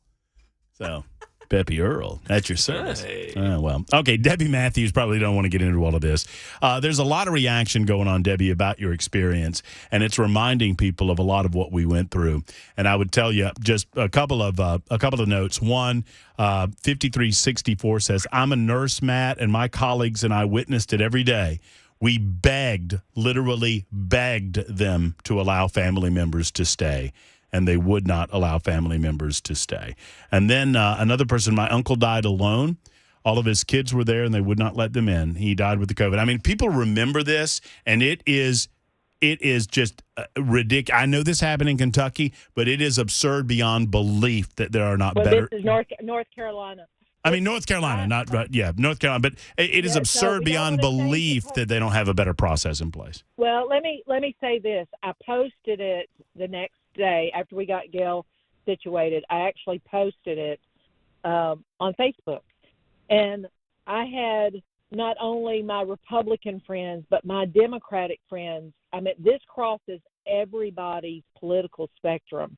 So, Peppy Earl, that's your service. Hey. Oh, well. Okay, Debbie Matthews probably don't want to get into all of this. There's a lot of reaction going on, Debbie, about your experience, and it's reminding people of a lot of what we went through. And I would tell you just a couple of notes. One, 5364 says, I'm a nurse, Matt, and my colleagues and I witnessed it every day. We literally begged them to allow family members to stay. And they would not allow family members to stay. And then another person, my uncle died alone. All of his kids were there, and they would not let them in. He died with the COVID. I mean, people remember this, and it is just ridiculous. I know this happened in Kentucky, but it is absurd beyond belief that there are not better. This is North Carolina. I mean, North Carolina, North Carolina. But it is absurd beyond belief that they don't have a better process in place. Well, let me say this. I posted it the next day after we got Gail situated. I actually posted it on Facebook, and I had not only my Republican friends but my Democratic friends. I mean, this crosses everybody's political spectrum.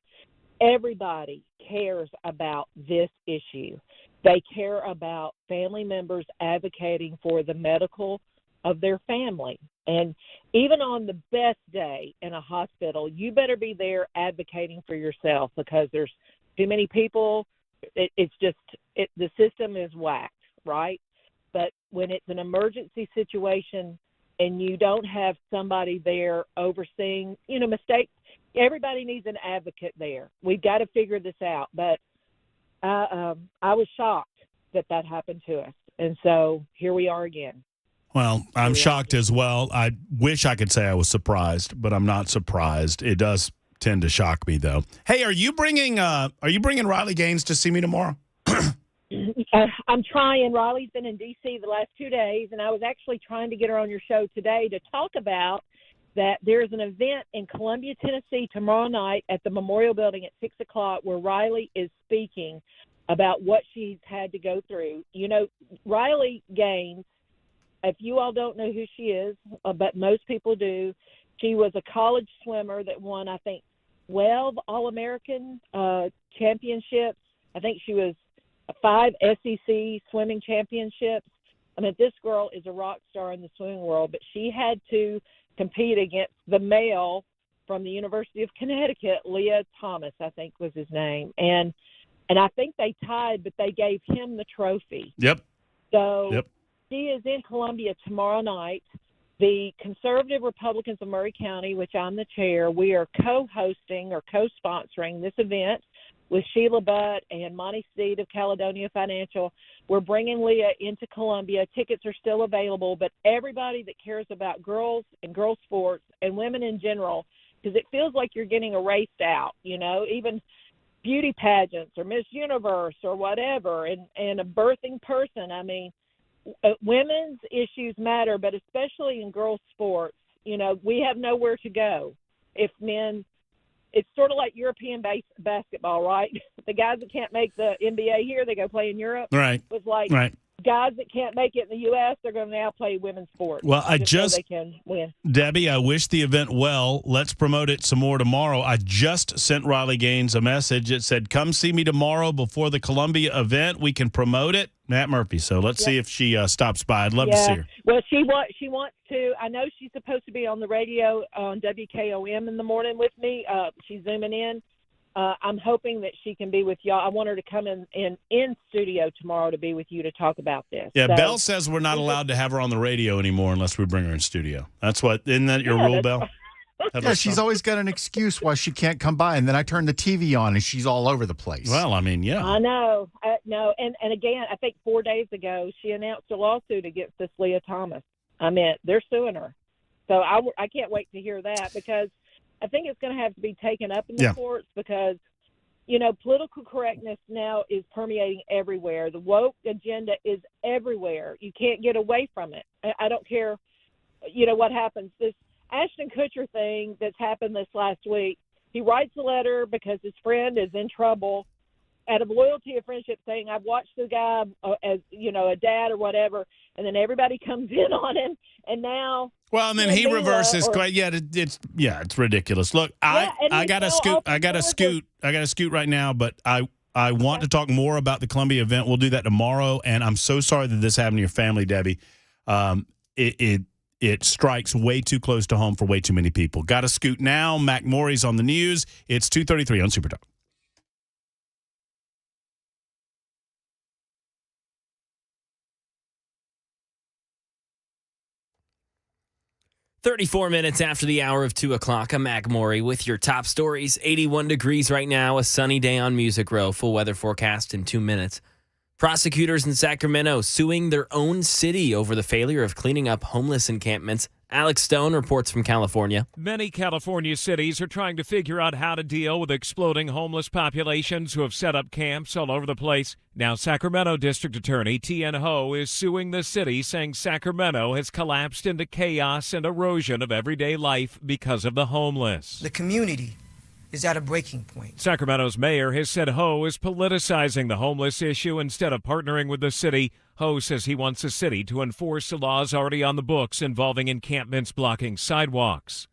Everybody cares about this issue. They care about family members advocating for the medical of their family. And even on the best day in a hospital, you better be there advocating for yourself, because there's too many people. The system is whacked, right? But when it's an emergency situation and you don't have somebody there overseeing, mistakes, everybody needs an advocate there. We've got to figure this out. But I was shocked that happened to us. And so here we are again. Well, I'm shocked as well. I wish I could say I was surprised, but I'm not surprised. It does tend to shock me, though. Hey, are you bringing Riley Gaines to see me tomorrow? I'm trying. Riley's been in D.C. the last 2 days, and I was actually trying to get her on your show today to talk about that there's an event in Columbia, Tennessee tomorrow night at the Memorial Building at 6 o'clock where Riley is speaking about what she's had to go through. Riley Gaines, if you all don't know who she is, but most people do, she was a college swimmer that won, I think, 12 All-American championships. I think she was 5 SEC swimming championships. I mean, this girl is a rock star in the swimming world, but she had to compete against the male from the University of Connecticut, Leah Thomas, I think was his name. And I think they tied, but they gave him the trophy. Yep. So she is in Columbia tomorrow night. The Conservative Republicans of Murray County, which I'm the chair, we are co-hosting or co-sponsoring this event with Sheila Butt and Monty Steed of Caledonia Financial. We're bringing Leah into Columbia. Tickets are still available, but everybody that cares about girls and girl sports and women in general, because it feels like you're getting erased out, even beauty pageants or Miss Universe or whatever, and a birthing person. I mean, women's issues matter, but especially in girls' sports, we have nowhere to go. If men, it's sort of like European basketball, right? The guys that can't make the NBA here, they go play in Europe. Right. It's like guys that can't make it in the U.S., they're going to now play women's sports. Well, so they can win. Debbie, I wish the event well. Let's promote it some more tomorrow. I just sent Riley Gaines a message. It said, come see me tomorrow before the Columbia event. We can promote it. Matt Murphy. So let's see if she stops by. I'd love to see her. Well, she wants to. I know she's supposed to be on the radio on WKOM in the morning with me. She's zooming in. I'm hoping that she can be with y'all. I want her to come in studio tomorrow to be with you to talk about this. Yeah, so, Belle says we're not allowed to have her on the radio anymore unless we bring her in studio. Isn't that your rule, Belle? Yeah, she's always got an excuse why she can't come by, and then I turn the TV on and she's all over the place. Well, I mean, yeah. I know. No, and again, I think 4 days ago she announced a lawsuit against this Leah Thomas. I mean, they're suing her. So I can't wait to hear that, because I think it's going to have to be taken up in the courts, because, political correctness now is permeating everywhere. The woke agenda is everywhere. You can't get away from it. I don't care, what happens. Ashton Kutcher thing that's happened this last week. He writes a letter because his friend is in trouble out of loyalty of friendship, saying, I've watched the guy as, a dad or whatever, and then everybody comes in on him, and now... Well, and then he reverses. It's ridiculous. Look, I got to scoot. I got to scoot right now, but I want to talk more about the Columbia event. We'll do that tomorrow, and I'm so sorry that this happened to your family, Debbie. It strikes way too close to home for way too many people. Got to scoot now. Mac Morey's on the news. It's 2:33 on Super Talk. 34 minutes after the hour of 2 o'clock, I'm Mac Morey with your top stories. 81 degrees right now, a sunny day on Music Row. Full weather forecast in 2 minutes. Prosecutors in Sacramento suing their own city over the failure of cleaning up homeless encampments. Alex Stone reports from California. Many California cities are trying to figure out how to deal with exploding homeless populations who have set up camps all over the place. Now, Sacramento District Attorney T.N. Ho is suing the city, saying Sacramento has collapsed into chaos and erosion of everyday life because of the homeless. The community is at a breaking point. Sacramento's mayor has said Ho is politicizing the homeless issue instead of partnering with the city. Ho says he wants the city to enforce the laws already on the books involving encampments blocking sidewalks.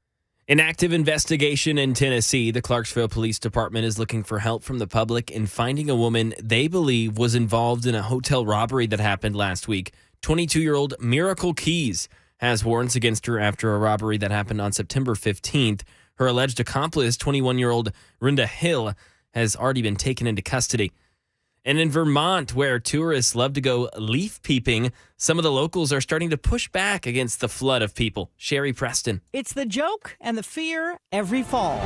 An active investigation in Tennessee. The Clarksville Police Department is looking for help from the public in finding a woman they believe was involved in a hotel robbery that happened last week. 22-year-old Miracle Keys has warrants against her after a robbery that happened on September 15th. Her alleged accomplice, 21-year-old Rhonda Hill, has already been taken into custody. And in Vermont, where tourists love to go leaf peeping, some of the locals are starting to push back against the flood of people. Sherry Preston. It's the joke and the fear every fall.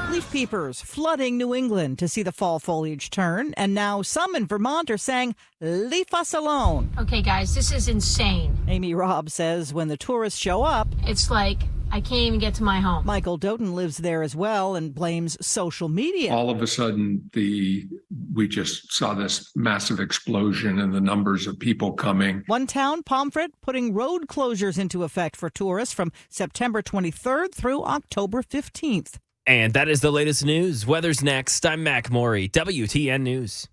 Leaf peepers flooding New England to see the fall foliage turn. And now some in Vermont are saying, leave us alone. Okay, guys, this is insane. Amy Robb says when the tourists show up, it's like I can't even get to my home. Michael Doughton lives there as well and blames social media. All of a sudden, we just saw this massive explosion in the numbers of people coming. One town, Pomfret, putting road closures into effect for tourists from September 23rd through October 15th. And that is the latest news. Weather's next. I'm Mac Morey, WTN News.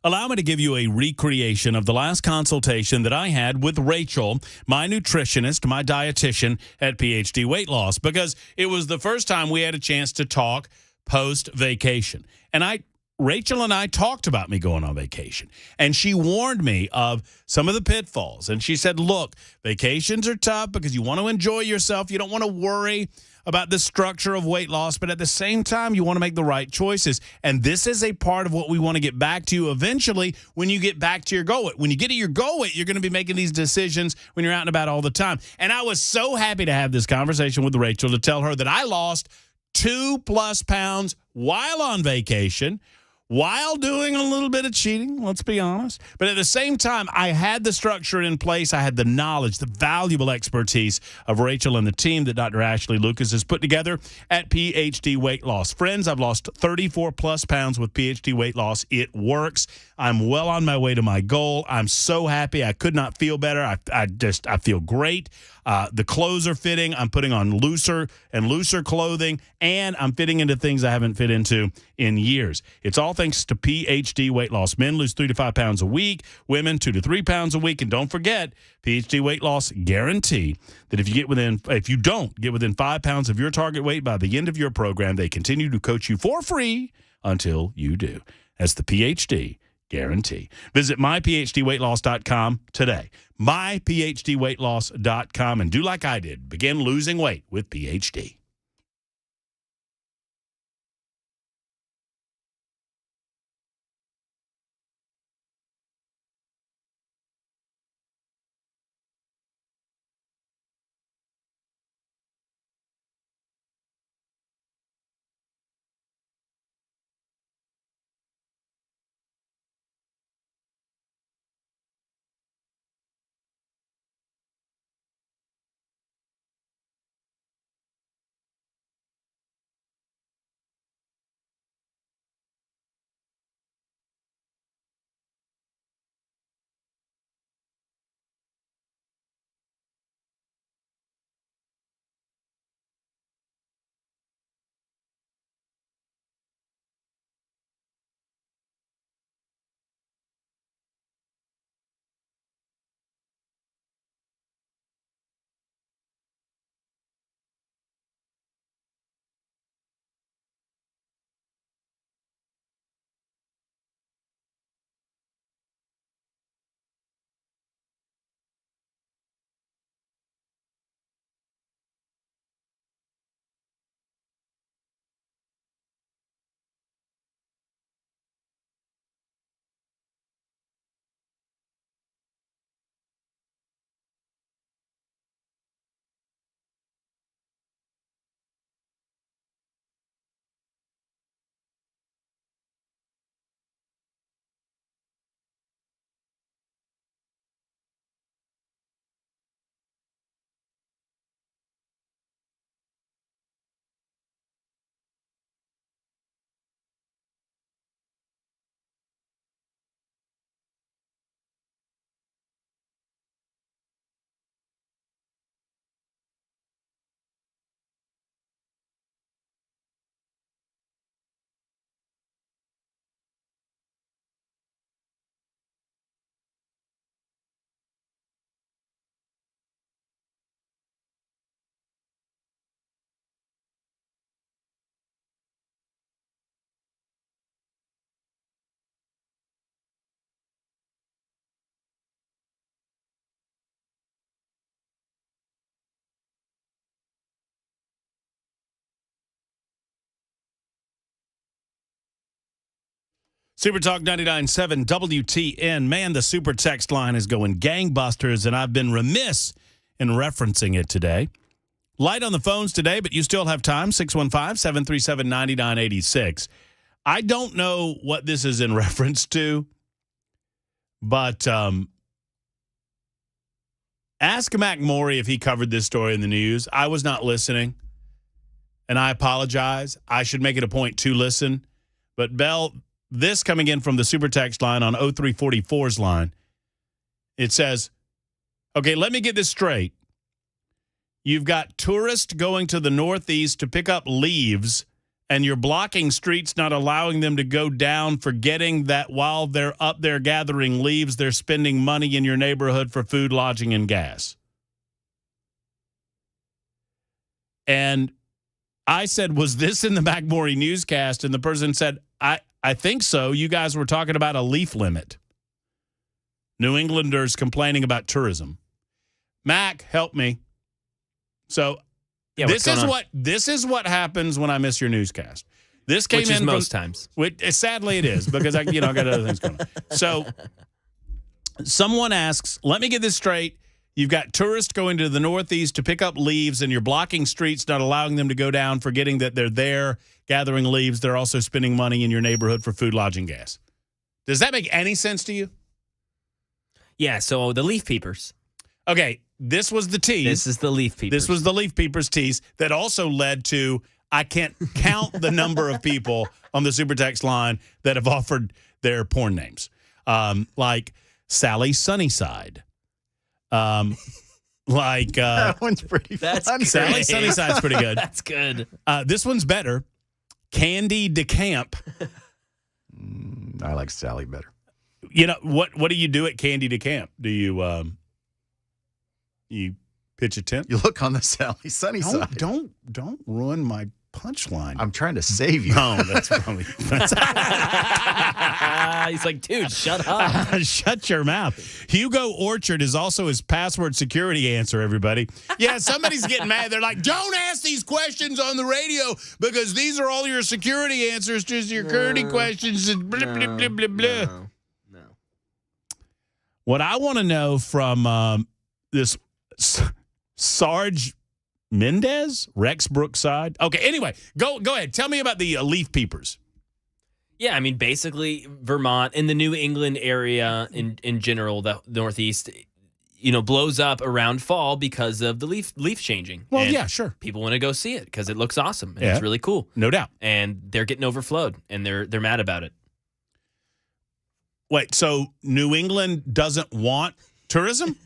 Allow me to give you a recreation of the last consultation that I had with Rachel, my nutritionist, my dietitian at PhD Weight Loss, because it was the first time we had a chance to talk post-vacation. And Rachel and I talked about me going on vacation, and she warned me of some of the pitfalls. And she said, look, vacations are tough because you want to enjoy yourself. You don't want to worry about the structure of weight loss, but at the same time, you want to make the right choices. And this is a part of what we want to get back to eventually when you get back to your goal weight. When you get to your goal weight, you're going to be making these decisions when you're out and about all the time. And I was so happy to have this conversation with Rachel to tell her that I lost 2+ pounds while on vacation, while doing a little bit of cheating, let's be honest. But at the same time, I had the structure in place. I had the knowledge, the valuable expertise of Rachel and the team that Dr. Ashley Lucas has put together at PhD Weight Loss. Friends, I've lost 34+ pounds with PhD Weight Loss. It works. I'm well on my way to my goal. I'm so happy. I could not feel better. I feel great. The clothes are fitting. I'm putting on looser and looser clothing, and I'm fitting into things I haven't fit into in years. It's all thanks to PhD Weight Loss. Men lose 3 to 5 pounds a week, women 2 to 3 pounds a week, and don't forget, PhD Weight Loss guarantee that if you don't get within 5 pounds of your target weight by the end of your program, they continue to coach you for free until you do. That's the PhD guarantee. Visit myphdweightloss.com today. myphdweightloss.com and do like I did. Begin losing weight with PhD. Super Talk 99.7 WTN. Man, the super text line is going gangbusters, and I've been remiss in referencing it today. Light on the phones today, but you still have time. 615-737-9986. I don't know what this is in reference to, but ask Mac Morey if he covered this story in the news. I was not listening, and I apologize. I should make it a point to listen. But, Bell, this coming in from the super text line on 0344's line, it says, okay, let me get this straight. You've got tourists going to the Northeast to pick up leaves, and you're blocking streets, not allowing them to go down, forgetting that while they're up there gathering leaves, they're spending money in your neighborhood for food, lodging, and gas. And I said, was this in the Mac Morey newscast? And the person said, I think so. You guys were talking about a leaf limit. New Englanders complaining about tourism. Mac, help me. So yeah, this is what happens when I miss your newscast. This came Which in is most times. Sadly, it is because I got other things going on. So someone asks, let me get this straight. You've got tourists going to the Northeast to pick up leaves, and you're blocking streets, not allowing them to go down, forgetting that they're there gathering leaves. They're also spending money in your neighborhood for food, lodging, gas. Does that make any sense to you? Yeah, so the leaf peepers. Okay, this was the tease. This is the leaf peepers. This was the leaf peepers tease that also led to, I can't count the number of people on the super text line that have offered their porn names. Like Sally Sunnyside. That one's pretty fun. Sally Sunnyside's pretty good. That's good. This one's better. Candy DeCamp. I like Sally better. You know, what do you do at Candy DeCamp? Do you you pitch a tent? You look on the Sally Sunny side. Don't ruin my punchline? I'm trying to save you. No, that's probably. He's like, dude, shut up. Shut your mouth. Hugo Orchard is also his password security answer, everybody. Yeah, somebody's getting mad. They're like, don't ask these questions on the radio because these are all your security answers to your security questions. And blah, blah, blah, blah, blah. No. What I want to know from this Sarge Mendez, Rex Brookside. Okay, anyway, go ahead. Tell me about the leaf peepers. Yeah, I mean, basically, Vermont and the New England area in general, the Northeast, blows up around fall because of the leaf changing. Well, and yeah, sure. People want to go see it because it looks awesome and Yeah. it's really cool. No doubt. And they're getting overflowed and they're mad about it. Wait, so New England doesn't want tourism?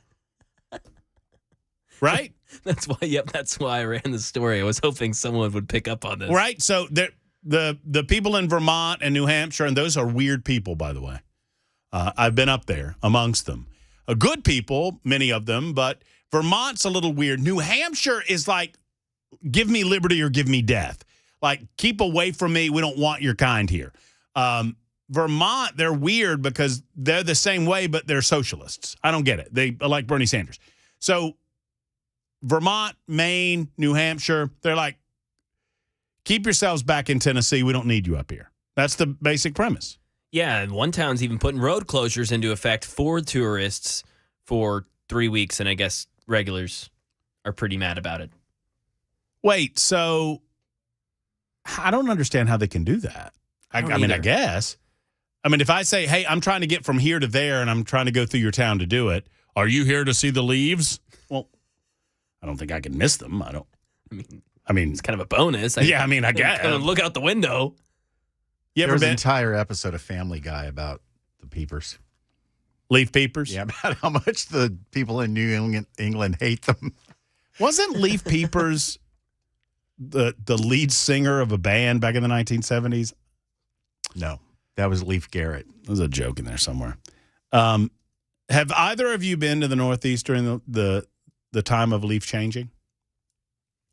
Right? That's why I ran the story. I was hoping someone would pick up on this. Right? So the people in Vermont and New Hampshire, and those are weird people, by the way. I've been up there amongst them. Good people, many of them, but Vermont's a little weird. New Hampshire is like, give me liberty or give me death. Like, keep away from me. We don't want your kind here. Vermont, they're weird because they're the same way, but they're socialists. I don't get it. They like Bernie Sanders. So Vermont, Maine, New Hampshire, they're like, keep yourselves back in Tennessee. We don't need you up here. That's the basic premise. Yeah, and one town's even putting road closures into effect for tourists for 3 weeks, and I guess regulars are pretty mad about it. Wait, so I don't understand how they can do that. I mean, I guess. I mean, if I say, hey, I'm trying to get from here to there and I'm trying to go through your town to do it, are you here to see the leaves? Well, I don't think I can miss them. I mean, it's kind of a bonus. I guess. Kind of look out the window. There was an entire episode of Family Guy about the peepers. Leaf peepers? Yeah, about how much the people in New England hate them. Wasn't Leaf Peepers the lead singer of a band back in the 1970s? No, that was Leif Garrett. There's a joke in there somewhere. Have either of you been to the Northeast during the time of leaf changing?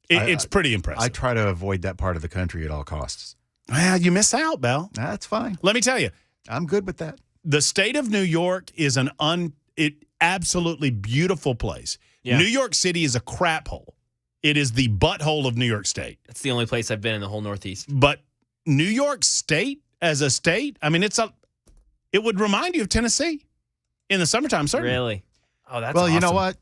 It's pretty impressive. I try to avoid that part of the country at all costs. Well, you miss out, Bell. That's fine. Let me tell you. I'm good with that. The state of New York is an absolutely beautiful place. Yeah. New York City is a crap hole. It is the butthole of New York State. That's the only place I've been in the whole Northeast. But New York State as a state, I mean, it would remind you of Tennessee in the summertime, certainly. Really? Oh, that's well, awesome. You know what?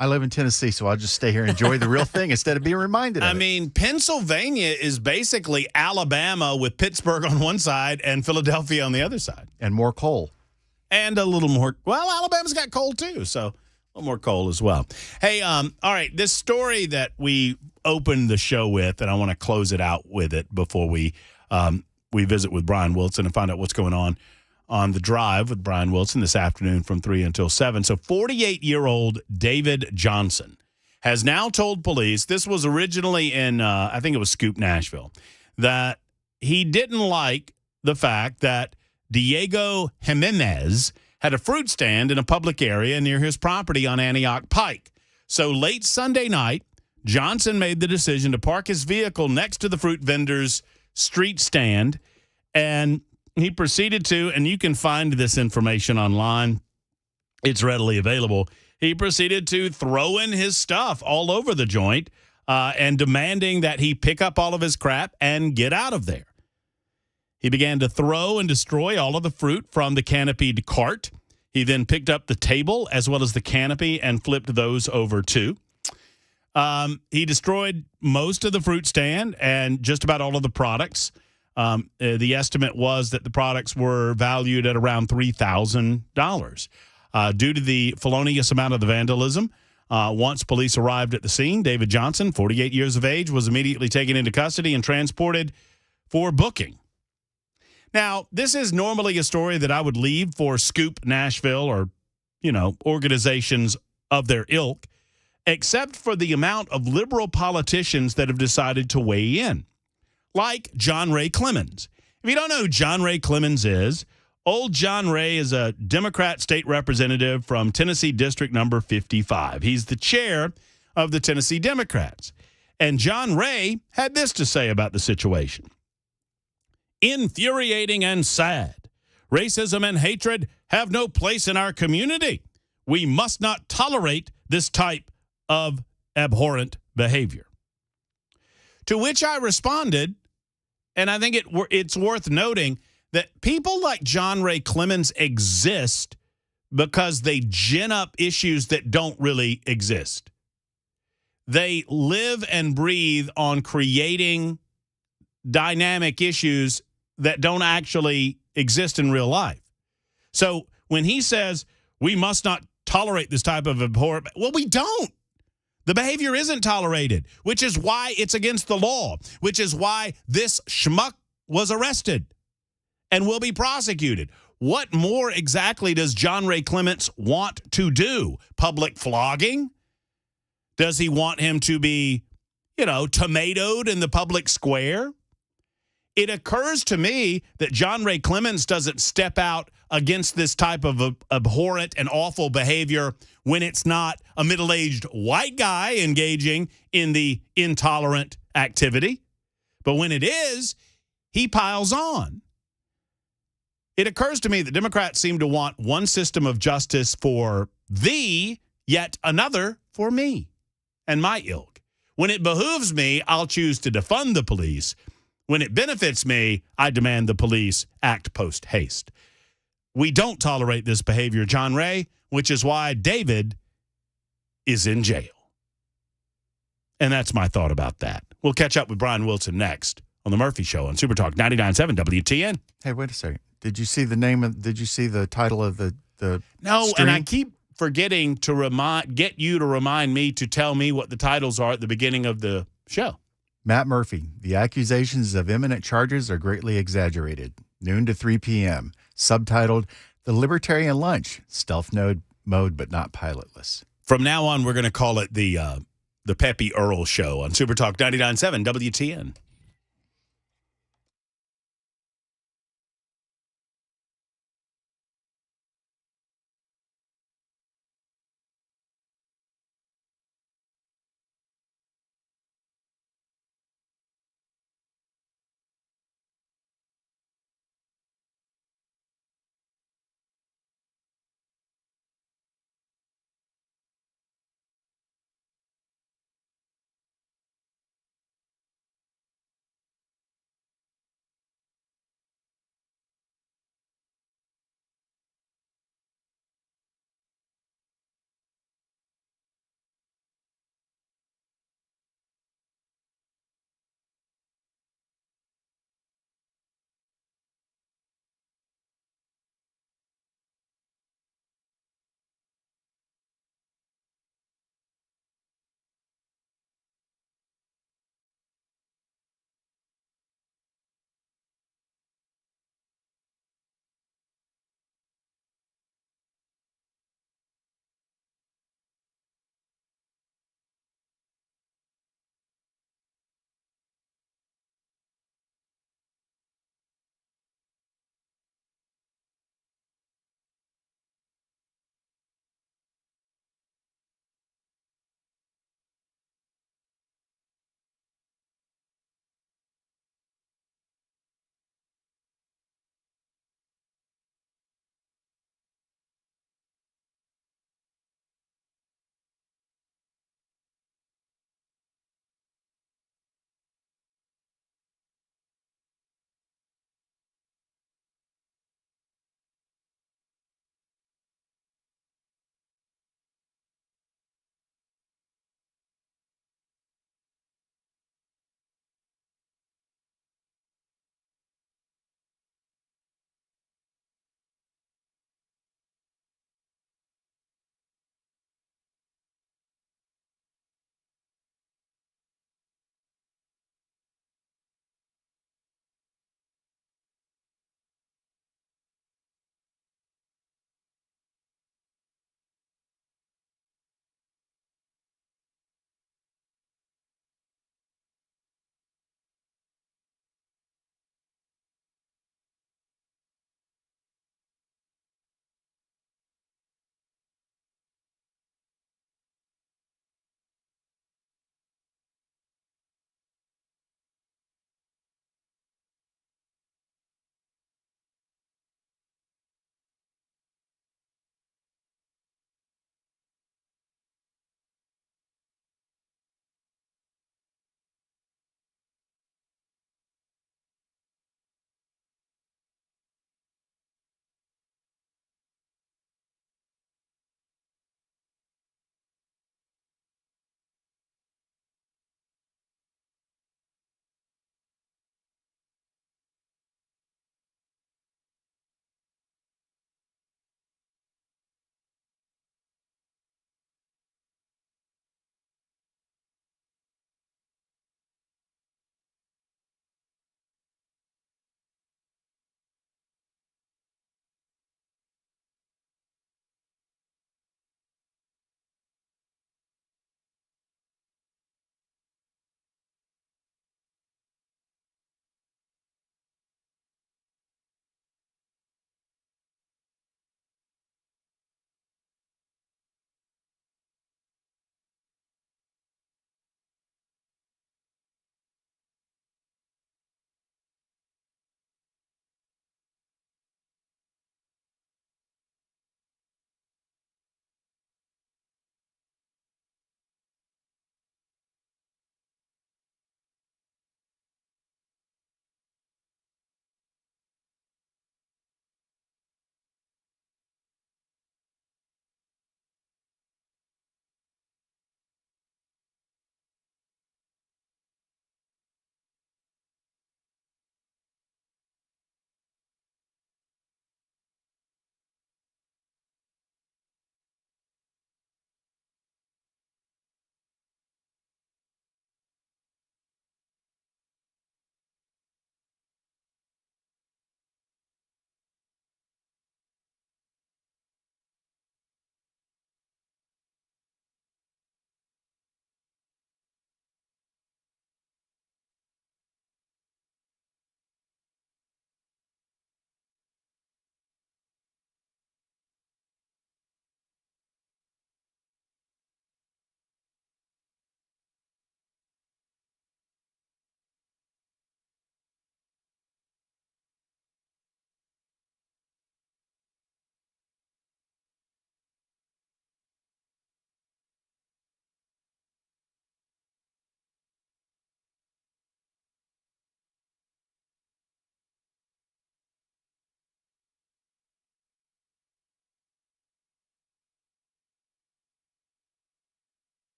I live in Tennessee, so I'll just stay here and enjoy the real thing instead of being reminded of it. I mean, Pennsylvania is basically Alabama with Pittsburgh on one side and Philadelphia on the other side. And more coal. And a little more, well, Alabama's got coal too, so a little more coal as well. Hey, all right, this story that we opened the show with, and I want to close it out with it before we visit with Brian Wilson and find out what's going on the drive with Brian Wilson this afternoon from 3 until 7. So 48-year-old David Johnson has now told police, this was originally in, I think it was Scoop, Nashville, that he didn't like the fact that Diego Jimenez had a fruit stand in a public area near his property on Antioch Pike. So late Sunday night, Johnson made the decision to park his vehicle next to the fruit vendor's street stand, and he proceeded to, and you can find this information online, it's readily available, he proceeded to throw in his stuff all over the joint and demanding that he pick up all of his crap and get out of there. He began to throw and destroy all of the fruit from the canopied cart. He then picked up the table as well as the canopy and flipped those over too. He destroyed most of the fruit stand and just about all of the products. The estimate was that the products were valued at around $3,000. Due to the felonious amount of the vandalism, once police arrived at the scene, David Johnson, 48 years of age, was immediately taken into custody and transported for booking. Now, this is normally a story that I would leave for Scoop Nashville or, organizations of their ilk, except for the amount of liberal politicians that have decided to weigh in, like John Ray Clemens. If you don't know who John Ray Clemens is, old John Ray is a Democrat state representative from Tennessee District number 55. He's the chair of the Tennessee Democrats. And John Ray had this to say about the situation. Infuriating and sad. Racism and hatred have no place in our community. We must not tolerate this type of abhorrent behavior. To which I responded, and I think it's worth noting that people like John Ray Clemens exist because they gin up issues that don't really exist. They live and breathe on creating dynamic issues that don't actually exist in real life. So when he says we must not tolerate this type of abhorrent, well, we don't. The behavior isn't tolerated, which is why it's against the law, which is why this schmuck was arrested and will be prosecuted. What more exactly does John Ray Clements want to do? Public flogging? Does he want him to be, tomatoed in the public square? It occurs to me that John Ray Clements doesn't step out against this type of abhorrent and awful behavior when it's not a middle-aged white guy engaging in the intolerant activity. But when it is, he piles on. It occurs to me that Democrats seem to want one system of justice for thee, yet another for me and my ilk. When it behooves me, I'll choose to defund the police. When it benefits me, I demand the police act post haste. We don't tolerate this behavior, John Ray, which is why David is in jail. And that's my thought about that. We'll catch up with Brian Wilson next on The Murphy Show on Super Talk 99.7 WTN. Hey, wait a second. Did you see the title of the No, stream? and I keep forgetting to get you to remind me to tell me what the titles are at the beginning of the show. Matt Murphy, the accusations of imminent charges are greatly exaggerated. Noon to 3 p.m. Subtitled, The Libertarian Lunch, Stealth Mode but not pilotless. From now on, we're going to call it the Peppy Earl Show on Super Talk 99.7 WTN.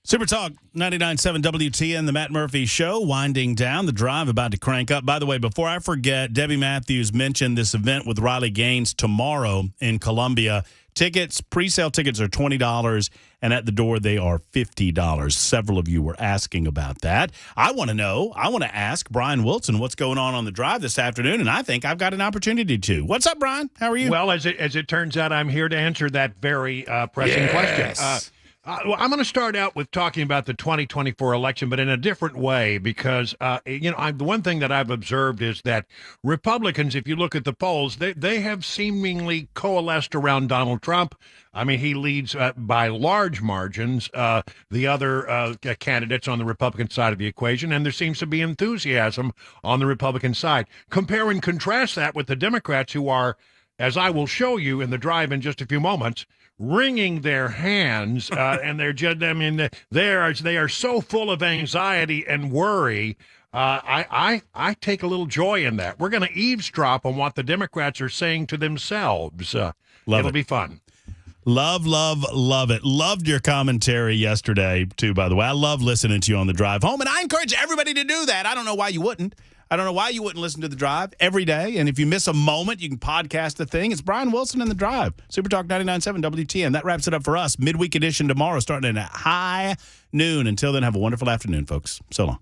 Super Talk 99.7 WTN, the Matt Murphy Show, winding down. The drive about to crank up. By the way, before I forget, Debbie Matthews mentioned this event with Riley Gaines tomorrow in Columbia. Tickets, pre-sale tickets are $20, and at the door they are $50. Several of you were asking about that. I want to ask Brian Wilson what's going on the drive this afternoon, and I think I've got an opportunity to. What's up, Brian? How are you? Well, as it turns out, I'm here to answer that very pressing question. I'm going to start out with talking about the 2024 election, but in a different way, because, the one thing that I've observed is that Republicans, if you look at the polls, they have seemingly coalesced around Donald Trump. I mean, he leads by large margins the other candidates on the Republican side of the equation, and there seems to be enthusiasm on the Republican side. Compare and contrast that with the Democrats, who are, as I will show you in the drive in just a few moments, wringing their hands, and they're just, they are so full of anxiety and worry. I take a little joy in that. We're going to eavesdrop on what the Democrats are saying to themselves. It'll be fun. Love it. Loved your commentary yesterday, too, by the way. I love listening to you on the drive home, and I encourage everybody to do that. I don't know why you wouldn't. I don't know why you wouldn't listen to The Drive every day. And if you miss a moment, you can podcast the thing. It's Brian Wilson in The Drive. Super Talk 99.7 WTN. That wraps it up for us. Midweek edition tomorrow starting at high noon. Until then, have a wonderful afternoon, folks. So long.